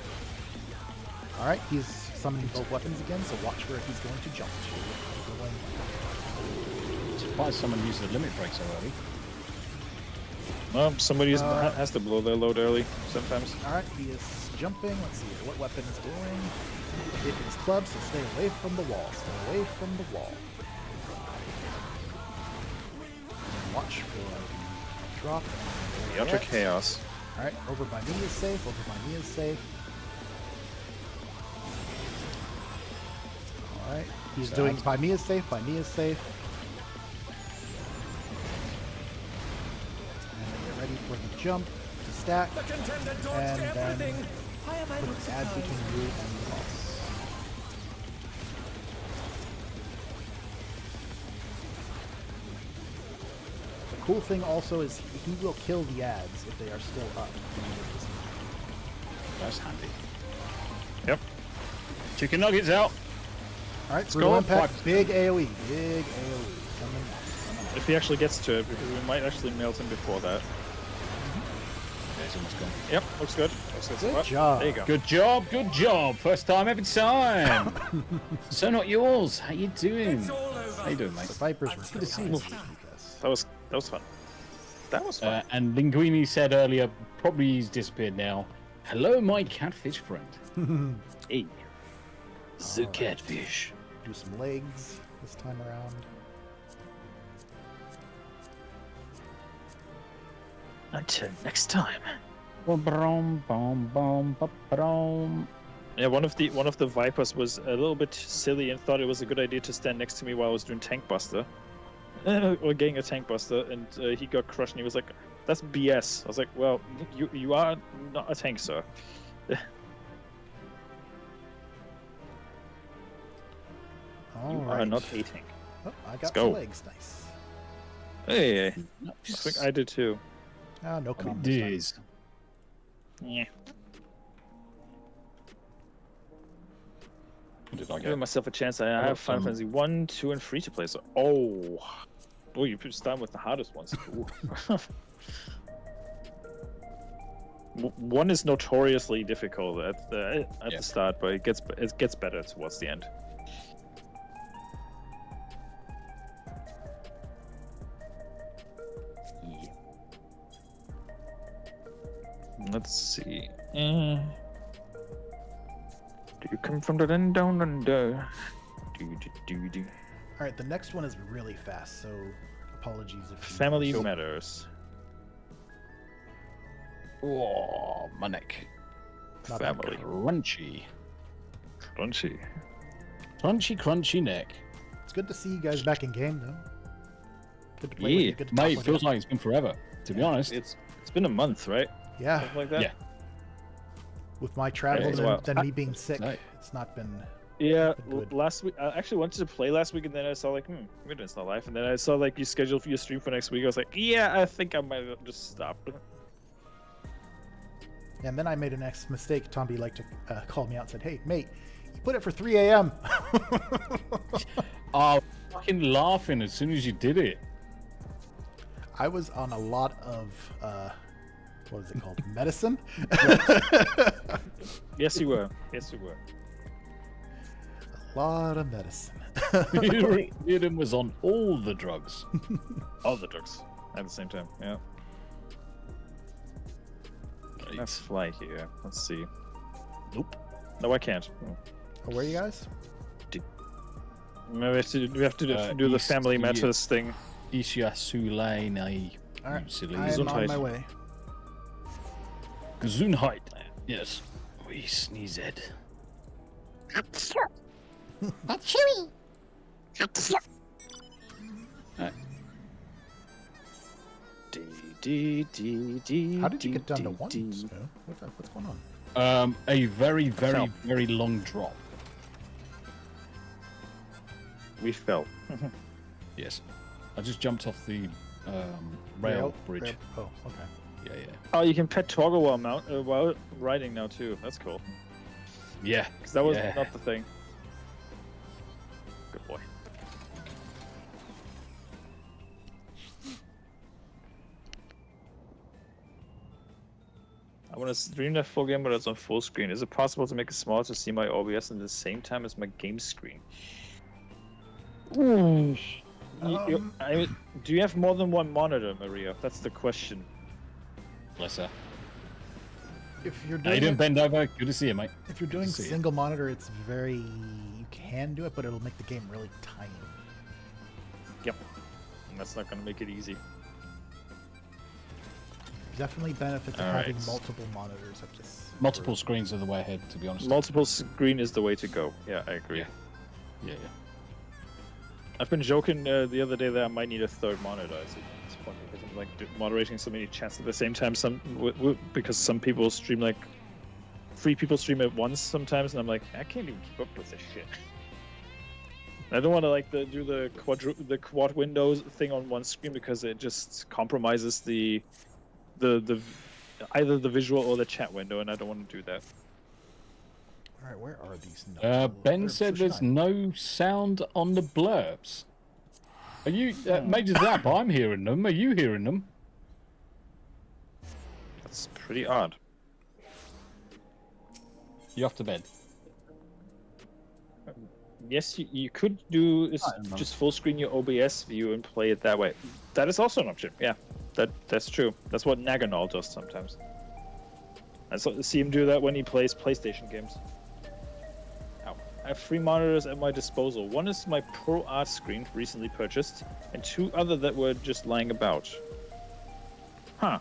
Alright, he's summoning both weapons again, so watch where he's going to jump to. Surprised someone used the limit break so early. Well, somebody has to blow their load early sometimes. Alright, he is jumping. Let's see what weapon is doing. It is club, so stay away from the wall. Stay away from the wall. Watch for the drop. The utter chaos. Alright, over by me is safe. Over by me is safe. Alright, he's doing by me is safe. By me is safe. And then get ready for the jump to stack. And then put the ads between you and the boss. Cool thing also is he will kill the ads if they are still up. That's handy. Yep. Chicken nuggets out. Alright, brutal impact, big AoE, big AoE. Coming If he actually gets to it, because we might actually melt him before that. Yeah, it's almost gone. Yep, looks good. Good job. There you go. Good job, good job. First time every time. So not yours. How you doing? How you doing, mate? The Vipers were good to see you. That was fun. That was fun. And Linguini said earlier, probably he's disappeared now. Hello, my catfish friend. Hey. The catfish. Do some legs this time around. Until next time. Yeah, one of the Vipers was a little bit silly and thought it was a good idea to stand next to me while I was doing Tank Buster. Or getting a Tank Buster, and he got crushed and he was like, that's BS. I was like, well, you are not a tank, sir. You are not a tank. Oh, I got some legs, nice. Hey, I think I did too. Ah, no comment. Days. Yeah. Did I Giving myself a chance. I have Final Fantasy 1, 2, and 3 to play. So, oh, you could start with the hardest ones. One is notoriously difficult at the start, but it gets better towards the end. Yeah. Let's see. Do you come from the land down under? Alright, the next one is really fast, so apologies if you... Family matters. Oh, my neck. Not Family. Crunchy. Crunchy. Crunchy neck. It's good to see you guys back in game, though. Good to play with you. Good to talk Mate, with feels you. like it's been forever, to be honest. It's been a month, right? Yeah. Something like that? Yeah. With my travels well. and me being sick, it's not been... Yeah, good. last week I actually wanted to play last week, and then I saw like, Myrddin's not live, and then I saw like you scheduled for your stream for next week. I was like, yeah, I think I might just stop. And then I made a next mistake. Tomby liked to call me out and said, hey, mate, you put it for 3 a.m. Oh, fucking laughing as soon as you did it. I was on a lot of, what is it called? Medicine? Yes, you were. Yes, you were. A lot of medicine. Myrddin was on all the drugs. All the drugs at the same time, yeah. Let's fly here. Let's see. Nope. No, I can't. Oh, where are you guys? We have to do the family matters thing. Isha Sulainai. Alright, I'm on my way. Gesundheit. Yes. We sneeze it. Chewy. How did you get down to one? What's going on? A very, very, very long drop. We fell. Yes. I just jumped off the rail bridge. Oh, okay. Yeah. Oh, you can pet Toggle while riding now too. That's cool. Yeah. Because that was not the thing. Good boy. I want to stream that full game, but it's on full screen. Is it possible to make it smaller to see my OBS at the same time as my game screen? Do you have more than one monitor, Maria? That's the question. Bless her. If you're How doing you doing, bend over? Good to see you, mate. If you're doing single monitor, it's very... You can do it, but it'll make the game really tiny. Yep. And that's not going to make it easy. Definitely benefits of having multiple monitors. Multiple screens are the way ahead, to be honest. Multiple screen is the way to go. Yeah, I agree. Yeah. I've been joking the other day that I might need a third monitor. It's funny because I'm like moderating so many chats at the same time. Because some people stream like 3 people stream at once sometimes, and I'm like, I can't even keep up with this shit. I don't want to like do the quad windows thing on one screen because it just compromises the either the visual or the chat window, and I don't want to do that. All right, where are these? Ben said there's no sound on the blurbs. Are you, Major Zap? I'm hearing them. Are you hearing them? That's pretty odd. You off to bed? Yes, you could do is just full screen your OBS view and play it that way. That is also an option. Yeah, that's true. That's what Naganol does sometimes. I see him do that when he plays PlayStation games. I have 3 monitors at my disposal. One is my Pro Art screen, recently purchased, and 2 other that were just lying about. Huh.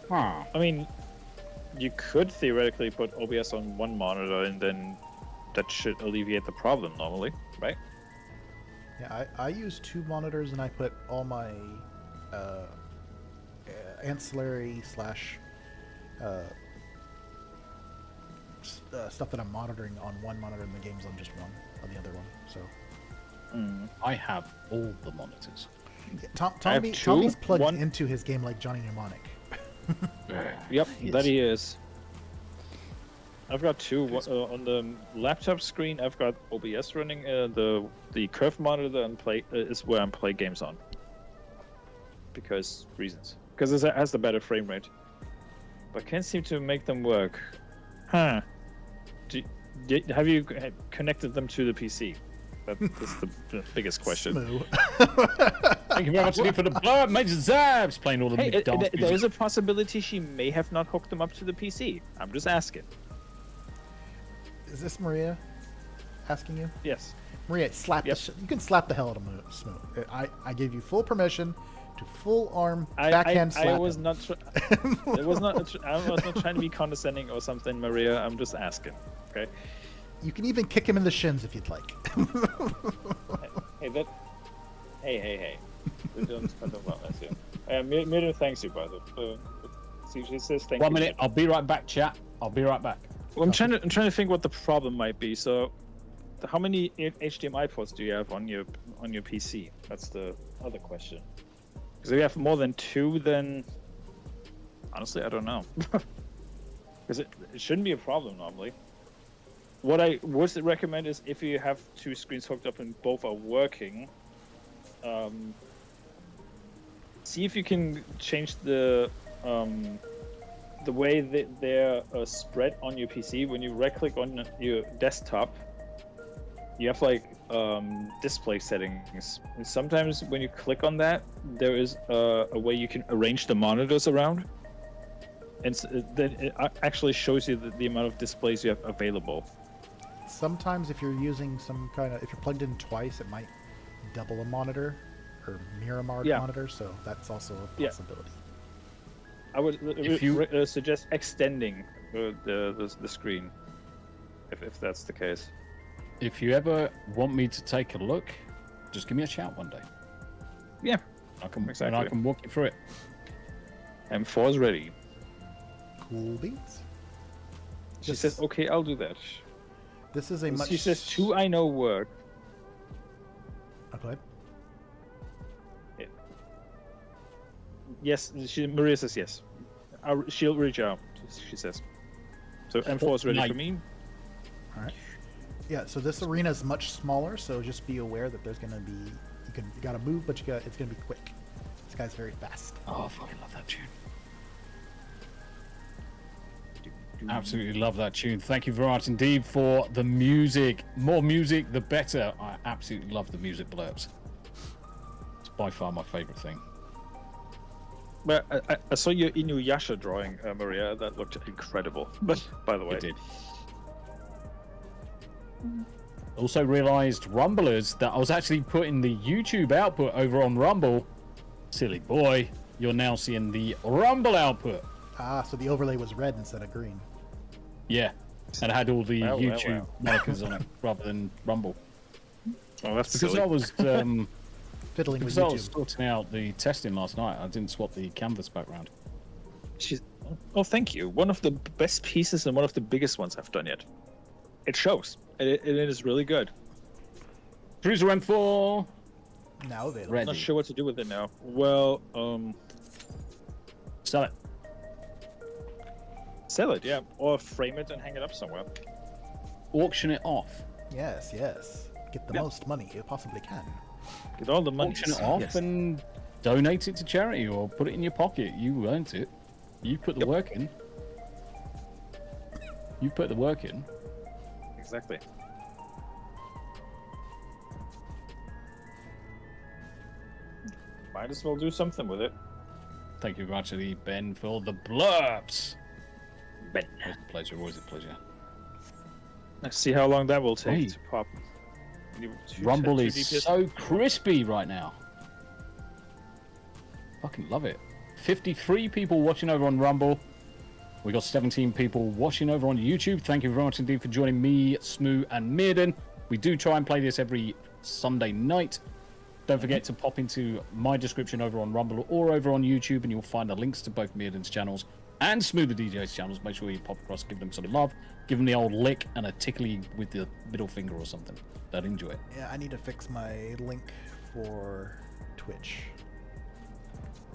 I mean, you could theoretically put OBS on one monitor, and then that should alleviate the problem normally, right? Yeah, I use 2 monitors, and I put all my ancillary slash stuff that I'm monitoring on one monitor, and the game's on just one on the other one. So I have all the monitors. Yeah, Tommy's plugged into his game like Johnny Mnemonic. Yep, that he is. I've got 2 on the laptop screen. I've got OBS running. The curved monitor is where I'm playing games on. Because it has the better frame rate, but can't seem to make them work. Huh? Have you connected them to the PC? That's the biggest question. Thank you very much for the blurb. Major Zab's playing all the mid-dance music. There is a possibility she may have not hooked them up to the PC. I'm just asking. Is this Maria asking you? Yes. Maria, you can slap the hell out of Smoot. I gave you full permission to full arm backhand slap. I was not trying to be condescending or something, Maria. I'm just asking. Okay. You can even kick him in the shins if you'd like. Hey. Myrddin thanks you, by the way. She says thank you. 1 minute. I'll be right back, chat. I'll be right back. Well, I'm trying to think what the problem might be. So, how many HDMI ports do you have on your PC? That's the other question. Because if you have more than 2, then honestly, I don't know. Because it shouldn't be a problem normally. What I would recommend is if you have 2 screens hooked up and both are working, see if you can change the way that they're spread on your PC. When you right-click on your desktop, you have like display settings, and sometimes when you click on that, there is a way you can arrange the monitors around, and then it actually shows you the amount of displays you have available. Sometimes if you're using if you're plugged in twice, it might double a monitor or mirror monitor, so that's also a possibility. I would suggest extending the screen, if that's the case. If you ever want me to take a look, just give me a shout one day. Yeah, and I can walk you through it. M4 is ready. Cool beans. She says, "Okay, I'll do that." This is a She says, 2 I know work. Okay. Yes, Maria says yes. She'll reach out. She says. So M4 is ready for me. All right. Yeah. So this arena is much smaller. So just be aware that there's gonna be you gotta move, but it's gonna be quick. This guy's very fast. Oh, I fucking love that tune. Absolutely love that tune. Thank you very much indeed for the music. More music, the better. I absolutely love the music blurbs. It's by far my favorite thing. But I saw your Inuyasha drawing, Maria. That looked incredible. But by the way, It did. Also realized, Rumblers, that I was actually putting the YouTube output over on Rumble. Silly boy, you're now seeing the Rumble output. Ah, so the overlay was red instead of green. Yeah, and it had all the YouTube markers on it rather than Rumble. Oh, that's because silly. I was fiddling with because I YouTube. was sorting out the testing last night. I didn't swap the canvas background. Oh, thank you. One of the best pieces and one of the biggest ones I've done yet. It shows. It is really good. Cruiser M4. Now available. I'm not sure what to do with it now. Well, sell it. Sell it, yeah, or frame it and hang it up somewhere. Auction it off. Yes, yes. Get the most money you possibly can. Get all the money. Auction it off and donate it to charity or put it in your pocket. You earned it. You put the work in. You put the work in. Exactly. Might as well do something with it. Thank you very much, Ben, for the blurbs. Ben. Always a pleasure. Always a pleasure. Let's see how long that will take to pop. Rumble is so crispy right now. Fucking love it. 53 people watching over on Rumble. We got 17 people watching over on YouTube. Thank you very much indeed for joining me, Smoo, and Myrddin. We do try and play this every Sunday night. Don't forget to pop into my description over on Rumble or over on YouTube, and you'll find the links to both Myrddin's channels and Smoo the DJ's channels. Make sure you pop across, give them some love, give them the old lick and a tickly with the middle finger or something. They'd enjoy it. Yeah, I need to fix my link for Twitch.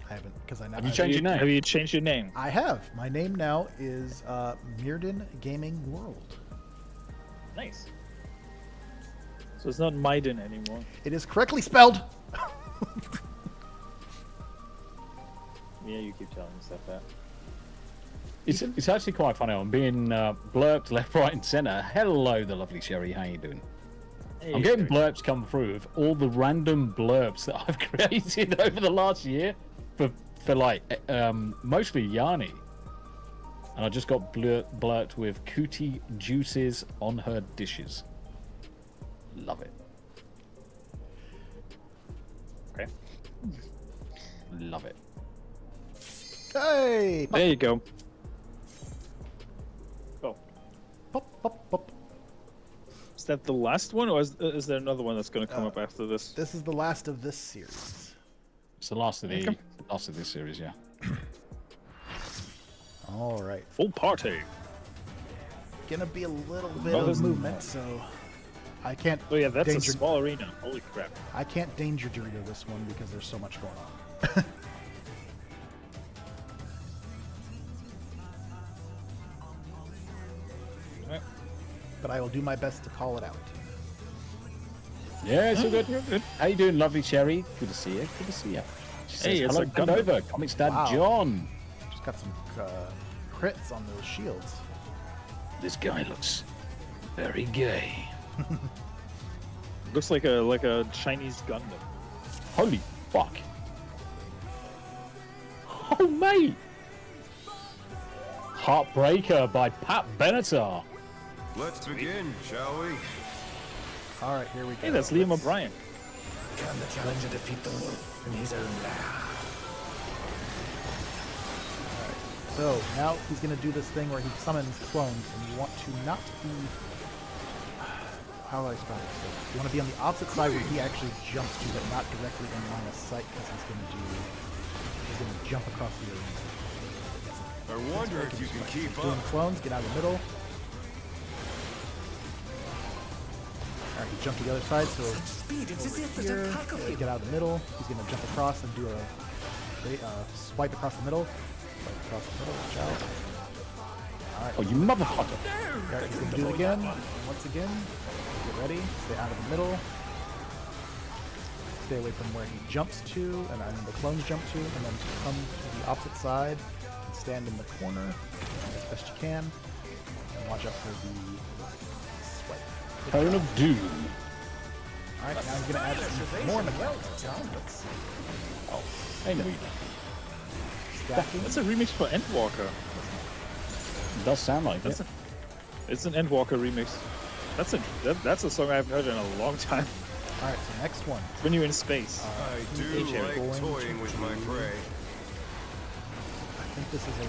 I haven't, because I know. Have you changed your name? Have you changed your name? I have. My name now is Myrddin Gaming World. Nice. So it's not Myrddin anymore. It is correctly spelled. Yeah, you keep telling yourself that. It's actually quite funny. I'm being blurped left, right, and center. Hello, the lovely Sherry. How you doing? Hey, I'm getting blurps come through of all the random blurps that I've created over the last year for like mostly Yanni. And I just got blurped with cootie juices on her dishes. Love it. Okay. Love it. Hey! There you go. Pop, pop, pop. Is that the last one, or is there another one that's going to come up after this? This is the last of this series. It's the last of this series, yeah. All right. Full party. Gonna be a little bit of movement, so I can't. Oh yeah, that's danger... a small arena. Holy crap! I can't danger Dorito this one because there's so much going on. But I will do my best to call it out. Yeah, it's all good. Good. How you doing, lovely Cherry? Good to see you. Good to see you. She says, it's hello, a come Gundam. over. Comics Dad Wow. John. Just got some crits on those shields. This guy looks very gay. Looks like a Chinese Gundam. Holy fuck. Oh, mate. Heartbreaker by Pat Benatar. Let's begin, shall we? All right, here we go. Hey, that's Liam O'Brien. Can the challenger defeat the wolf in his own lair? So now he's going to do this thing where he summons clones, and you want to not be. How do I spell this? You want to be on the opposite side where he actually jumps to, but not directly in line of sight, because he's going to jump across the arena. I wonder if you can keep Doing up. clones, get out of the middle. Alright, he jumped to the other side, so over here, get out of the middle. He's going to jump across and do a Swipe across the middle. Swipe across the middle. Watch out. Alright. Oh, you motherfucker! Alright, he's gonna do it again. Once again. Get ready. Stay out of the middle. Stay away from where he jumps to, and then the clones jump to, and then come to the opposite side and stand in the corner as best you can. And watch out for the swipe. Cone of Doom. Alright, now he's gonna add some more mechanics. Oh, I know you. Stacking. That's a remix for Endwalker. It does sound like it. It's an Endwalker remix. That's a song I haven't heard in a long time. Alright, so next one. When you're in space. I do like toying with my prey. I think this is a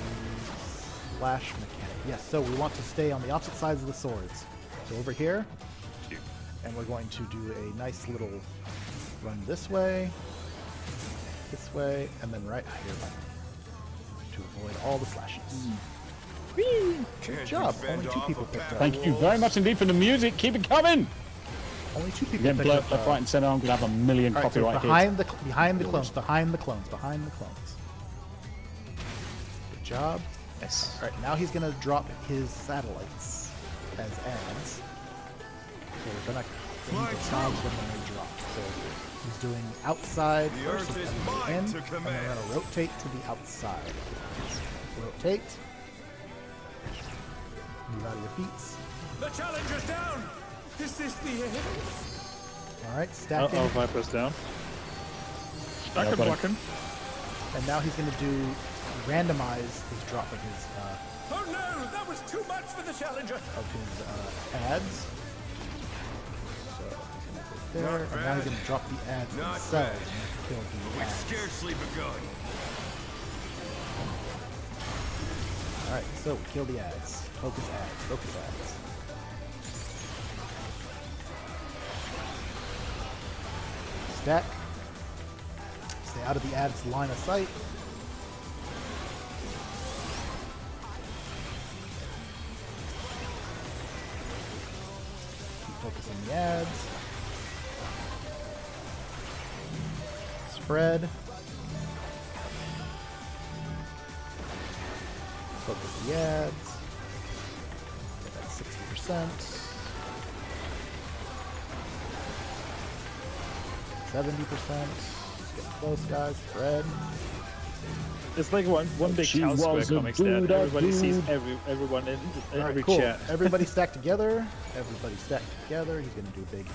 slash mechanic. Yes, so we want to stay on the opposite sides of the swords. So over here, and we're going to do a nice little run this way, and then right here to avoid all the slashes. Good job. Only 2 people picked up. Thank you very much indeed for the music. Keep it coming. Only 2 people Again, picked blow up. left, right, and center. I'm gonna have a million All right, so copyright behind hits. behind the clones. Good job. Yes. All right, now he's gonna drop his satellites as ads. So we're gonna need to dodge them when they drop. So he's doing outside first, and then in, and then we're gonna rotate to the outside. Rotate. Move out of your feet. The challenger's down. Is this the end? All right, stacking. Viper's down. Yeah, blocking. And now he's gonna do randomize his drop of his Oh no, that was too much for the challenger. ads. So he's gonna go there, and now he's gonna drop the ads themselves and kill the ads. Scarcely begun. Alright, so kill the ads. Focus ads. Stack. Stay out of the ads line of sight. Keep focusing the ads. Spread. Focus the ads. That's 60%. 70%. Getting close, guys. Spread. It's like one big Town Square comics that everybody sees everyone in every cool. chat. Everybody stacked together. He's gonna do a big.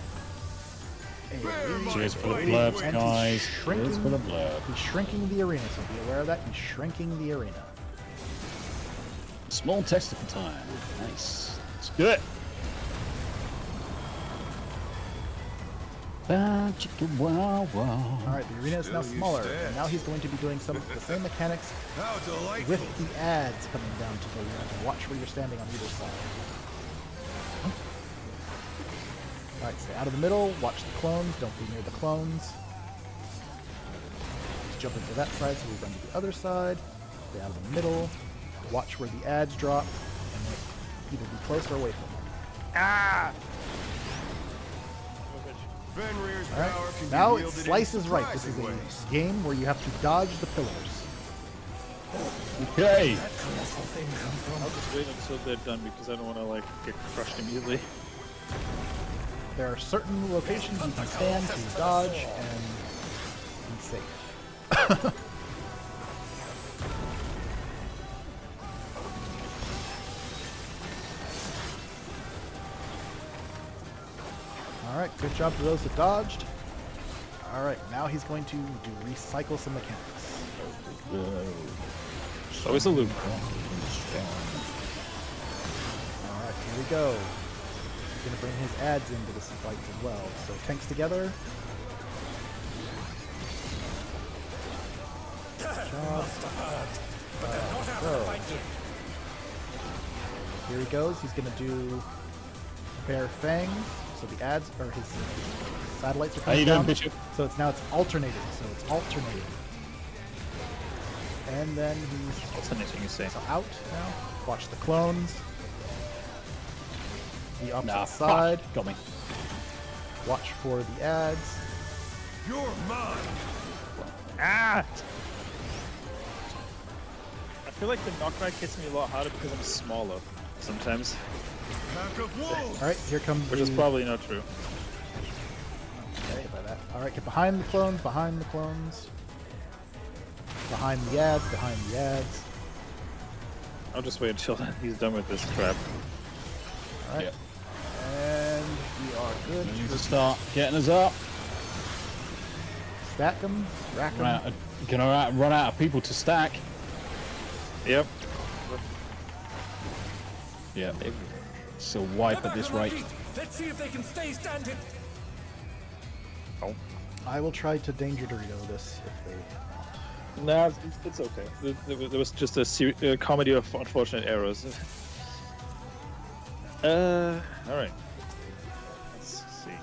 Cheers for the blurbs, And guys. Cheers for the blurb. He's shrinking the arena, so be aware of that. He's shrinking the arena. Small testicle time. Nice. Let's do it. Alright, the arena is now smaller, and now he's going to be doing some of the same mechanics with the ads coming down to the arena. Watch where you're standing on either side. Alright, stay out of the middle, watch the clones, don't be near the clones. Let's jump into that side so we run to the other side. Stay out of the middle, watch where the ads drop, and then either be close or away from them. Ah! Alright, now it's Slice is Right. This is a game where you have to dodge the pillars. Okay. I'll just wait until they're done because I don't want to like get crushed immediately. There are certain locations you can stand to dodge and be safe. Alright, good job to those that dodged. Alright, now he's going to recycle some mechanics. Always a loop. Alright, here we go. He's going to bring his ads into this fight as well. So tanks together. Good job. Here he goes. He's going to do Bear Fang. So the ads, or his satellites are coming down. Bishop? So it's alternating. And then he's Alternating, you say. so out now. Watch the clones. The opposite side. Got me. Watch for the ads. You're mine. Ah! feel like the knockback hits me a lot harder because I'm smaller sometimes. Alright, here comes Which is probably not true. Okay, by that. Alright, get behind the clones, behind the clones. Behind the ads, behind the ads. I'll just wait until he's done with this crap. Alright. Yep. And we are good. We need to start getting us up. Stack them, rack them. Gonna run out of people to stack. Yep. Yeah. It's a wipe at this rate. Let's see if they can stay standing. Oh. I will try to danger Dorito this if they... Nah, it's okay. There was just a comedy of unfortunate errors. Alright. Let's see.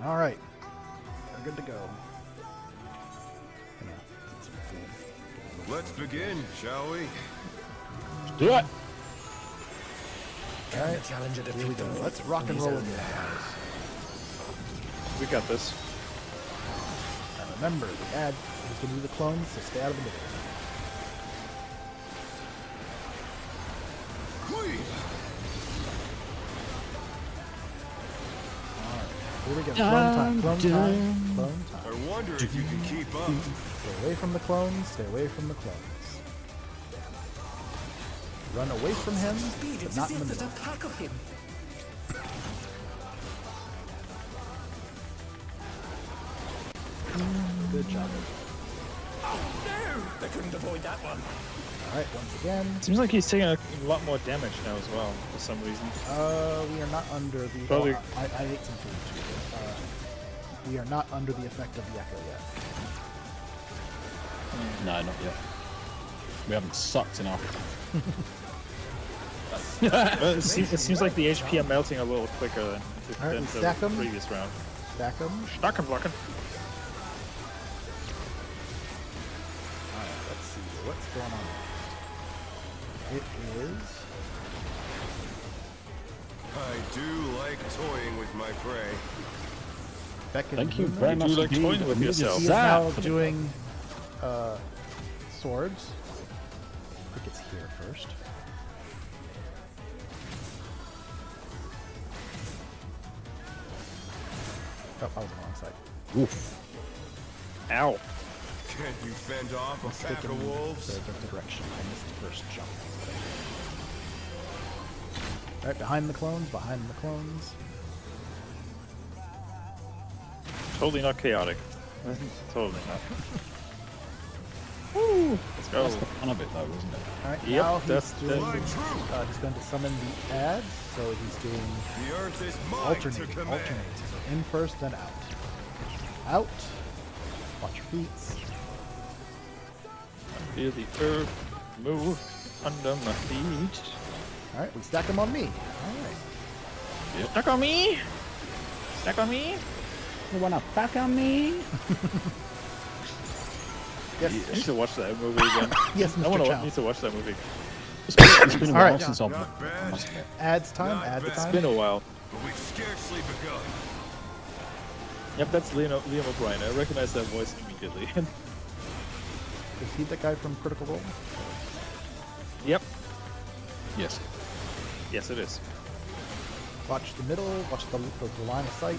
Alright. We're good to go. Let's begin, shall we? Do it! Alright, here we go. Let's rock and roll with this, guys. We got this. And remember, the ad is going to be the clones, so stay out of the middle. Alright, here we go. Clone time, clone time, clone time. I wonder if you can keep up. Stay away from the clones, stay away from the clones. Run away from him, but not in the middle. There's a pack of him. Good job. Oh no! They couldn't avoid that one. Alright, once again. Seems like he's taking a lot more damage now as well, for some reason. We are not under the... Probably... I ate some food too. We are not under the effect of the echo yet. No, not yet. We haven't sucked enough. It seems like the HP are melting a little quicker than the previous round. Stack them. Stack 'em, blocking. Alright, let's see. What's going on? It is... I do like toying with my prey. Thank you very much. You like toying with yourself. He is now doing swords. I think it's here first. Oh, I was on the wrong side. Oof. Ow. Can you fend off a pack of wolves? The direction. I missed the first jump. Alright, behind the clones, behind the clones. Totally not chaotic. Totally not. Woo! Let's go. That's the fun of it, though, isn't it? Alright, Yep, now that's he's going to summon the ads, so he's doing The earth is mine to alternating. command. So in first, then out. Out. Watch your feet. Feel the earth move under my feet. Alright, we stack them on me. Alright. Yep. Stack on me! Stack on me! You wanna back on me? Yes. I need to watch that movie again. Yes, Mr. Chow. Need to watch that movie. It's been a while Alright. since I've... Ads time, ads It's time. been a while. But we've scarcely begun. Yep, that's Liam O'Brien. I recognize that voice immediately. Is he the guy from Critical Role? Yep. Yes. Yes, it is. Watch the middle, watch the line of sight.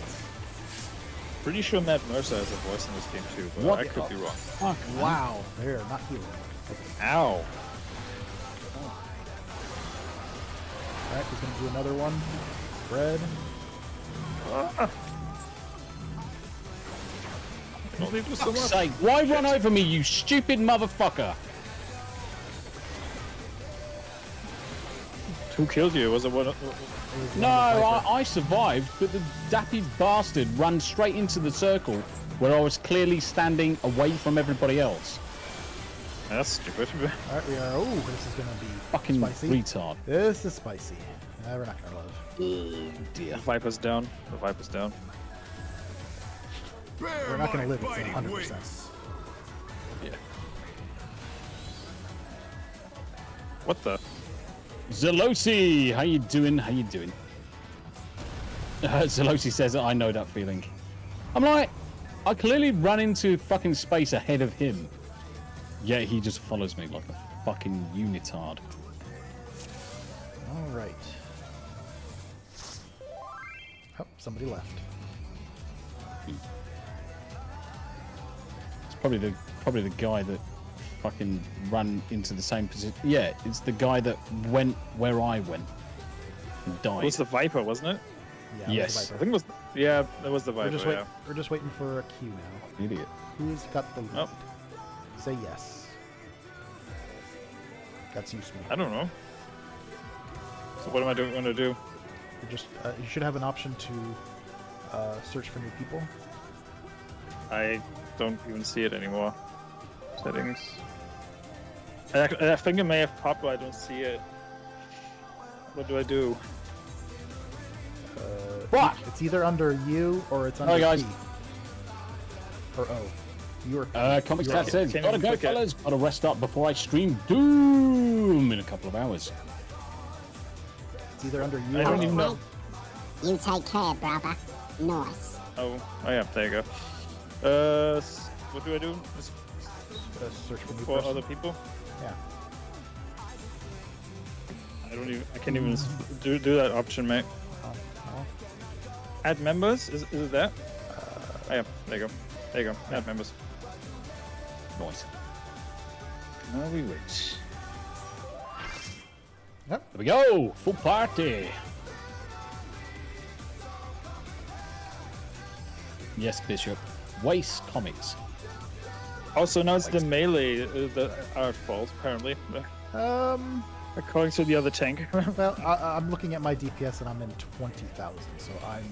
Pretty sure Matt Mercer has a voice in this game too, but What? I could be wrong. Fuck, Wow, they're not healing. Ow. Alright, he's gonna do another one. Bread. Don't leave us so Fuck's much. sake, why run over me, you stupid motherfucker? Who killed you? Was it one? No, I survived, but the dappy bastard ran straight into the circle where I was clearly standing away from everybody else. That's stupid. Alright, we are. Oh, this is gonna be Fucking spicy. retard. This is spicy. We're not gonna love. Oh dear. The Viper's down. The Viper's down. We're not gonna live. It's 100%. Yeah. What the? Zelosi, how you doing? How you doing? Zelosi says, I know that feeling. I'm like, I clearly run into fucking space ahead of him. Yet he just follows me like a fucking unitard. All right. Oh, somebody left. It's probably the guy that fucking ran into the same position. Yeah, it's the guy that went where I went and died. It was the Viper, wasn't it? Yeah, Yes. I think it was. Yeah, it was the Viper. We're just waiting for a cue now. Idiot. Who's got the lead? Oh. Say yes. That's you, Sweet. I don't know. So what am I going to do? You just you should have an option to search for new people. I don't even see it anymore. Settings. I think it may have popped, but I don't see it. What do I do? What? It's either under you or it's under Hi, guys. P. Or O. You're Comic Stat says, Can't gotta even go, click it. fellas. Gotta rest up before I stream Doom in a couple of hours. It's either under you I or don't even O. know. You take care, brother. Nice. Oh yeah, there you go. What do I do? Just Search for new for person. other people? Yeah. I can't even do that option, mate. Oh. Add members? Is it that? Oh, yeah, there you go. There you go. Add members. Nice. Now we wait. There we go. Full party. Yes, Bishop. Waste Comics. Also, now it's the melee that are at fault, apparently. According to the other tank. Well, I'm looking at my DPS and I'm in 20,000, so I'm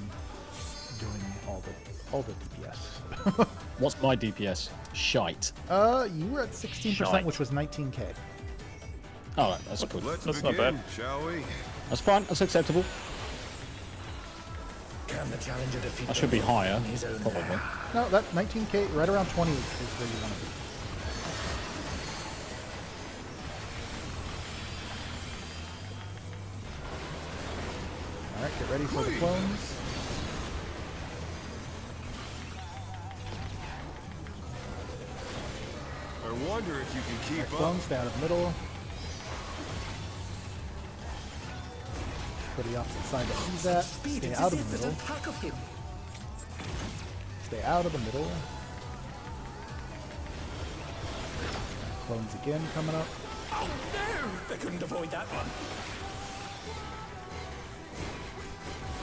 doing all the DPS. What's my DPS? Shite. You were at 16%, Shite. which was 19k. Alright, that's good. That's not bad. Shall we? That's fine, that's acceptable. Can the challenger defeat I should be higher, probably. No, that 19k, right around 20 is where you want to be. Alright, get ready for the clones. I wonder if you can keep up. Clones down in the middle. For the opposite side that he's at. Stay out of the middle. Stay out of the middle. Clones again coming up. Oh no! They couldn't avoid that one.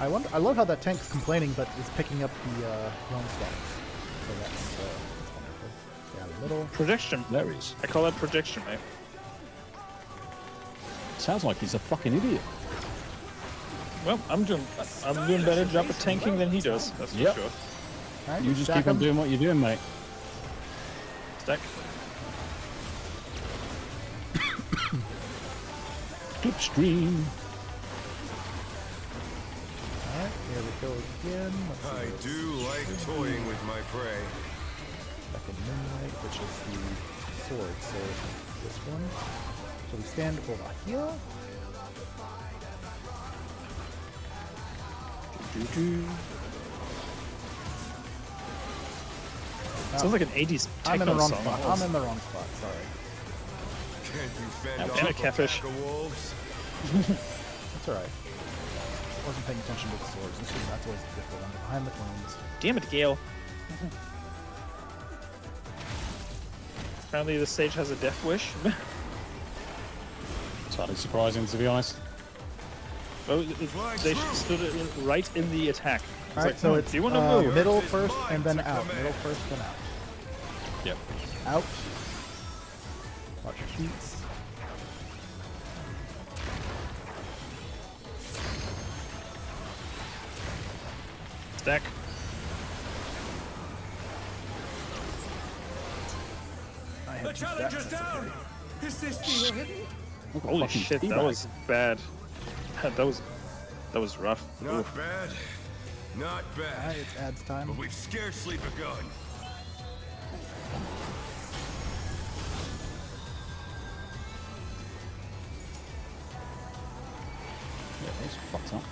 I love how that tank's complaining, but is picking up the clone stacks. So that's wonderful. Stay out of the middle. Projection. There he is. I call that projection, mate. Sounds like he's a fucking idiot. Well, I'm doing better job at tanking than he does. That's for Yep. sure. Alright, You just stack keep on 'em. doing what you're doing, mate. Stack. Slipstream. Alright, here we go again. Let's see I what's do like toying with my prey. Second Moonlight, which is the sword. So this one. So we stand over here. Sounds like an 80s I'm in the techno wrong song. spot. I'm in the wrong spot. Sorry. Can't you fend Damn off it, Catfish. a pack of wolves? That's alright. Wasn't paying attention to the swords. That's always the difficult one. Behind the clones. Damn it, Gale. Apparently the stage has a death wish. It's hardly surprising, to be honest. Oh, they stood right in the attack. Alright, so it's do you want to move? middle first and then out. Middle first, then out. Yep. Out. Watch your sheets. Stack. I The had two challenger's stacks, that's down! okay. Is this deal hidden? Holy shit, that was bad. That was rough. Not Oof. bad. Not bad. Alright, it's ads time. But we've scarcely begun. Yeah, it's fucked up.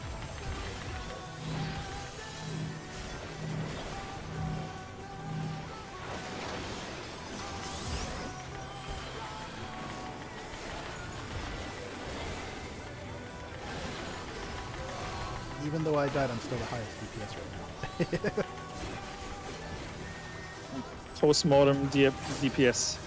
Even though I died, I'm still the highest DPS right now. Postmortem DPS.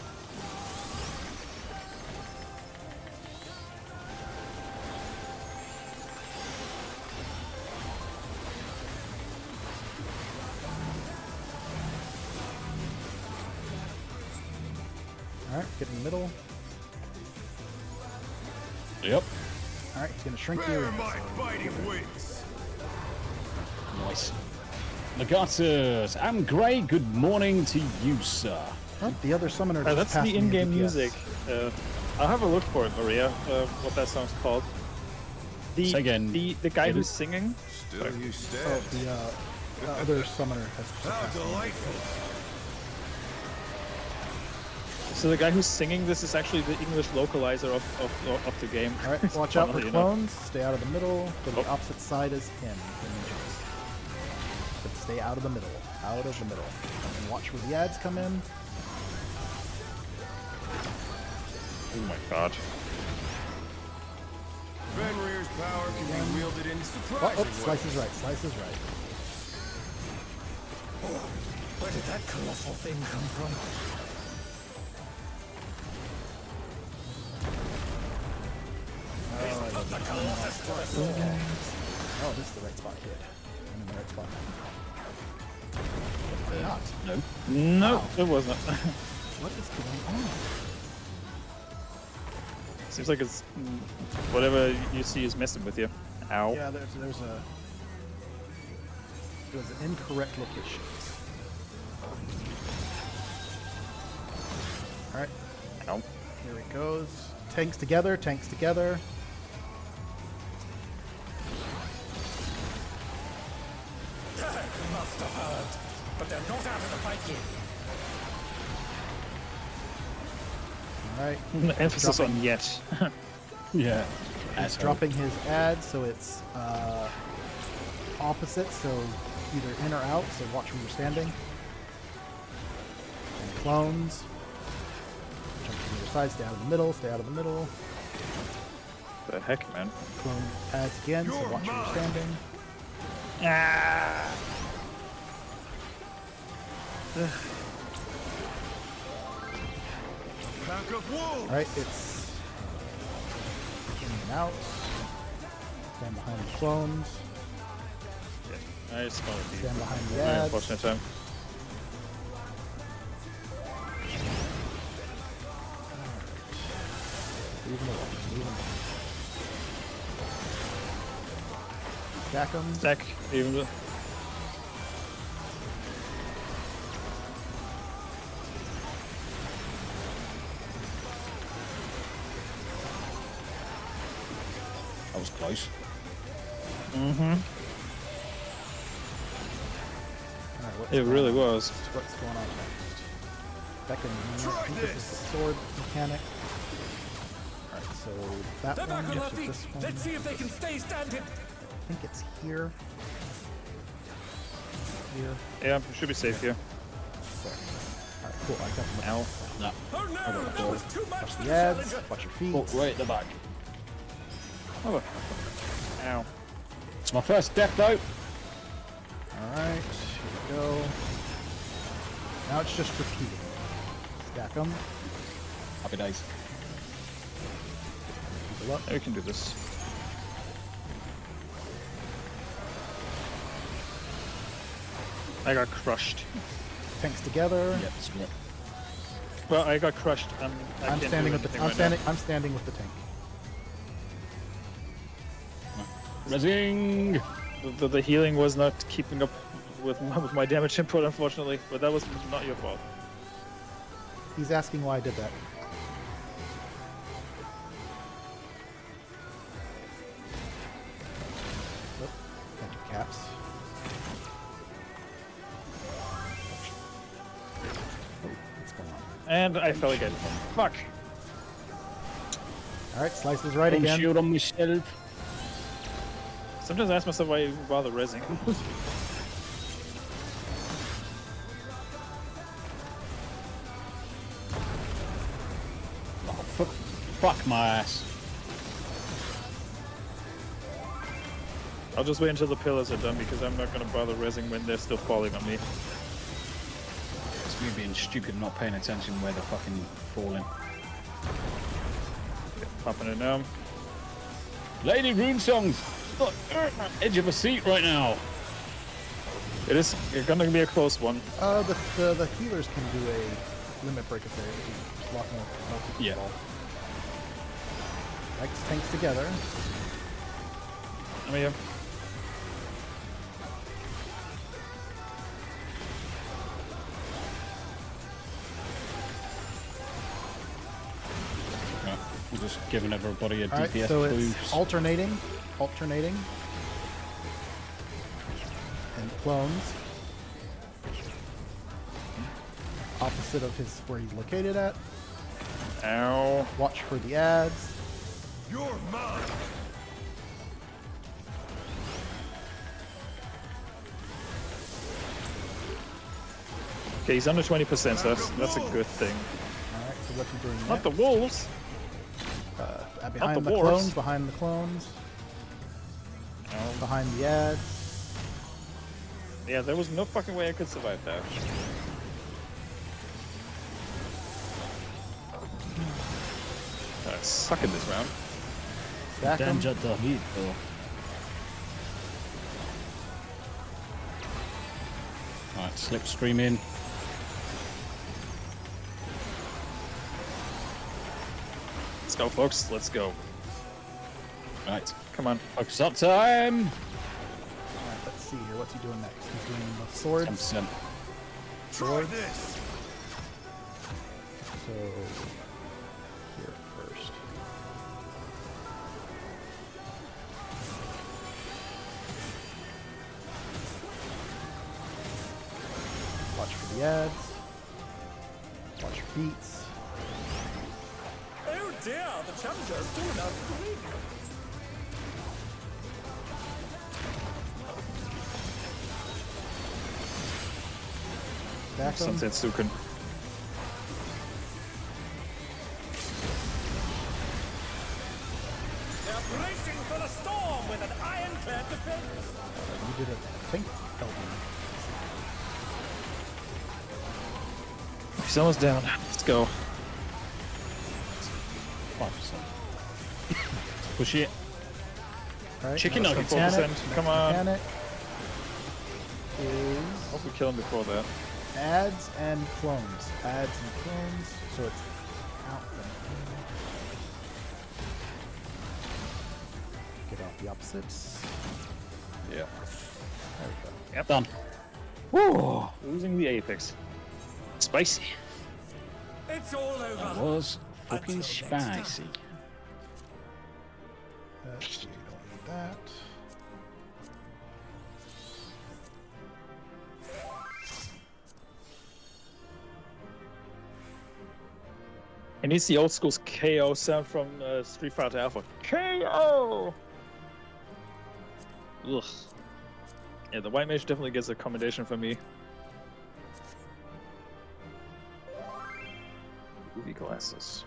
Alright, get in the middle. Yep. Alright, he's gonna shrink the arena. Nice. Legatus, I'm Gray. Good morning to you, sir. Oh, the other summoner just that's passed the me in-game DPS. music. I'll have a look for it, Maria. What that song's called. Say again. The guy who's singing. Still you stand. Oh, the other summoner has just How passed me. delightful. So the guy who's singing this is actually the English localizer of the game. Alright, watch out for Funnily enough. clones. Stay out of the middle. Go to the opposite side as him. But stay out of the middle. Out of the middle. And watch where the ads come in. Oh my god. Fenrir's power can be wielded in surprising Oh, ways. slice is right. Slice is right. Where did that colossal thing come from? Oh, this is the right spot here. I'm in the right spot. Or not. No, it wasn't. What is going on? Seems like it's whatever you see is messing with you. Ow. Yeah, there's an incorrect location. Alright. Ow. Here it goes. Tanks together, tanks together. Must have hurt, but they're not out of the fight yet. Alright. Emphasis on yet. Yeah. He's dropping his ad, so it's opposite, so either in or out, so watch where you're standing. And clones. Jump to the other side, stay out of the middle, stay out of the middle. The heck, man. Clone ads again, so watch where you're standing. Ah. Pack of wolves. Alright, it's in and out. Stand behind the clones. I just want to be Stand behind the very ads. unfortunate time. Leave them alone. Leave them alone. Stack them. Stack, even though. That was close. Mm-hmm. Alright, what's It going really on? was. What's going on next? Second, I think this is the sword mechanic. Alright, so that They're one, back on our so feet. this one. Let's see if they can stay standing. I think it's here. Here. Yeah, we should be safe here. Alright, cool. I got them. Ow. No. Oh no, that was too much Watch for the the ads. challenger. Watch your feet. Oh, right at the back. Oh, ow. It's my first death, though. Alright, here we go. Now it's just repeating. Stack them. Happy days. People up. We can do this. I got crushed. Tanks together. Yep, split. Well, I got crushed. I I'm can't standing do with the. anything I'm right standing. I'm standing with the tank. Resing! The healing was not keeping up with my damage input, unfortunately, but that was not your fault. He's asking why I did that. Oh, thank you, Caps. Oh, what's going on? And I fell again. Fuck. Alright, Slice is right Don't again. shield on myself. Sometimes I ask myself why I even bother rezzing. Oh, fuck my ass. I'll just wait until the pillars are done because I'm not gonna bother resing when they're still falling on me. It's me being stupid, not paying attention where they're fucking falling. Okay, popping it now. Lady Rune Songs, edge of a seat right now. It's gonna be a close one. The healers can do a limit break if they a lot more people. Yeah. X tanks together. I mean, We're just giving everybody a All right, DPS so boost. it's alternating, and clones. Opposite of his where he's located at. Ow. Watch for the ads. You're mine. Okay, he's under 20%, so that's a good thing. Alright, so what's he doing next? Not the wolves. Behind the clones, behind the clones. Behind the ads. Yeah, there was no fucking way I could survive that. Sucking this round. Stack 'em. Danger the heat, though. Alright, slipstream in. Let's go, folks. Let's go. Right. Come on. Focus up time! Alright, let's see here. What's he doing next? He's doing the swords. 10%. Try this. So here first. Watch for the ads. Watch for beats. Oh dear, the challenger is doing out of the ring. Back 'em. Sunset Sukin. They're bracing for the storm with an ironclad defense. You did a think help me. He's almost down. Let's go. 5%. Push it. Alright, Chicken now nuggets. mechanic. 4%. Next Come on. Mechanic is Hope we kill him before that. ads and clones. Ads and clones. So it's out. Get off the opposites. Yeah. There we go. Yep. Done. Woo! Losing the apex. Spicy. It's all over. That was fucking Until next time. spicy. Let's see, don't need that. It needs the old school's KO sound from Street Fighter Alpha. KO! Ugh. Yeah, the white mage definitely gets a commendation from me. UV glasses.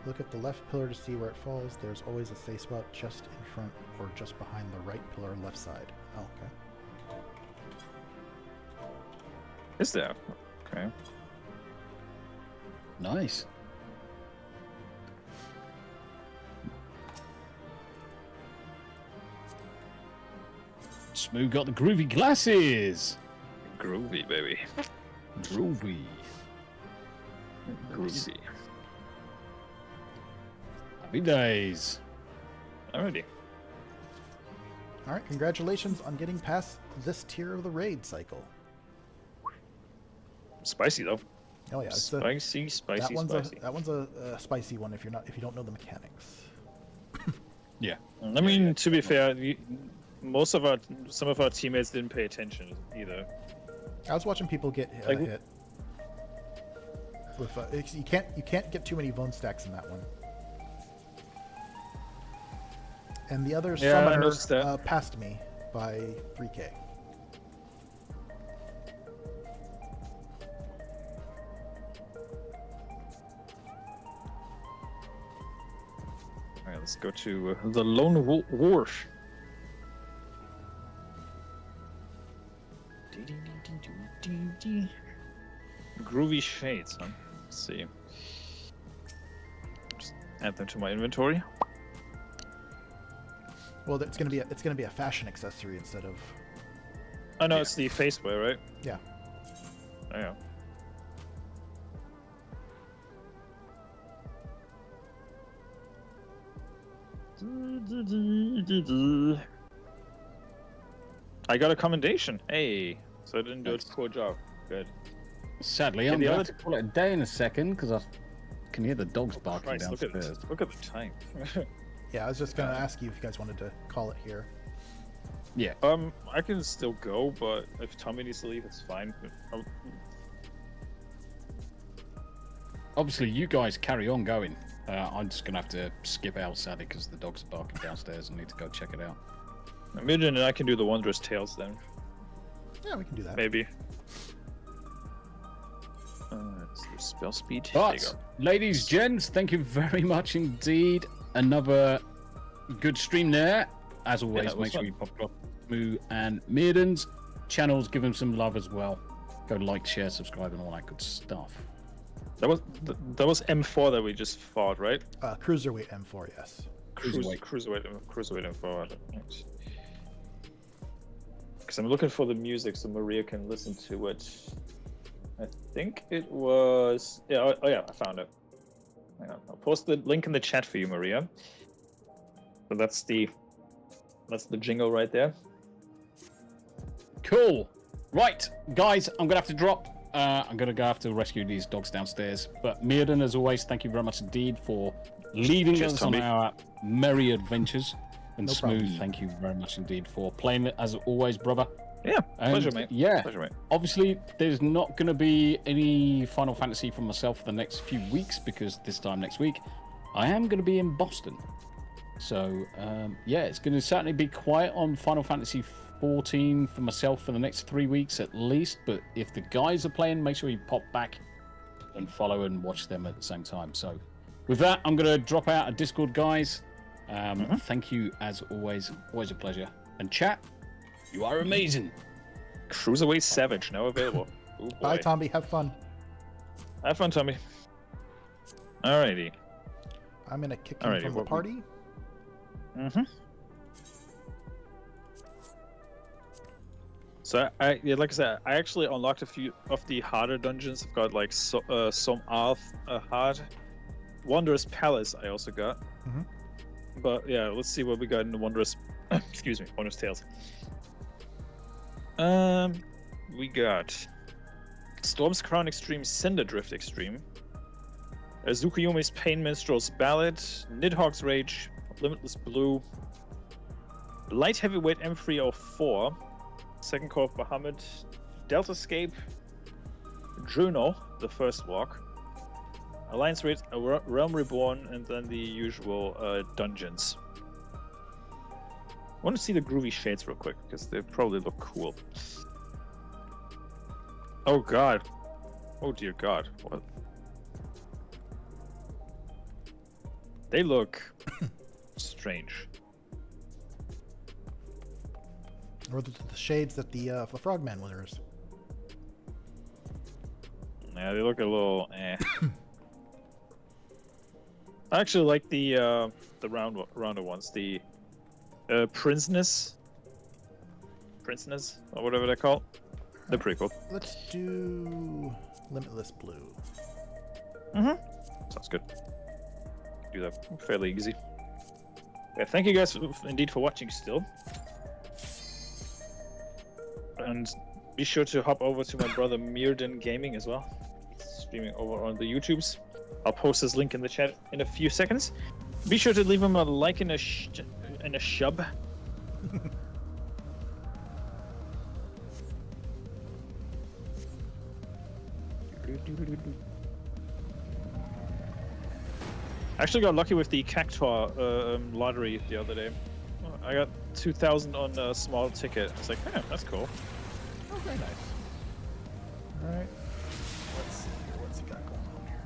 Look at the left pillar to see where it falls. There's always a safe spot just in front or just behind the right pillar left side. Oh, okay. Is there? Okay. Nice. Smooth got the groovy glasses. Groovy, baby. Groovy. Groovy. Happy days. Alrighty. Alright, congratulations on getting past this tier of the raid cycle. Spicy though. Oh yeah, it's Spicy, spicy, that one's spicy. that one's a spicy one if you don't know the mechanics. Yeah. I mean, to be fair, some of our teammates didn't pay attention either. I was watching people get hit. With you can't get too many bone stacks in that one. And the other Yeah, I noticed summoner that. passed me by 3k. Alright, let's go to the Lone Wolf. Groovy shades, huh? Let's see. Just add them to my inventory. Well, it's gonna be a fashion accessory instead of. Oh no, it's the face wear, right? Yeah. Oh, yeah. I got a commendation. Hey, so I didn't do a poor job. Good. Sadly, I'm going to have to call it a day in a second because I can hear the dogs barking Christ, downstairs. Look at the time. Yeah, I was just gonna ask you if you guys wanted to call it here. Yeah. I can still go, but if Tommy needs to leave, it's fine. Obviously, you guys carry on going. I'm just gonna have to skip out, sadly, because the dogs are barking downstairs. I need to go check it out. Myrddin and I can do the Wondrous Tales then. Yeah, we can do that. Maybe. Spell speed. But, ladies, gents, thank you very much indeed. Another good stream there. As always, make sure you pop up Moo and Myrddin's channels. Give them some love as well. Go like, share, subscribe, and all that good stuff. That was M4 that we just fought, right? Cruiserweight M4, yes. Cruiserweight M4. Because I'm looking for the music so Maria can listen to it. I think it was... Yeah, oh yeah, I found it. Hang on. I'll post the link in the chat for you, Maria. So that's the jingle right there. Cool. Right, guys, I'm going to have to drop. I'm going to have to rescue these dogs downstairs. But Myrddin, as always, thank you very much indeed for leading us on our merry adventures. And Smooth, problem. Thank you very much indeed for playing it, as always, brother. Yeah, pleasure, mate. Yeah, pleasure, mate. Obviously, there's not going to be any Final Fantasy from myself for the next few weeks, because this time next week, I am going to be in Boston. So, yeah, it's going to certainly be quiet on Final Fantasy XIV for myself for the next 3 weeks at least. But if the guys are playing, make sure you pop back and follow and watch them at the same time. So, with that, I'm going to drop out of Discord, guys. Thank you, as always. Always a pleasure. And chat, you are amazing. Cruiserweight Savage, now available. Ooh, bye, Tommy. Have fun. Have fun, Tommy. Alrighty. I'm going to kick him from the party. So, yeah, like I said, I actually unlocked a few of the harder dungeons. I've got like some hard. Wondrous Palace I also got. But yeah, let's see what we got in the Wondrous... excuse me, Wondrous Tales. We got Storm's Crown Extreme, Cinder Drift Extreme, Tsukiyumi's Pain Minstrel's Ballad, Nidhogg's Rage, Limitless Blue, Light Heavyweight M304, Second Core of Bahamut, Deltascape, Juno, The First Walk, Alliance Raid, Realm Reborn, and then the usual dungeons. I want to see the groovy shades real quick, because they probably look cool. Oh god. Oh dear god. What? They look strange. Or the shades that the Frogman wears. Yeah, they look a little eh. I actually like the rounder ones, the Princeness, or whatever they're called. They're pretty cool. Let's do Limitless Blue. Sounds good. Do that fairly easy. Yeah, thank you guys indeed for watching still. And be sure to hop over to my brother Myrddin Gaming as well. He's streaming over on the YouTubes. I'll post his link in the chat in a few seconds. Be sure to leave him a like and a shub. I actually got lucky with the Cactuar lottery the other day. I got 2,000 on a small ticket. It's like, hey, that's cool. Oh, very nice. Alright. Let's see here. What's he got going on here?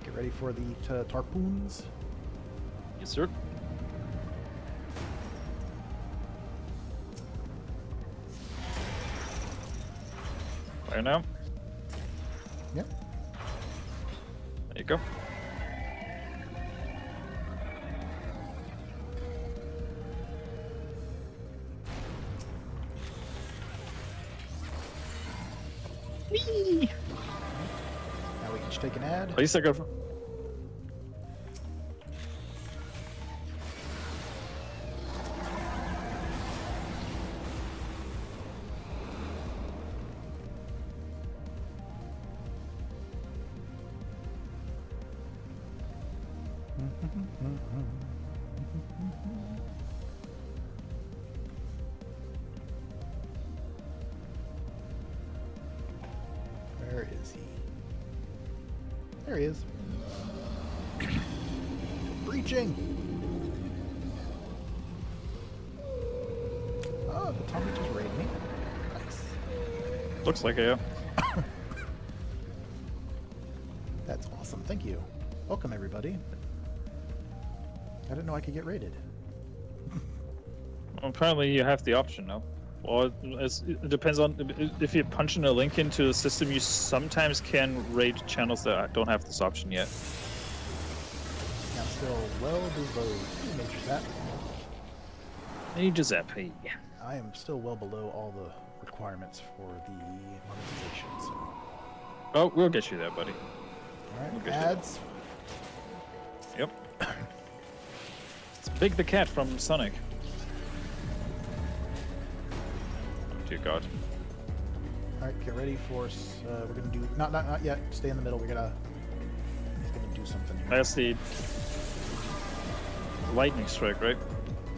Get ready for the Tarpoons. Yes, sir. There now. Yep. There you go. Whee! Now we each take an ad. At least I got. Where is he? There he is. Breaching! Oh, the Tommy just raided me. Nice. Looks like it, yeah. That's awesome. Thank you. Welcome, everybody. I didn't know I could get raided. Well, apparently you have the option now. Or it depends on if you're punching a link into the system. You sometimes can raid channels that don't have this option yet. I'm still well below Major Zap. Major Zap, hey. I am still well below all the requirements for the monetization. So. Oh, we'll get you there, buddy. All right, We'll ads. Yep. It's Big the Cat from Sonic. Oh, dear God. All right, get ready for. We're gonna do not yet. Stay in the middle. He's gonna do something here. That's the lightning strike, right?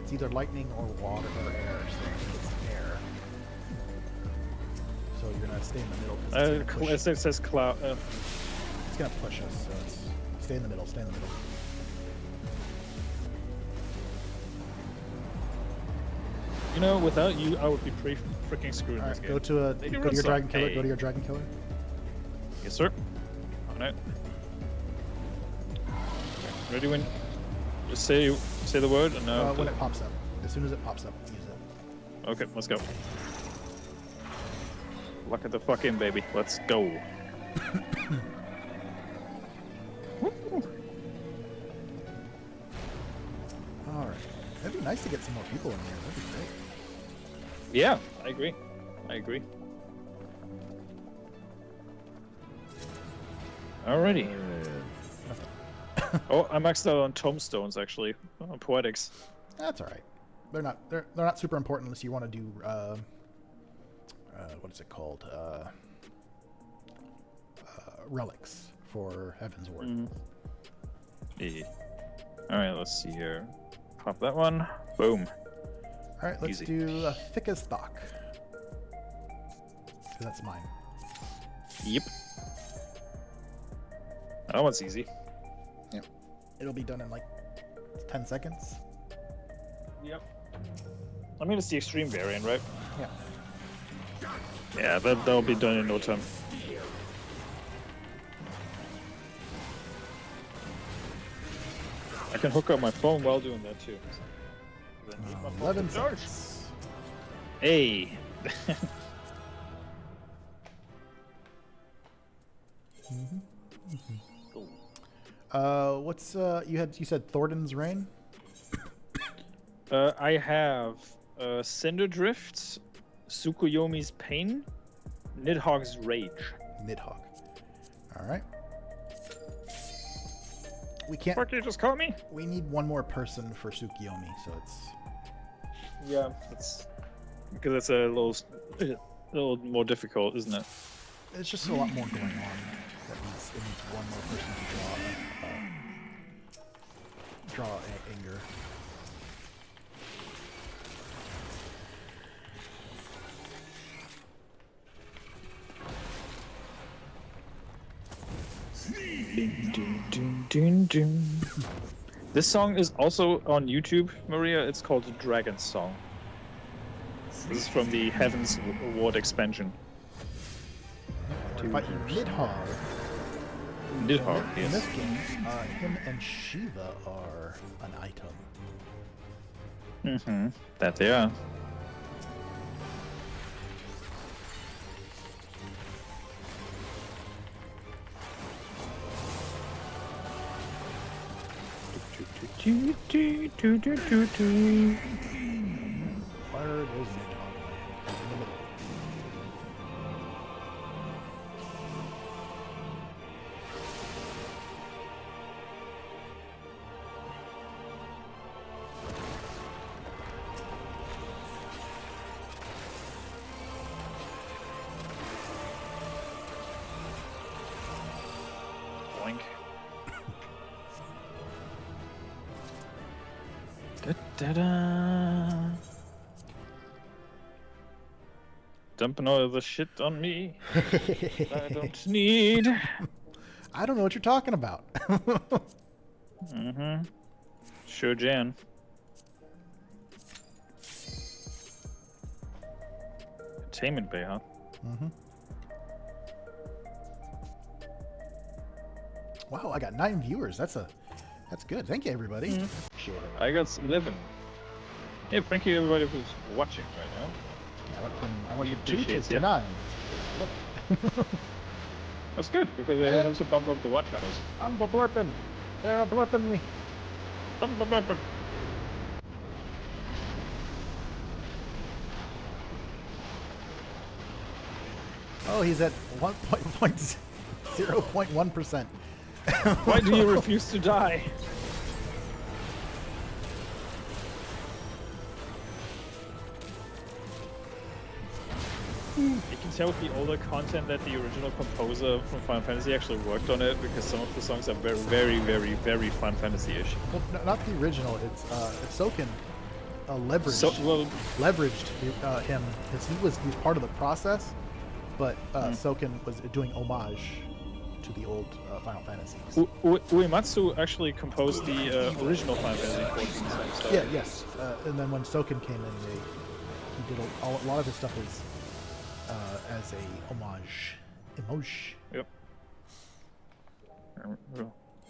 It's either lightning or water or air. So I think it's air. So you're gonna stay in the middle. It says cloud. It's gonna push us. So it's stay in the middle. Stay in the middle. You know, without you, I would be pretty freaking screwed in this game. Go to your dragon killer. Hey. Go to your dragon killer. Yes, sir. On it. Ready when? Just say the word and when it pops up. As soon as it pops up, use it. Okay, let's go. Luck at the fucking baby. Let's go. All right. That'd be nice to get some more people in here. That'd be great. Yeah, I agree. I agree. Alrighty. Oh, I maxed out on tombstones actually. On poetics. That's all right. They're not super important unless you want to do what is it called? Relics for Heaven's Ward. Mm-hmm. Yeah. All right, let's see here. Pop that one. Boom. All right, let's Easy. do a thick as stock. That's mine. Yep. That one's easy. Yep. It'll be done in like 10 seconds. Yep. I mean, it's the extreme variant, right? Yeah. Yeah, that'll be done in no time. I can hook up my phone while doing that too. 11 seconds. Hey. What's you said Thornton's Reign? I have Cinder Drift, Tsukuyomi's Pain, Nidhogg's Rage. Nidhogg. All right. We can't. Fuck you, just call me. We need one more person for Tsukuyomi, so it's. Yeah, it's because it's a little more difficult, isn't it? It's just a lot more going on. It needs one more person to draw anger. This song is also on YouTube, Maria. It's called Dragon's Song. This is from the Heaven's Ward expansion. But Nidhogg. Nidhogg, In yes. this game, him and Shiva are an item. Mm-hmm. That they are. Where is Nidhogg? In the middle. Boink. Da-da-da. Dumping all the shit on me I don't need. I don't know what you're talking about. Mm-hmm. Sure, Jan. Entertainment Bay, huh? Mm-hmm. Wow, I got 9 viewers. That's good. Thank you, everybody. Appreciate it. I got 11. Yeah, thank you everybody who's watching right now. I want you appreciate to it. 9. That's good because it helps to bump up the watch hours. I'm blurping. They're blurping me. Oh, he's at 0.1%. Why do you refuse to die? You can tell with the older content that the original composer from Final Fantasy actually worked on it because some of the songs are very, very, very, very Final Fantasy-ish. Well, not the original. It's Soken leveraged him because he was part of the process, but Soken was doing homage to the old Final Fantasy. Uematsu actually composed the original Final Fantasy XIV. Yeah, yes. And then when Soken came in, he did a lot of his stuff was as a homage. Yep. I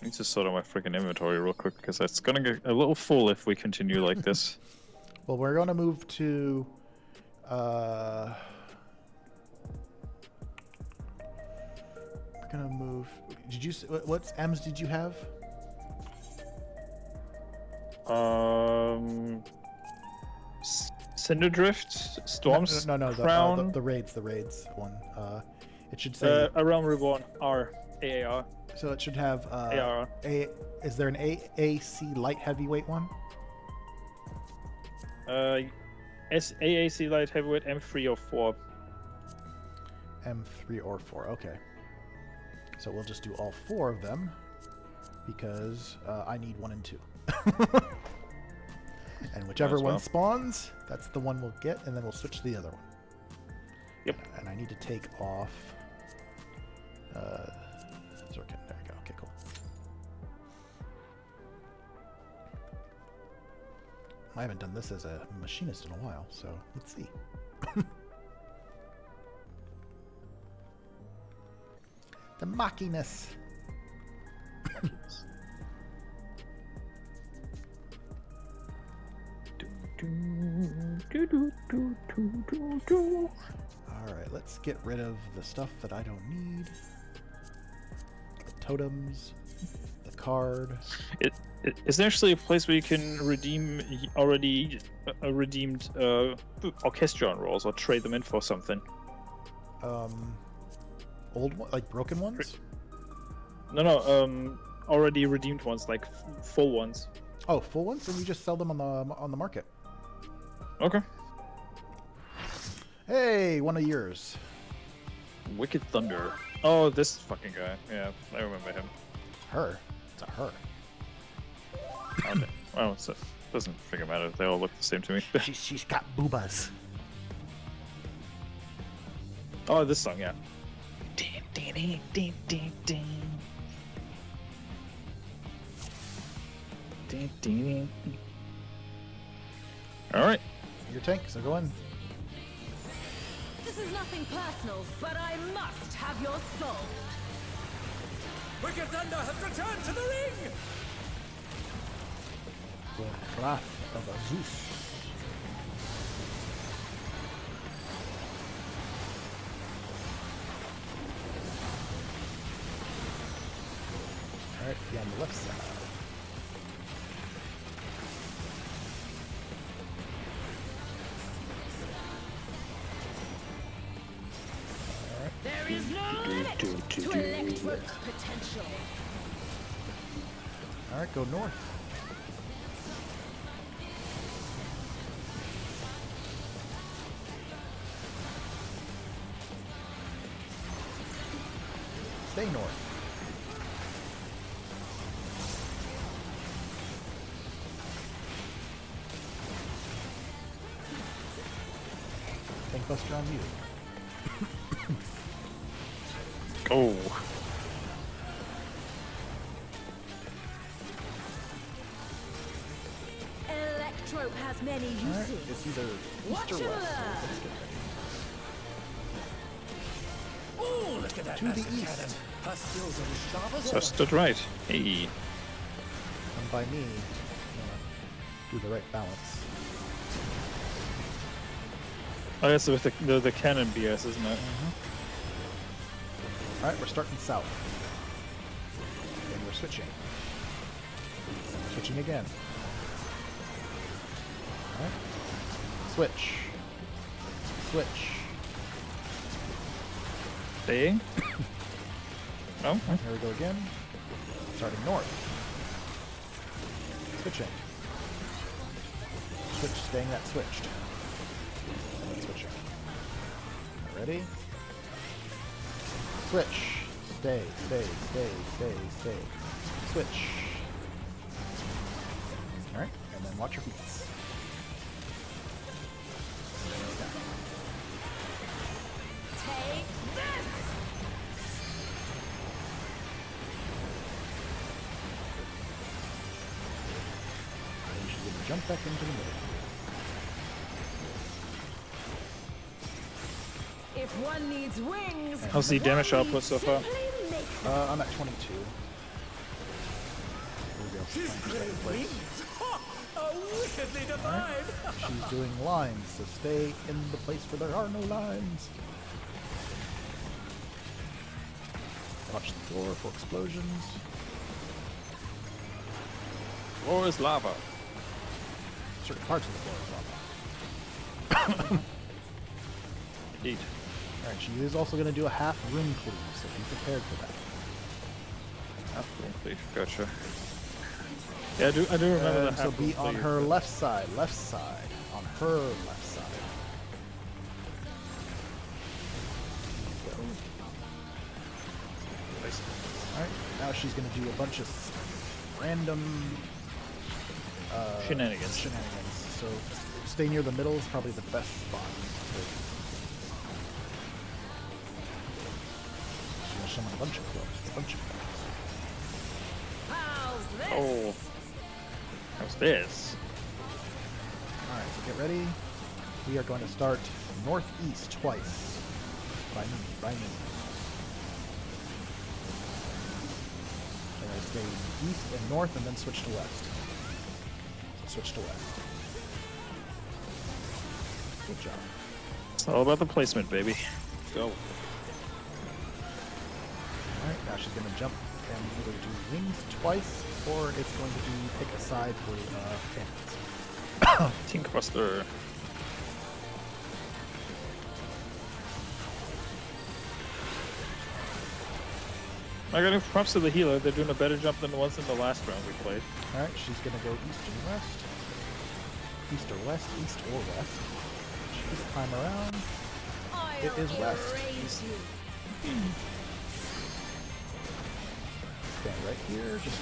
need to sort out my freaking inventory real quick because it's gonna get a little full if we continue like this. Well, we're gonna move to. We're gonna move. Did you? What M's did you have? Cinderdrift, Storms, No, Crown. the raids one. It should say A Realm Reborn, R, AAR. So it should have AR. Is there an AAC light heavyweight one? AAC light heavyweight M3 or 4. M3 or 4. Okay. So we'll just do all 4 of them because I need 1 and 2. And whichever one spawns, that's the one we'll get, and then we'll switch to the other one. Yep. And I need to take off Zirkin. There we go. Okay, cool. I haven't done this as a machinist in a while, so let's see. The mockiness. Alright, let's get rid of the stuff that I don't need. The totems, the card. Is there actually a place where you can redeem already redeemed orchestron rolls or trade them in for something? Old one, like broken ones? No, already redeemed ones, like full ones. Oh, full ones? Then we just sell them on the market. Okay. Hey, one of yours. Wicked Thunder. Oh, this fucking guy. Yeah, I remember him. Her. It's a her. Okay. Well, it doesn't freaking matter. They all look the same to me. She's got boobas. Oh, this song, yeah. All right. Your tank, so go in. This is nothing personal, but I must have your soul. Wicked Thunder has returned to the ring! The wrath of Zeus. Alright, be on the left side. There is no limit to Electrope's potential. Alright, go north. Stay north. Think Buster on you. Oh. Electrope has many uses. Alright, it's either Watch east or and west. learn. Let's get ready. Ooh, look at that To the master east. cannon. Her skills are as sharp as So I stood right. Hey. And by me, do the right balance. Oh, that's with the cannon BS, isn't it? Alright, we're starting south. And we're switching. Switching again. Alright. Switch. Switch. Staying? No? Here we go again. Starting north. Switching. Switch, staying that switched. And then switching. Ready? Switch. Stay, stay, stay, stay, stay. Switch. Alright, and then watch your feet. Take this! And she's gonna jump back into the middle. If one needs wings, How's the damage output so far? I'm at 22. There we go. She's Find the great right place. wings. Ha! A wickedly divine. She's doing lines, so stay in the place where there are no lines. Watch the floor for explosions. Floor is lava. Certain parts of the floor is lava. Indeed. Alright, she is also going to do a half room cleave, so be prepared for that. Absolutely. Gotcha. Yeah, I do remember that. So be on her left side, on her left side. Alright, now she's going to do a bunch of random Shenanigans. So stay near the middle is probably the best spot. She's going to summon a bunch of clubs, a bunch of clubs. how's this? Oh. How's this? Alright, so get ready. We are going to start northeast twice. By me. So I stay east and north and then switch to west. Switch to west. Good job. It's all about the placement, baby. Go. Alright, now she's going to jump and either do wings twice or it's going to be pick a side for fans. Tinkbuster. I got props to the healer. They're doing a better jump than the ones in the last round we played. Alright, she's going to go east and west. East or west, east or west. This time around, it is west. Stand right here, just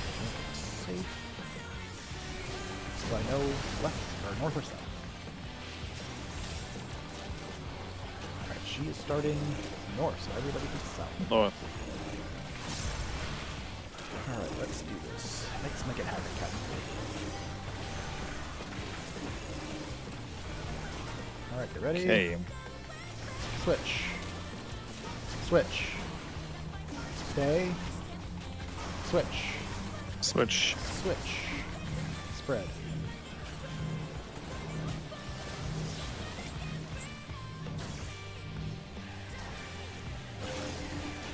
safe. So I know left or north or south. Alright, she is starting north, so everybody gets south. North. Alright, let's do this. Let's make it happen, Captain. Alright, get ready. Okay. Switch. Switch. Stay. Switch. Switch. Switch. Spread.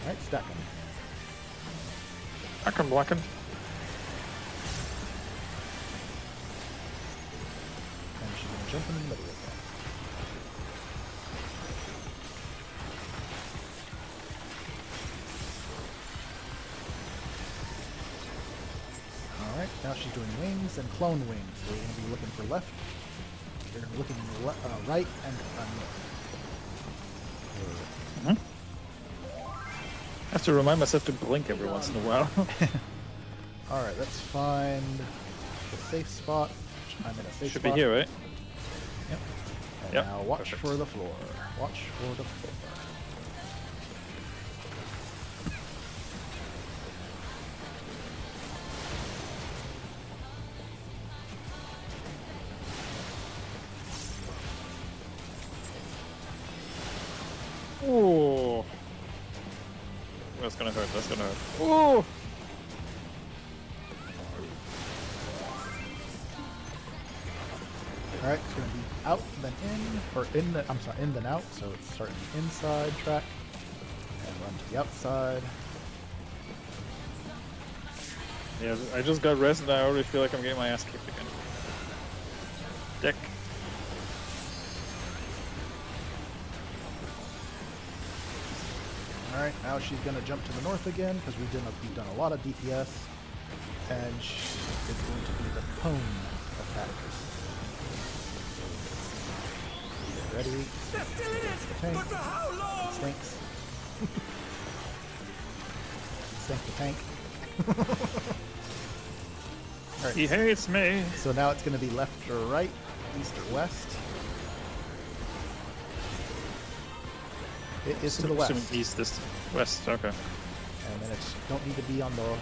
Alright, stack them. Blackin', blackin'. And she's gonna jump in the middle of doing wings and clone wings. So we're going to be looking for left. You're looking right and north. I have to remind myself to blink every once in a while. Alright, let's find the safe spot. I'm in a safe Should spot. be here, right? Yep. And Yep. now watch Perfect. for the floor. Watch for the floor. Ooh. That's gonna hurt, that's gonna hurt. Ooh! Alright, it's going to be out, then in, or in the, I'm sorry, in, then out, so it's starting the inside track, and run to the outside. Yeah, I just got rest and I already feel like I'm getting my ass kicked again. Deck. Alright, now she's going to jump to the north again, because we've done a lot of DPS, and it's going to be the cone attack. Ready? They're still in it, tank. but for how long? Stinks. Stink the tank. Alright. He hates me. So now it's going to be left or right, east or west. It is to the west. Assuming east, this west, okay. And then it's don't need to be on the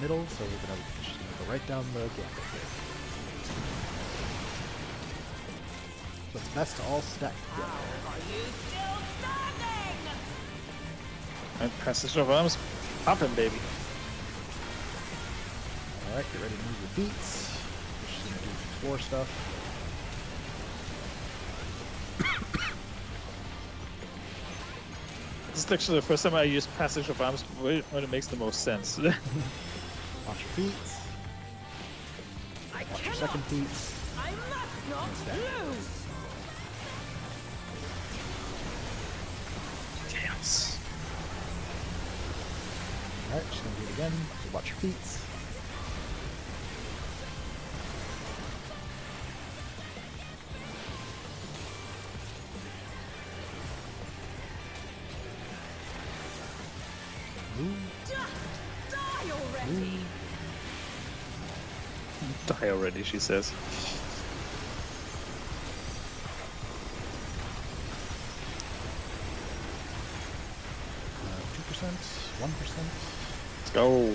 middle, so we're going to just go right down the gambit here. So it's best to all stack together. And passage of arms, poppin', baby. Alright, get ready to move your beats. We're just going to do floor stuff. This is actually the first time I use passage of arms when it makes the most sense. Watch your feet. Watch your second feet. I must not lose. Dance. Alright, just gonna do it again. Watch your feet. Die already. Die already, she says. 2%, 1%. Let's go.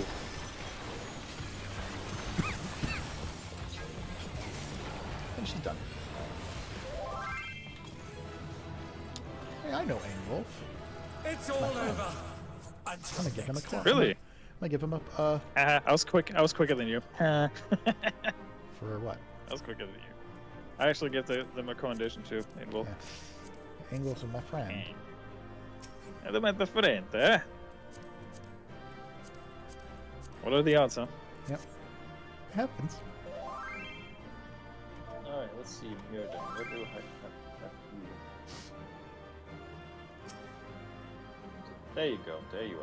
And she's done. Hey, I know Angolf. It's all over. I'm gonna give him a claw. Really? I'm gonna give him a I was quicker than you. for what? I was quicker than you. I actually get the recommendation too, Angel. Yeah. Angolf's my friend. Elemento frente. What are the odds, huh? Yep. It happens. Alright, let's see. Myrddin. What do I have? There you go. There you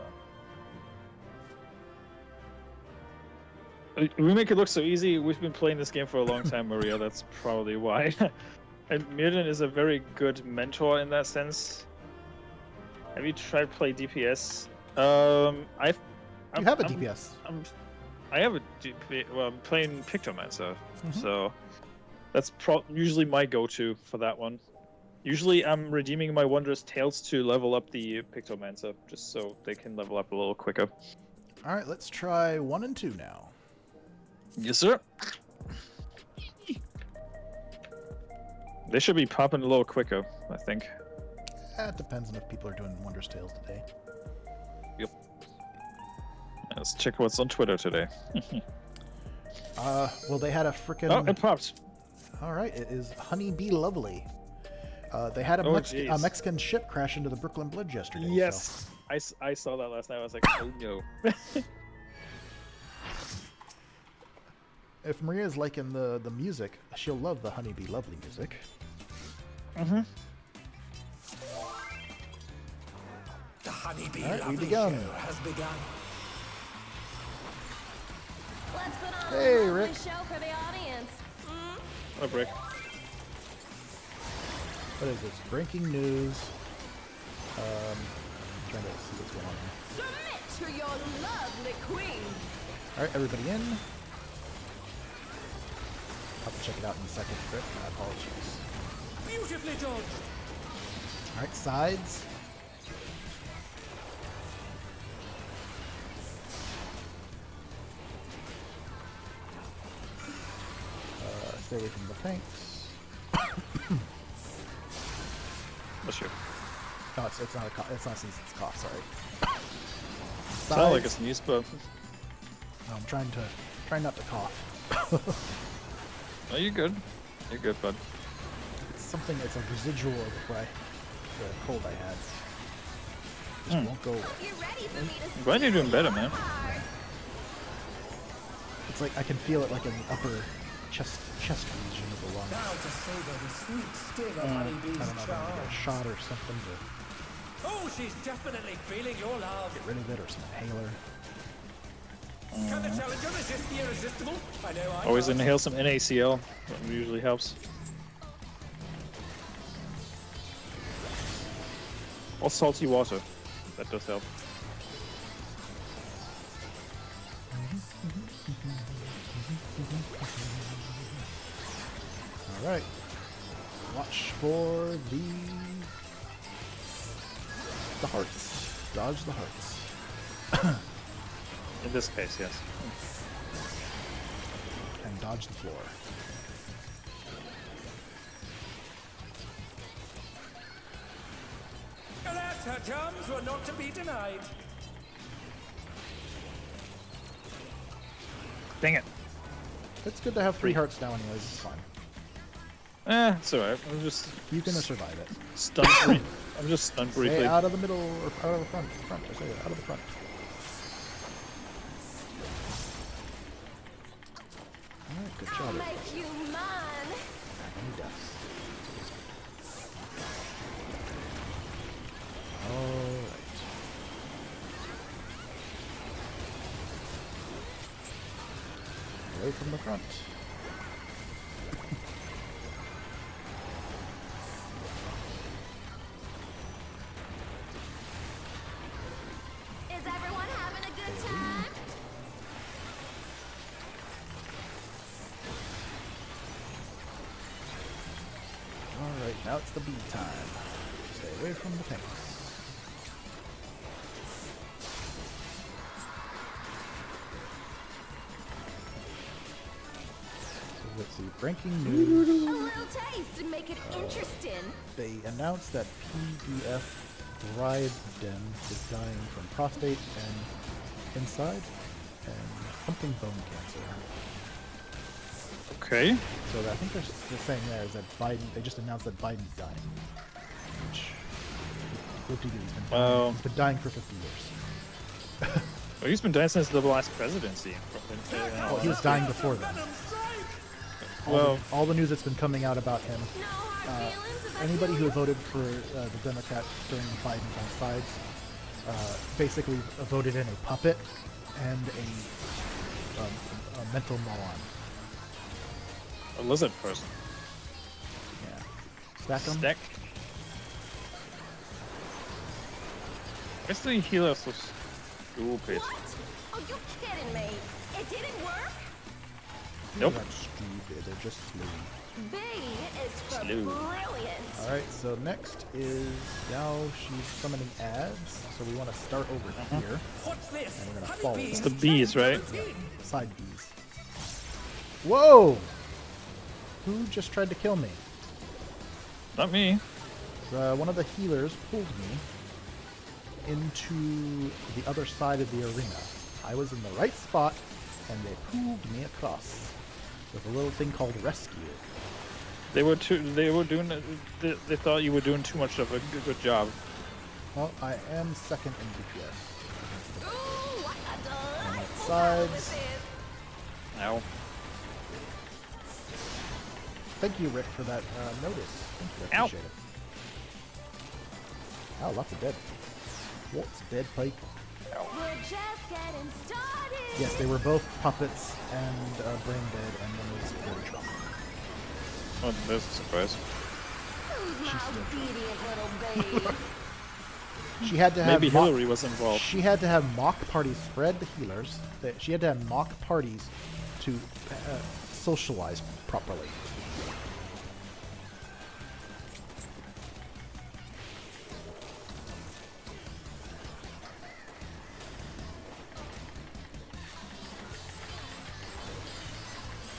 are. We make it look so easy. We've been playing this game for a long time, Maria. That's probably why. And Myrddin is a very good mentor in that sense. Have you tried to play DPS? You have a DPS. I have a DPS. Well, I'm playing Pictomancer, so that's usually my go-to for that one. Usually, I'm redeeming my Wondrous Tales to level up the Pictomancer, just so they can level up a little quicker. All right, let's try 1 and 2 now. Yes, sir. They should be popping a little quicker, I think. It depends on if people are doing Wondrous Tales today. Yep. Let's check what's on Twitter today. Well, they had a frickin'... Oh, it popped. All right, it is Honeybee Lovely. They had a Mexican ship crash into the Brooklyn Bridge yesterday. Yes, so. I saw that last night. I was like, oh no. If Maria's liking the music, she'll love the Honeybee Lovely music. The Honeybee All right, Lovely we begun. show has begun. Let's put on Hey, Rick. Show for the audience. Oh, Rick. What is this? Breaking news. I'm trying to see what's going on here. Submit to your lovely queen. Alright, everybody in. I'll have to check it out in a second, Rick. My apologies. Beautifully dodged. Alright, sides. Stay away from the tanks. What's your? No, it's not a cough. It's not a sneeze. It's a cough. Sorry. Sound like a sneeze, but No, I'm trying not to cough. no, you're good. You're good, bud. It's something. It's a residual of the cold I had. Just won't go away. I'm glad you're doing better, man. It's like I can feel it like in the upper chest region of the lungs. Now to savor the sweet sting of I don't honeybee's know if I'm gonna get a charm. shot or something to Oh, she's definitely feeling your love. get rid of it, or some inhaler. Can the challenger resist the irresistible? I know I Always can't. inhale some NaCl. That usually helps. Or salty water. That does help. Alright. Watch for the hearts. Dodge the hearts. In this case, yes. And dodge the floor. Alas, her charms were not to be denied. Dang it. It's good to have 3 hearts now anyways, it's fine. It's alright. I'm just You're gonna survive it. stunned. I'm just stunned briefly. Stay out of the middle or out of the front. I say out of the front. Alright, good job. Make you mine. Any deaths. Alright. Away from the front. Is everyone having a good time? Alright, now it's the bee time. Stay away from the tanks. So let's see, breaking news. A little taste to make it interesting. They announced that PDF Myrddin is dying from prostate and inside and something bone cancer. Okay. So I think they're saying there is that Biden, they just announced that Biden's dying. Which, he's been dying for 50 years. Well, he's been dying since the last presidency. Well, he was dying before then. All the news that's been coming out about him, anybody who voted for the Democrat during Biden's on sides, basically voted in a puppet and a mental moron. A lizard person. Yeah. Stack them. Stack. Where's the healer so stupid? Are you kidding me? It didn't work? Nope. They're not stupid, they're just slow. B is for Slew. brilliant. Alright, so next is, now she's summoning ads, so we want to start over here. What's this? And we're going to follow It's them. the bees, right? Side bees. Whoa! Who just tried to kill me? Not me. One of the healers pulled me into the other side of the arena. I was in the right spot, and they pulled me across with a little thing called rescue. They were doing. They thought you were doing too much of a good job. Well, I am second in DPS. Ooh, I On like that sides. Ow. Thank you, Rick, for that notice. Thank you, I Ow. appreciate it. Oh, lots of dead. Lots of dead people. We're just getting started. Yes, they were both puppets and brain dead, and one was very drunk. Oh, there's a surprise. Who's my obedient little babe? She had to have Maybe Hillary was involved. She had to have mock parties. Fred the healers. She had to have mock parties to socialize properly.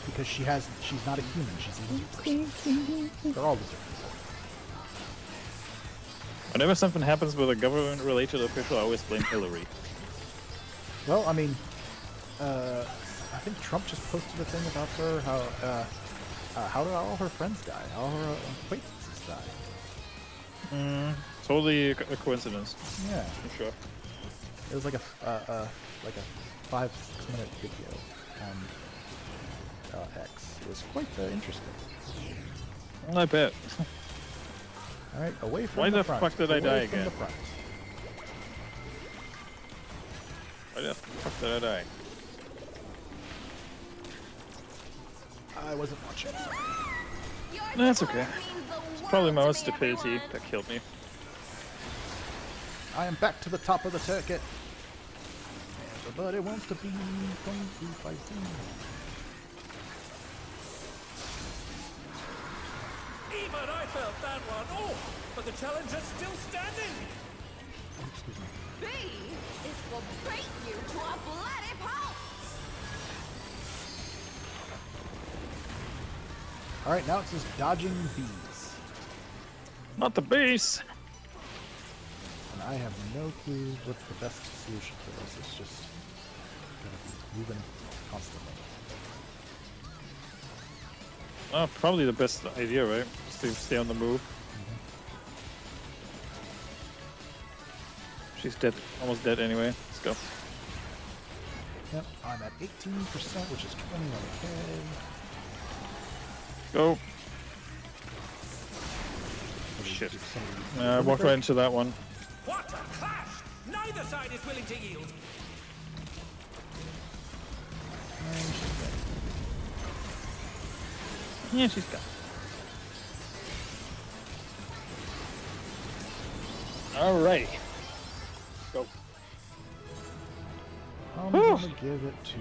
Because she's not a human. She's a lizard person. They're all lizards. Whenever something happens with a government-related official, I always blame Hillary. Well, I mean, I think Trump just posted a thing about her. How did all her friends die? All her acquaintances die. Totally a coincidence. Yeah, For sure. it was like a 5-6 minute video on X. It was quite interesting. I bet. All right, away from Why the the front. fuck did I Away die from again? the front. Why the fuck did I die? I wasn't watching. Sorry. No, that's okay. It's probably my own stupidity that killed me. I am back to the top of the circuit. Everybody wants to be Kung Fu fighting. Even I felt that one. Oh, but the challenger's still standing. Oh, excuse me. B is for break you to a bloody pulp. All right, now it says dodging bees. Not the base! And I have no clue what's the best solution for this. It's just gonna be moving constantly. Oh, probably the best idea, right? Just to stay on the move. She's dead. Almost dead anyway. Let's go. Yep, I'm at 18%, which is 21k. Go. Oh shit. I walked right into that one. What a clash! Neither side is willing to yield. Yeah, she's gone. Alright. Go. I'm gonna give it to.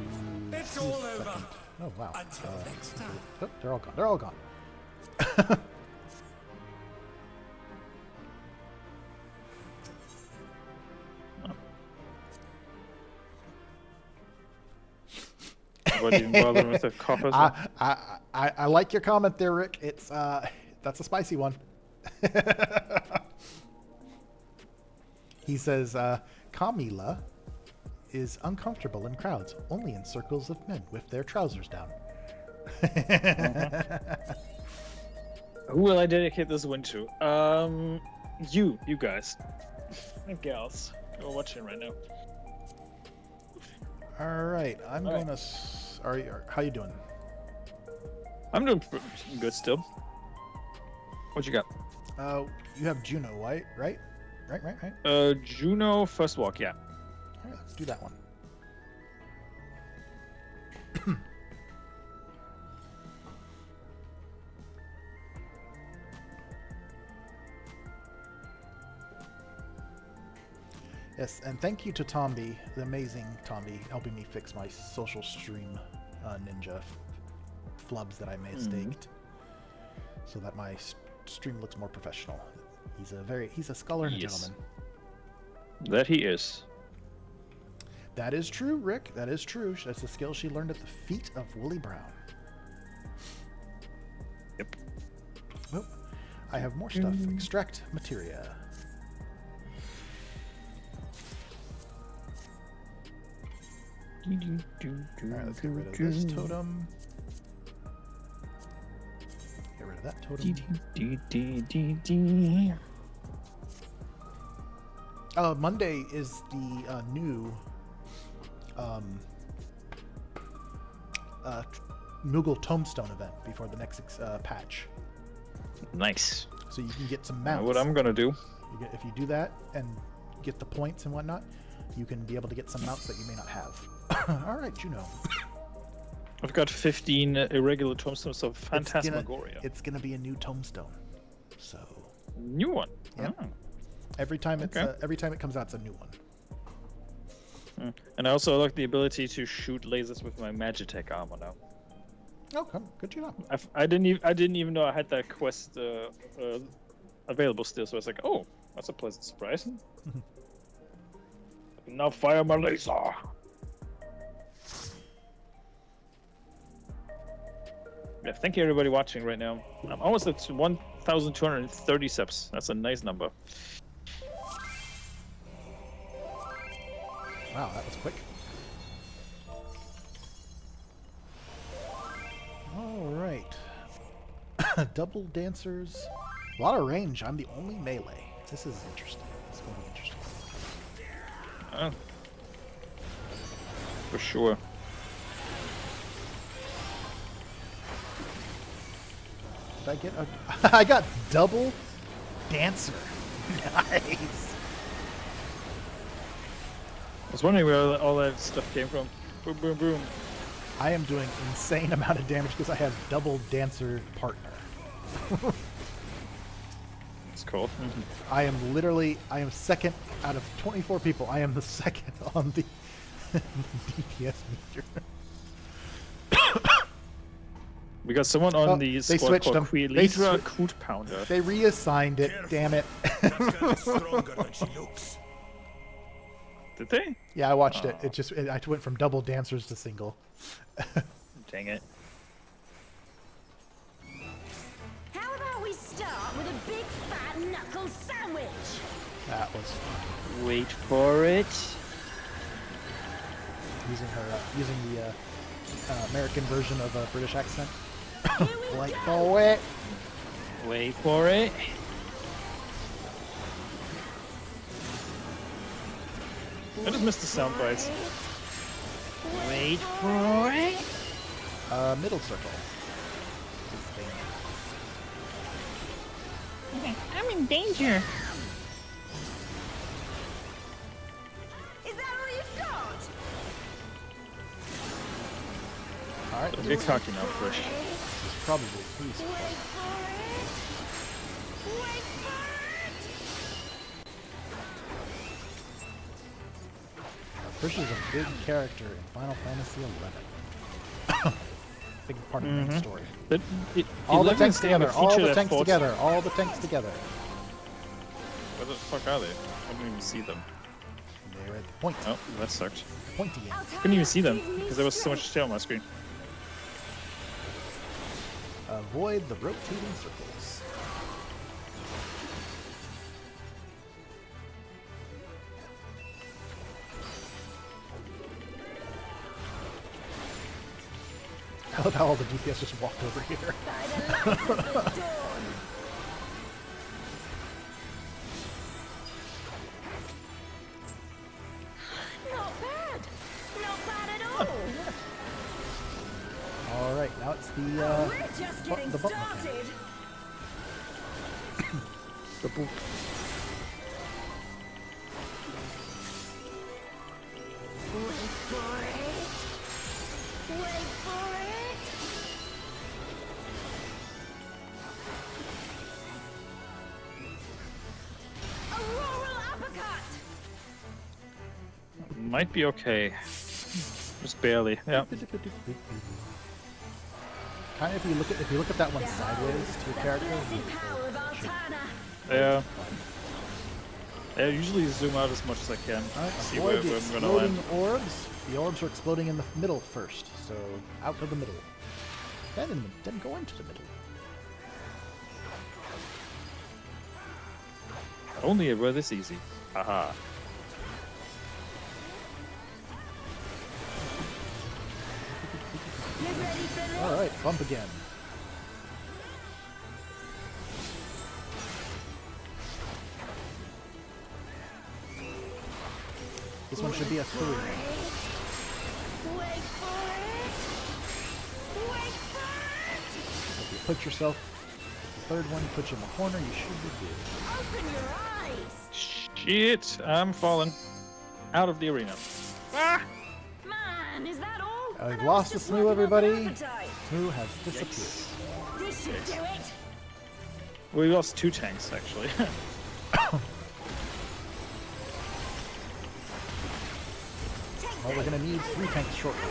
It's all over. Second. Oh wow. Until next time. Oh, they're all gone. They're all gone. What didn't bother with the cough as well? I like your comment there, Rick. It's that's a spicy one. He says Camila is uncomfortable in crowds, only in circles of men with their trousers down. Who will I dedicate this win to? You guys. And gals. You're watching right now. All right, I'm All right. gonna. How you doing? I'm doing good still. What you got? You have Juno, right? Right. Juno first walk, yeah. All right, let's do that one. Yes, and thank you to Tomby, the amazing Tomby, helping me fix my social stream ninja flubs that I mistaked, so that my stream looks more professional. He's a scholar and a gentleman. That he is. That is true, Rick. That is true. That's a skill she learned at the feet of Wooly Brown. Yep. Oh, I have more stuff. Extract materia. Alright, let's get rid of this totem. Get rid of that totem. Monday is the new Moogle Tombstone event before the next patch. Nice. So you can get some mounts. What I'm gonna do. If you do that and get the points and whatnot, you can be able to get some mounts that you may not have. All right, Juno. I've got 15 irregular tombstones of phantasmagoria. It's gonna be a new tombstone. So. New one. Yeah. Oh. Every time it comes out, it's a new one. And I also like the ability to shoot lasers with my Magitech armor now. Oh, good to know. I didn't even know I had that quest available still. So I was like, oh, that's a pleasant surprise. Now fire my laser. Yeah, thank you everybody watching right now. I'm almost at 1,230 subs. That's a nice number. Wow, that was quick. Alright. Double dancers. A lot of range. I'm the only melee. This is interesting. It's going to be interesting. For sure. Did I get a... I got double dancer. Nice. I was wondering where all that stuff came from. Boom, boom, boom. I am doing insane amount of damage because I have double dancer partner. It's cool. I am second out of 24 people. I am the second on the DPS meter. We got someone on the they squad switched called them. Quilitra Coot Pounder. They reassigned it. Damn it. Did they? Yeah, I watched it. I went from double dancers to single. Dang it. How about we start with a big fat knuckle sandwich? That was fun. Wait for it. Using the American version of a British accent. Wait for it. Wait for it. I just missed the sound bites. Wait for it. Middle circle. I'm in danger. Is that all you've got? Alright. Don't get cocky now, Fresh. Probably. Please. Wait for it. Wait for it. Frisch is a big character in Final Fantasy XI. Big part of the main story. All the tanks together. All the tanks together. All the tanks together. Where the fuck are they? I didn't even see them. They're at the point. Oh, that sucked. Pointy end. Couldn't even see them because there was so much shit on my screen. Avoid the rotating circles. I love how all the DPS just walked over here. Not bad. Not bad at all. All right, now it's the We're just getting the button started. The boop. Wait for it. Wait for it. Auroral uppercut. Might be okay. Just barely. Yeah. Kind of, if you look at that one sideways to your character. Power of Altana. Yeah. I usually zoom out as much as I can. See where I'm gonna land. Orbs. The orbs are exploding in the middle first, so out of the middle. Then go into the middle. Only ever this easy. Haha. You ready for this? All right, bump again. This one should be a 3. Wait for it. Wait for it. If you put yourself, the third one, put you in the corner, you should be good. Open your eyes. Shit, I'm falling. out of the arena. Ah! Man, is that all? I've lost the Smoo, everybody. Smoo has disappeared. This should do it. We lost 2 tanks, actually. Well, we're gonna need 3 tanks shortly.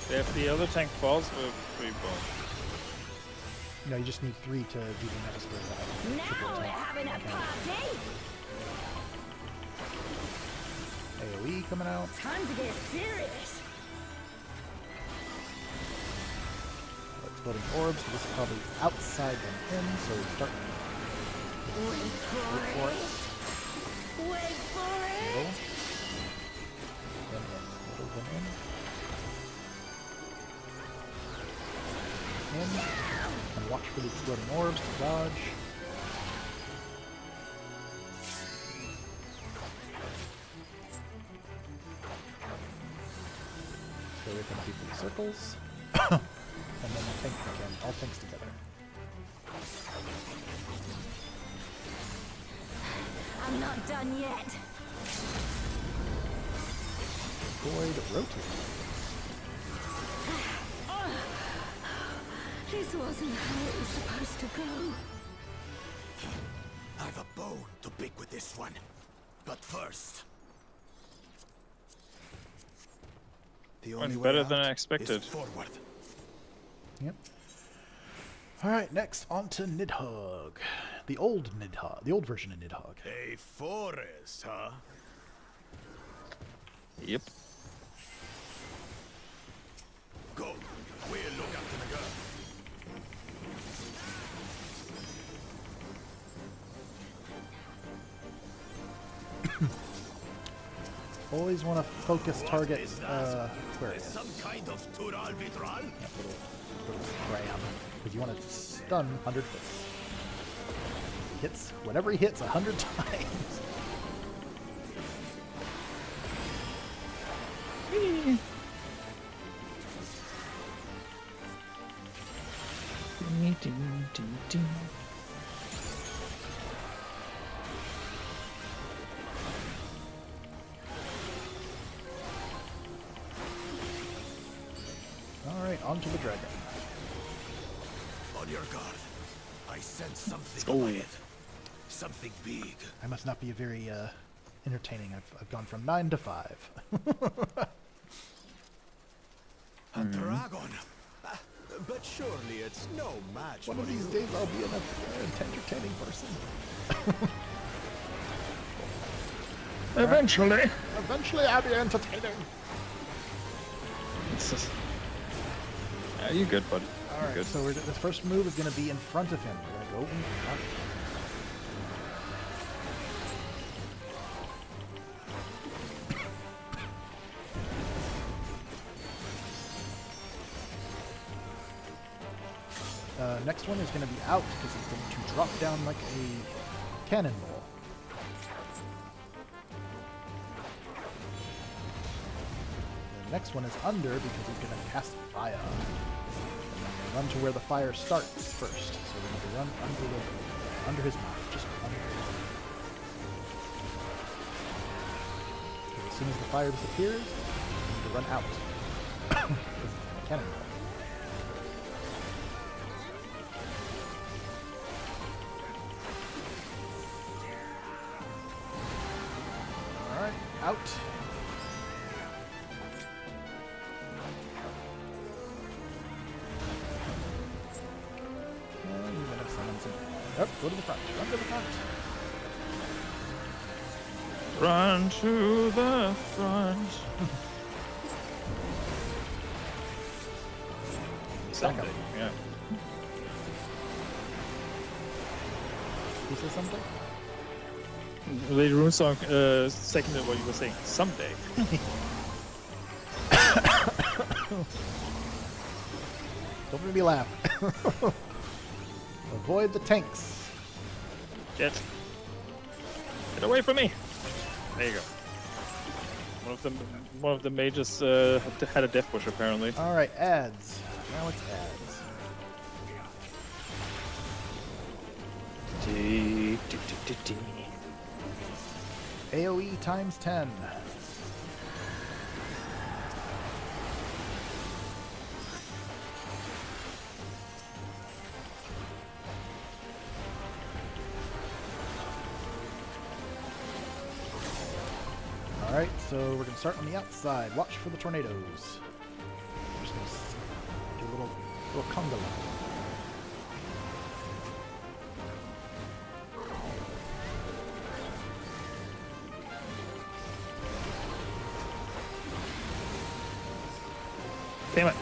If the other tank falls, we're pretty boned. No, you just need 3 to do the next Now we're having a party. AoE coming out. Time to get serious. Exploding orbs, so this is probably outside them in, so we start. Wait for it. Wait for it. Middle. Then in. Middle, then in. In. And watch for the exploding orbs to dodge. Stay away from people's circles. And then tank again, all tanks together. I'm not done yet. Void rotate. This wasn't how it was supposed to go. I've a bone to pick with this one. But first... The only way better out than I expected. is forward. Yep. Alright, next on to Nidhogg. The old Nidhogg. The old version of Nidhogg. A forest, huh? Yep. Go. We'll look after the girl. Always want to focus target Aquarius. Some kind of Tural vitral? That little cram. Because you want to stun 100 hits. Hits whatever he hits 100 times. Alright, on to the dragon. On your guard. I sense something Oh. quiet. Something big. I must not be very entertaining. I've gone from 9 to 5. A dragon. But surely it's no match One for of these you. days I'll be an entertaining person. Eventually. Eventually I'll be entertaining. Yeah, you good, bud. Alright, Good. so the first move is going to be in front of him. We're going to go in front. Next one is going to be out because he's going to drop down like a cannonball. The next one is under because he's going to cast fire. Run to where the fire starts first. So we're going to run under his mouth, just under his mouth. As soon as the fire disappears, we need to run out. Cannonball. Alright, out. Yep, go to the front. Run to the front. Run to the front. Something, yeah. You say something? The rune song seconded what you were saying. Someday. Don't make me laugh. Avoid the tanks. Get away from me. There you go. One of the mages had a death wish apparently. All right, ads. Now it's ads. AoE times 10. Alright, so we're going to start on the outside. Watch for the tornadoes. We're just going to do a little conga line. Damn it.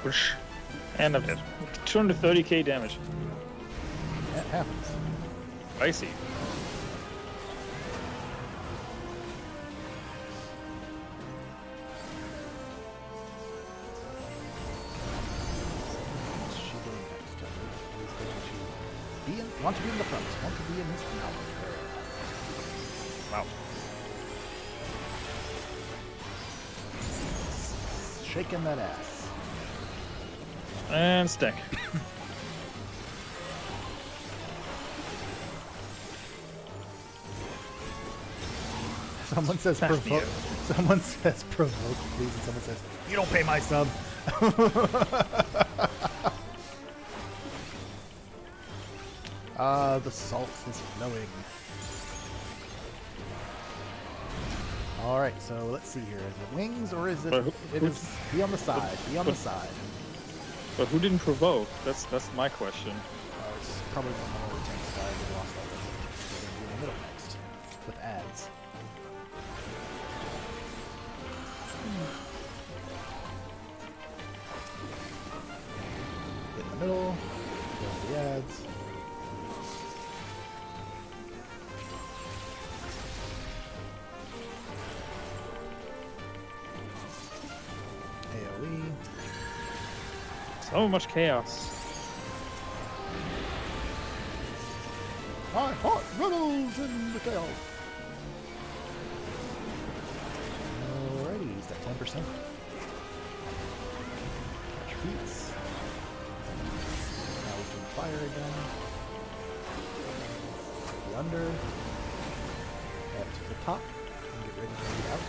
Whoosh. And I'm dead. 230k damage. That happens. I see. What's she doing next? Who's going to be in, want to be in the front. Want to be in this now. Wow. Shaking that ass. And stick. Someone says provoke. Someone says provoke, please, and someone says you don't pay my sub. The salt is flowing. All right, so let's see here. Is it wings or is it? It is. Be on the side. Be on the side. But who didn't provoke? That's my question. It's probably one of the tank side. We lost all this. We're gonna be in the middle next with ads. In the middle. Go the ads. AoE. So much chaos. I hot riddles in the chaos. Alrighty, is that 10%? Catch feats. Now we can fire again. The under. Up to the top. And get ready to lead out.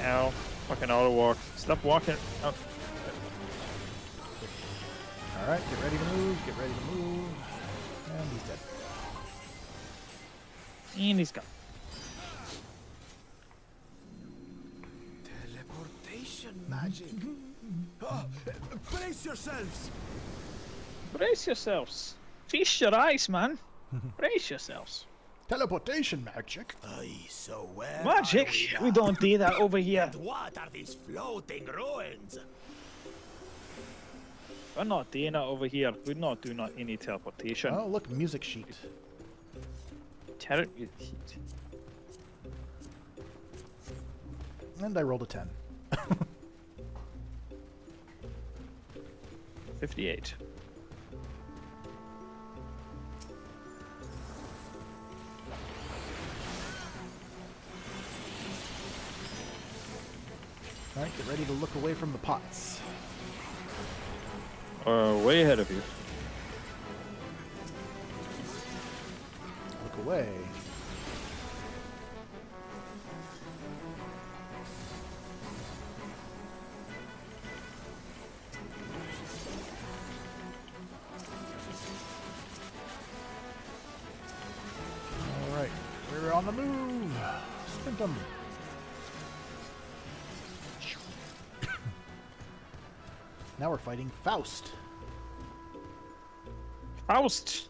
Ow. Fucking auto walk. Stop walking. Oh. Alright, get ready to move, get ready to move. And he's dead. And he's gone. Teleportation magic. Brace yourselves. Brace yourselves. Feast your eyes, man. Brace yourselves. Teleportation magic. Aye, so where Magic? are We don't do that over here. And what are these floating ruins? We're not doing that over here. We're not doing any teleportation. Oh, look, music sheet. And I rolled a 10. 58. Alright, get ready to look away from the pots. Way ahead of you. Look away. Alright, we're on the move! Sprint 'em! Now we're fighting Faust. Faust!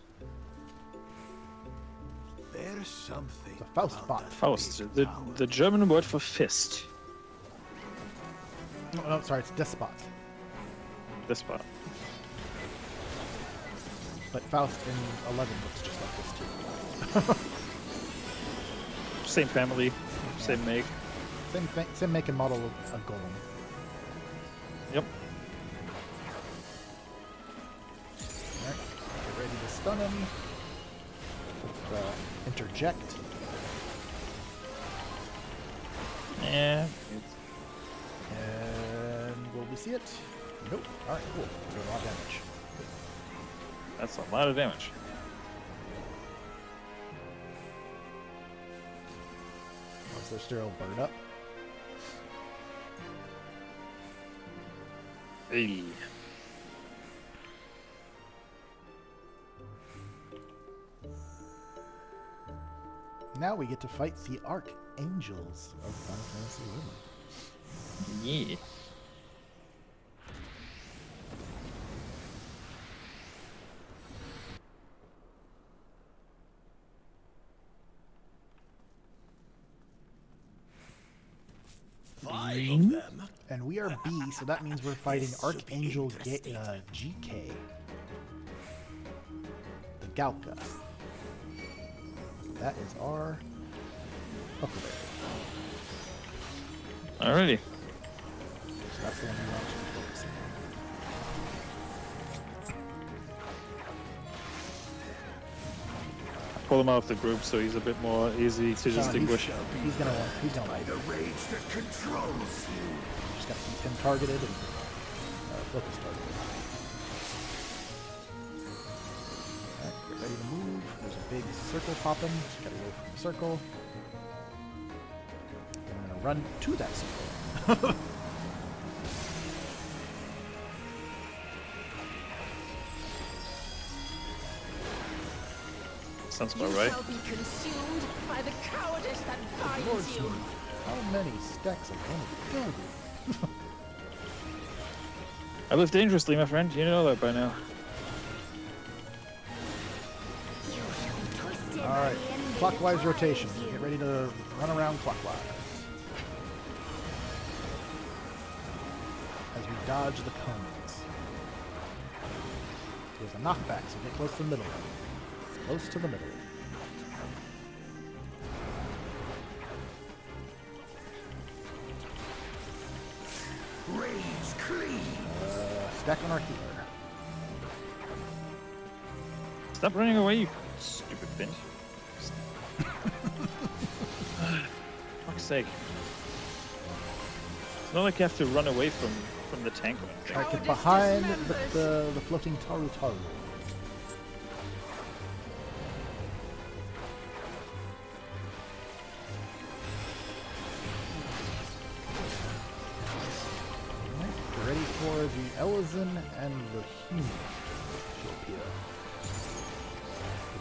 There's something. The Faust bot. Faust, the German word for fist. Oh, no, sorry, it's Despot. Despot. But Faust in 11 looks just like this too. Same family, same make. Same make and model of golem. Yep. Alright, get ready to stun him. Interject. Yeah. And will we see it? Nope. Alright, cool. Doing a lot of damage. That's a lot of damage. Once they're still burned up. Hey. Now we get to fight the archangels of Final Fantasy XI. Yeah. Five of them. And we are B, so that means we're fighting Archangel GK. The Galka. That is our Huckleberry. Alrighty. So that's the one we want to be focusing on. Pull him out of the group so he's a bit more easy to distinguish. He's gonna like The rage that controls you. just gotta keep him targeted and focus targeted. Alright, get ready to move. There's a big circle popping. Just gotta go from the circle. And I'm gonna run to that circle. Sounds about right. You shall be consumed by the cowardice that binds you. How many stacks of gonna kill you? I live dangerously, my friend. You know that by now. Alright, clockwise rotation. Get ready to run around clockwise. As we dodge the cones. There's a knockback, so get close to the middle. Close to the middle. Rage clean. Stack on our healer. Stop running away, you stupid bitch. Fuck's sake. It's not like you have to run away from the tank or anything. Alright, get behind the floating Taru. Ready for the Elzen and the human Shield.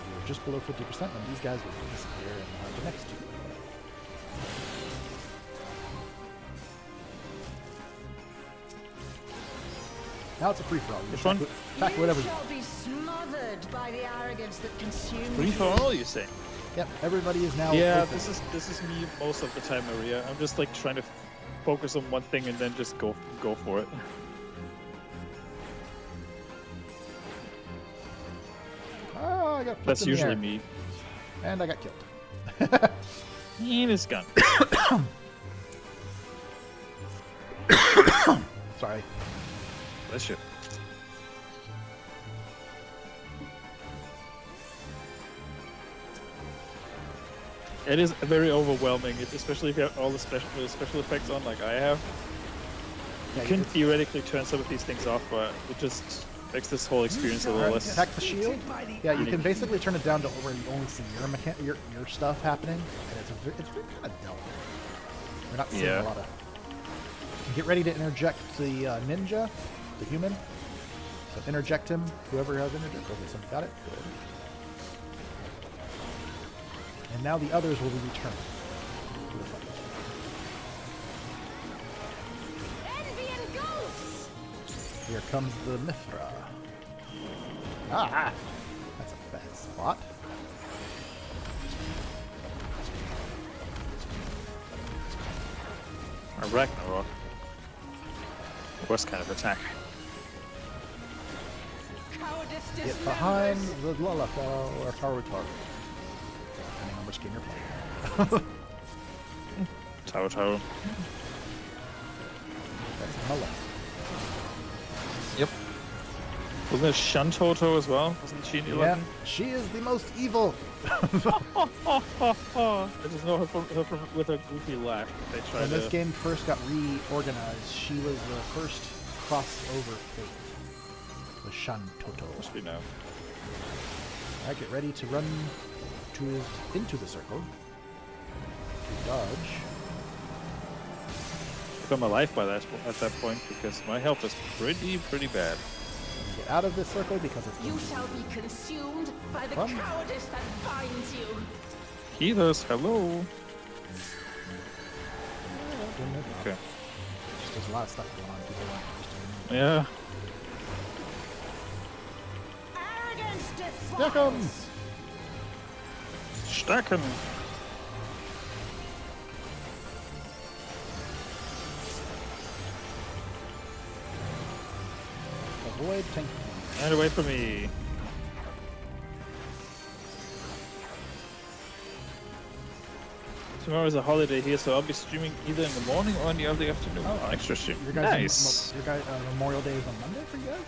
We were just below 50%, and these guys will disappear in the next two. Now it's a free-for-all. Which one? Attack whatever. You shall be smothered by the arrogance that consumes Free for all, you say? Yep, everybody is now. Yeah, free for all. this is me most of the time, Maria. I'm just like trying to focus on one thing and then just go for it. Oh, I got flipped That's in the usually air. me. And I got killed. And it's gone. Sorry. Bless you. It is very overwhelming, especially if you have all the special effects on, like I have. Yeah, You can theoretically turn some of these things off, but it just makes this whole experience a little less. Attack the shield. Yeah, you can basically turn it down to where you only see your stuff happening, and it's kind of dull. We're not seeing a lot of. Get ready to interject the ninja, the human. So interject him, whoever has interject. Okay, somebody got it. Good. And now the others will be returned to the fight. envy and ghosts. Here comes the Mithra. Ah! That's a bad spot. Or Ragnarok. Worst kind of attack. Cowardice Get behind the Lullafa or Tarutar. Depending on which game you're playing. Tower. That's on the left. Yep. Wasn't there Shuntoto as well? Wasn't she in 11? Yeah, she is the most evil. I just know her with her goofy laugh. They tried When this to... game first got reorganized, she was the first crossover fate with Shantoto. Must be now. Alright, get ready to run into the circle. To dodge. I'm alive by that at that point because my health is pretty bad. Get out of this circle because it's You shall be consumed by the cowardice that binds you. Healers, hello. Okay. There's a lot of stuff going on. People want just Yeah. Arrogance Here comes! Stacken. Avoid tank. And away from me. Tomorrow is a holiday here, so I'll be streaming either in the morning or in the early afternoon. Oh, Extra stream. Your guys Nice. Memorial Day is on Monday for you guys?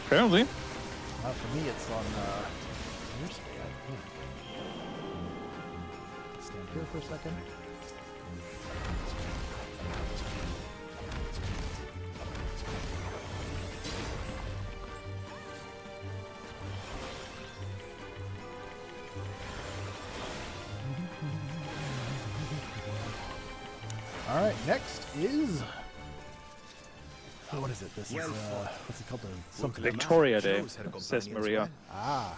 Apparently. For me, it's on Thursday, I think. Stand here for a second. All right, next is. Oh, what is it? This is what's it called? Something. Victoria Day, says Maria. Ah.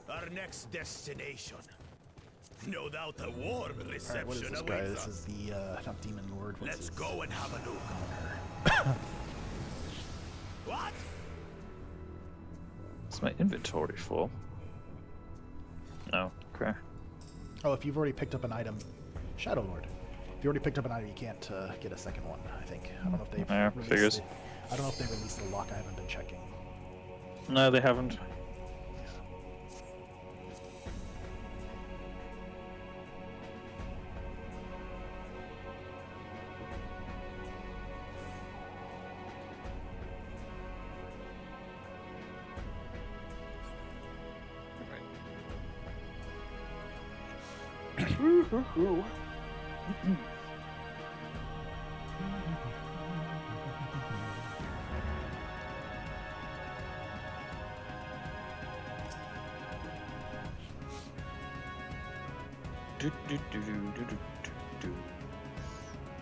Our next destination. No doubt a warm All right, reception what is this guy? awaits This is us. the not Demon Lord. What's Let's his- go and have a look. What? Is my inventory full? No. Okay. Oh, if you've already picked up an item, Shadow Lord. If you already picked up an item, you can't get a second one. I think. I don't know if they've. Yeah, released figures. I don't know if they released the lock. I haven't been checking. No, they haven't.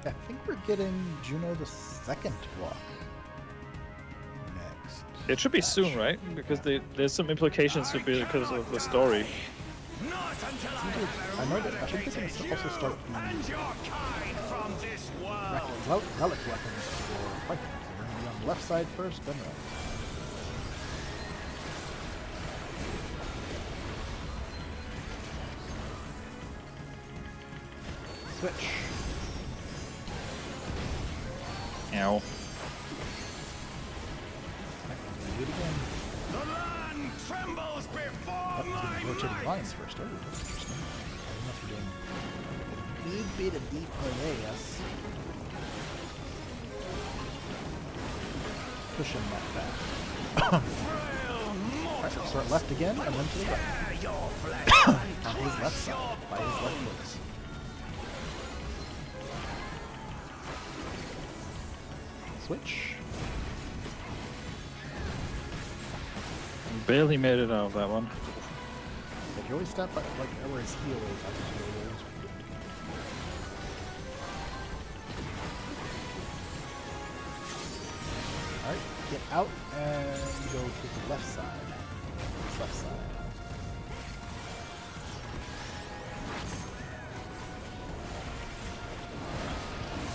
I think we're getting Juno the second block next. It should be soon, right? Because there's some implications because of the story. I know that I think they can also start the relic weapons for fighting. So we're going to be on the left side first, then right. Switch. Ow. Do it again. The land trembles before my Rotating lines first. Oh, that's interesting. I don't know if you're doing a good bit of DPS. Pushing that back. Alright, so start left again, and then to the right. On his left side, by his left foot. Switch. Barely made it out of that one. If you always step like where his heel is, I think he rolls. Alright, get out and go to the left side. Left side.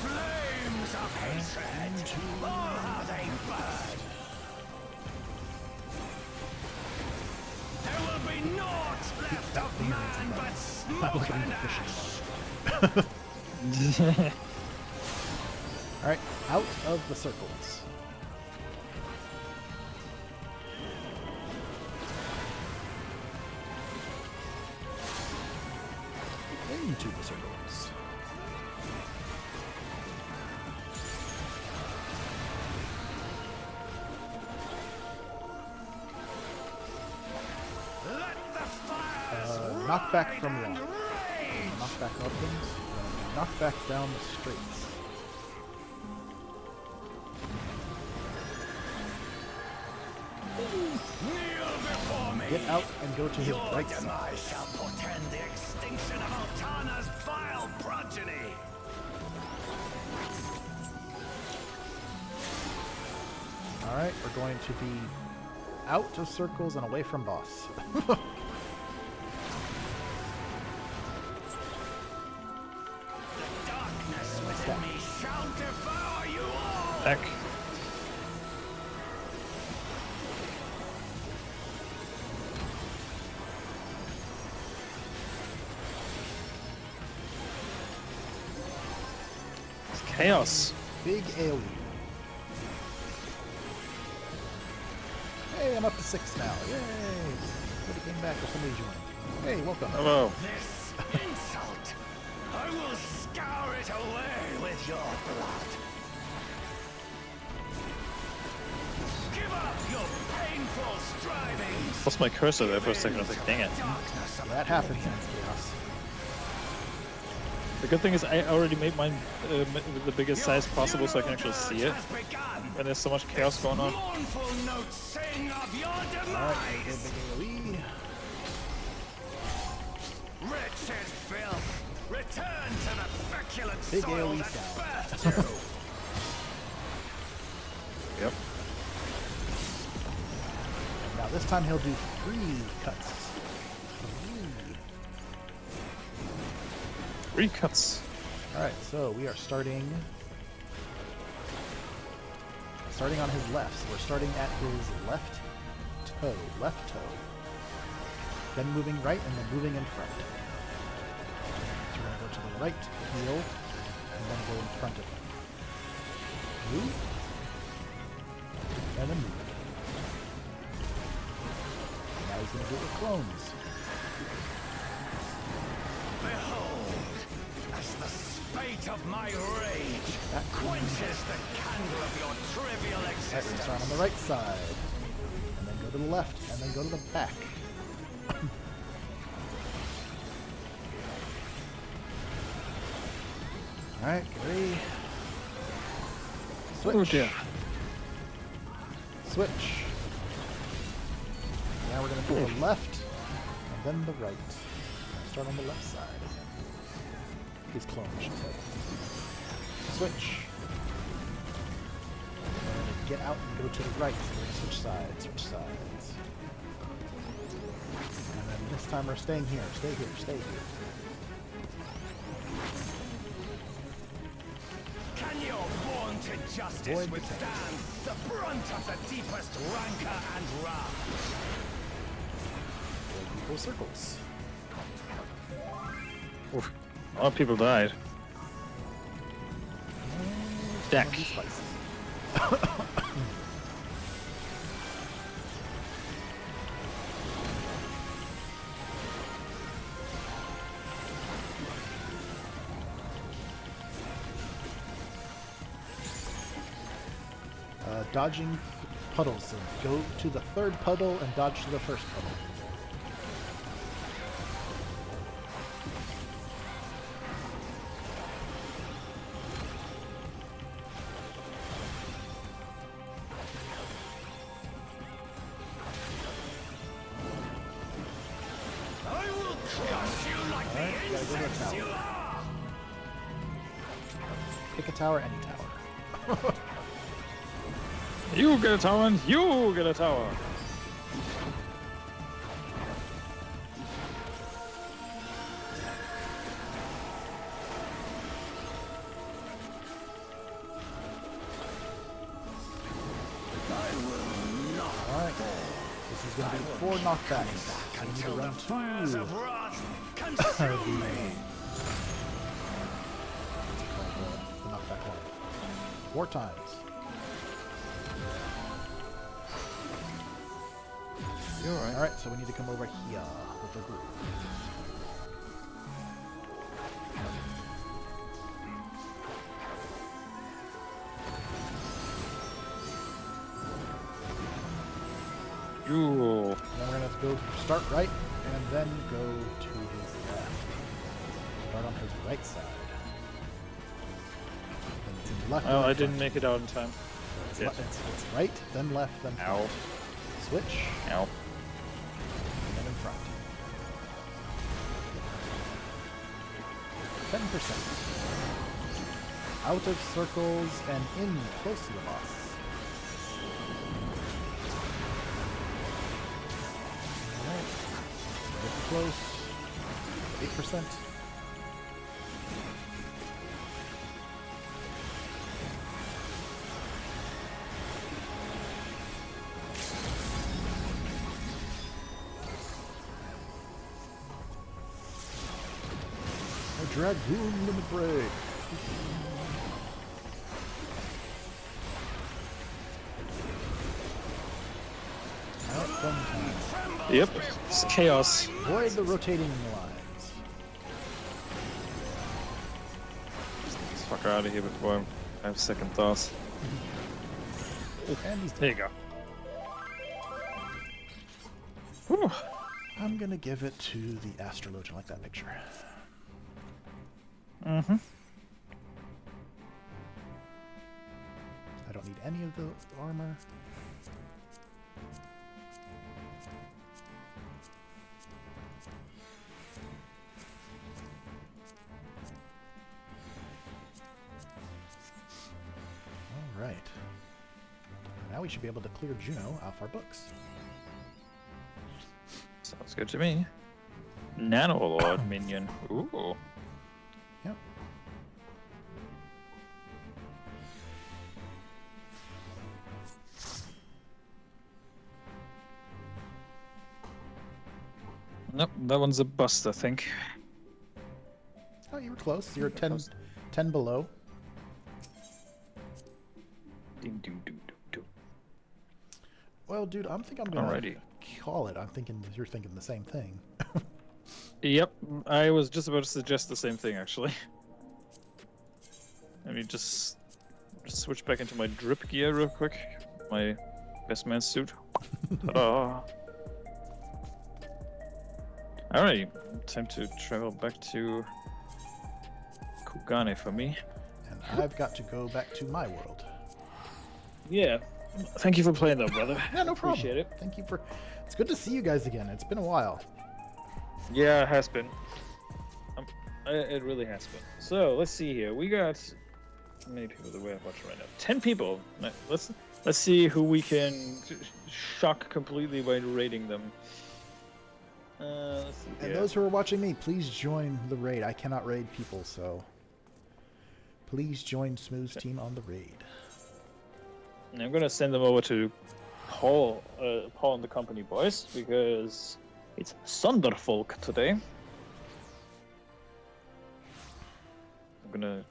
flames of hatred. Oh, how they burn. There will be naught left of man but smoke and ash. Alright, out of the circles. Into the circles. Knockback from the knockback up things. knock back down the streets. Get out and go to his right side. I shall portend the extinction of Altana's vile progeny. Alright, we're going to be out of circles and away from boss. Darkness within me shall devour you all. Back. It's chaos. Big AoE. Hey, I'm up to 6 now. Yay! Somebody came back or somebody joined. Hey, welcome. Hello. This insult, I will scour it away with your blood. Give up your painful strivings. Lost my cursor there for a second. I was like, dang it. That happens in chaos. The good thing is I already made mine with the biggest size possible so I can actually see it. And there's so much chaos going on. Mournful notes sing of your Alright, demise. big AoE. Wretched filth, return to the feculent Big soil AoE that sound. birthed you. Yep. Now this time he'll do 3 cuts. 3 cuts. Alright, so we are starting on his left. So we're starting at his left toe. Then moving right and then moving in front. So we're going to go to the right heel and then go in front of him. Move. And then move. Now he's going to do it with clones. Behold, as the spate of my rage quenches the candle of your trivial Alright, we're going to existence. start on the right side. And then go to the left and then go to the back. Alright, get ready. Switch. Oh dear. Switch. Now we're going to do the left and then the right. Start on the left side again. His clone, I should say. Switch. And get out and go to the right. So we're going to switch sides. And then this time we're staying here. Stay here. Can your vaunted justice Avoid the withstand the brunt of the deepest rancor and wrath? Equal circles. Oof. A lot of people died. Deck. Dodging puddles. So go to the third puddle and dodge to the first puddle. I will crush you like the insects you are! Pick a tower, any tower. You get a tower and you get a tower. Alright. This is going to be 4 knockbacks. I need to run 2. Consume me! The knockback line. 4 times. You're right. Alright, so we need to come over here with the group. You. Then we're going to go start right and then go to his left. Start on his right side. left. Oh, or I in didn't front? make it out in time. It's, it's right, then left, then front. Ow. Switch. Ow. And then in front. 10%. Out of circles and in close to the boss. Alright. Get close. 8%. A dragoon limit break. Yep, it's chaos. Avoid the rotating lines. Get this fucker out of here before I have second thoughts. And he's There you go. Whew. I'm gonna give it to the astrologe. I like that picture. Mm-hmm. I don't need any of the armor. Alright. Now we should be able to clear Juno off our books. Sounds good to me. Nano Lord minion. Ooh. Yep. Nope, that one's a bust, I think. Oh, you were close. You're 10 below. Ding, ding, ding, ding, ding. Well, dude, I'm gonna Alrighty. call it. I'm thinking you're thinking the same thing. Yep, I was just about to suggest the same thing, actually. Let me just switch back into my drip gear real quick. My best man suit. Ta-da! Alright, time to travel back to Kugane for me. And I've got to go back to my world. Yeah, thank you for playing though, brother. Yeah, no problem. Appreciate it. Thank you for... It's good to see you guys again. It's been a while. Yeah, it has been. It really has been. So let's see here. We got how many people do we have watching right now? 10 people. Let's see who we can shock completely by raiding them. Let's see And here. those who are watching me, please join the raid. I cannot raid people, so please join Smooth's team on the raid. And I'm gonna send them over to Paul and the company boys because it's Sonderfolk today. I'm gonna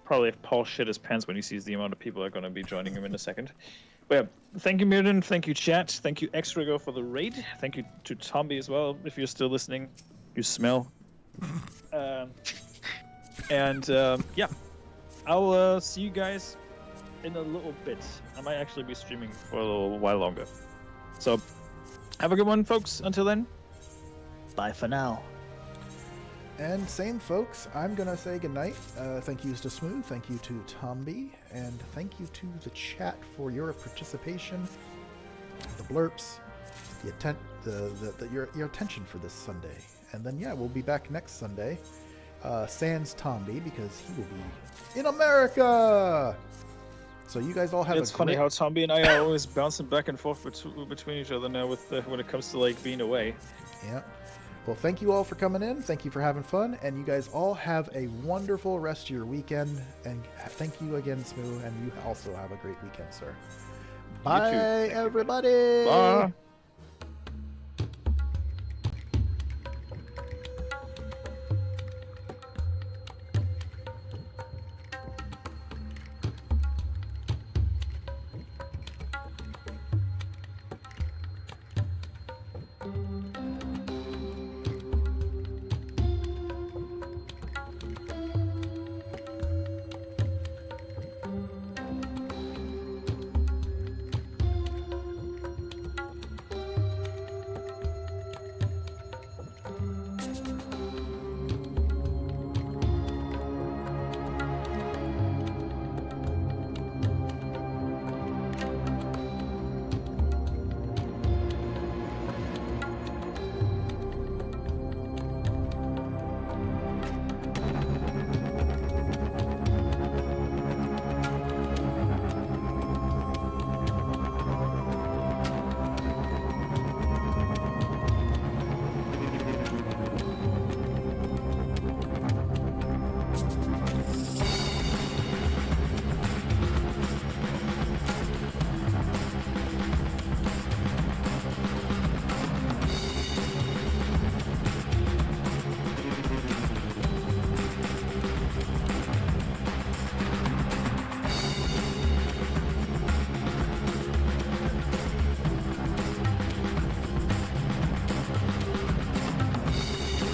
probably have Paul shit his pants when he sees the amount of people that are gonna be joining him in a second. But yeah, thank you, Myrddin. Thank you, chat. Thank you, Extrago, for the raid. Thank you to Tombi as well, if you're still listening. You smell. Yeah, I'll see you guys in a little bit. I might actually be streaming for a little while longer. So, have a good one, folks. Until then, bye for now. And same folks, I'm gonna say goodnight. Thank yous to Smooth, thank you to Tombi, and thank you to the chat for your participation, the blurps, your attention for this Sunday. And then yeah, we'll be back next Sunday. Sans Tombi, because he will be in America. So you guys all have It's funny how Tombi and I are always bouncing back and forth between each other now with when it comes to like being away. Yeah. Well, thank you all for coming in. Thank you for having fun. And you guys all have a wonderful rest of your weekend. And thank you again, Smooth. And you also have a great weekend, sir. Bye, everybody. Bye.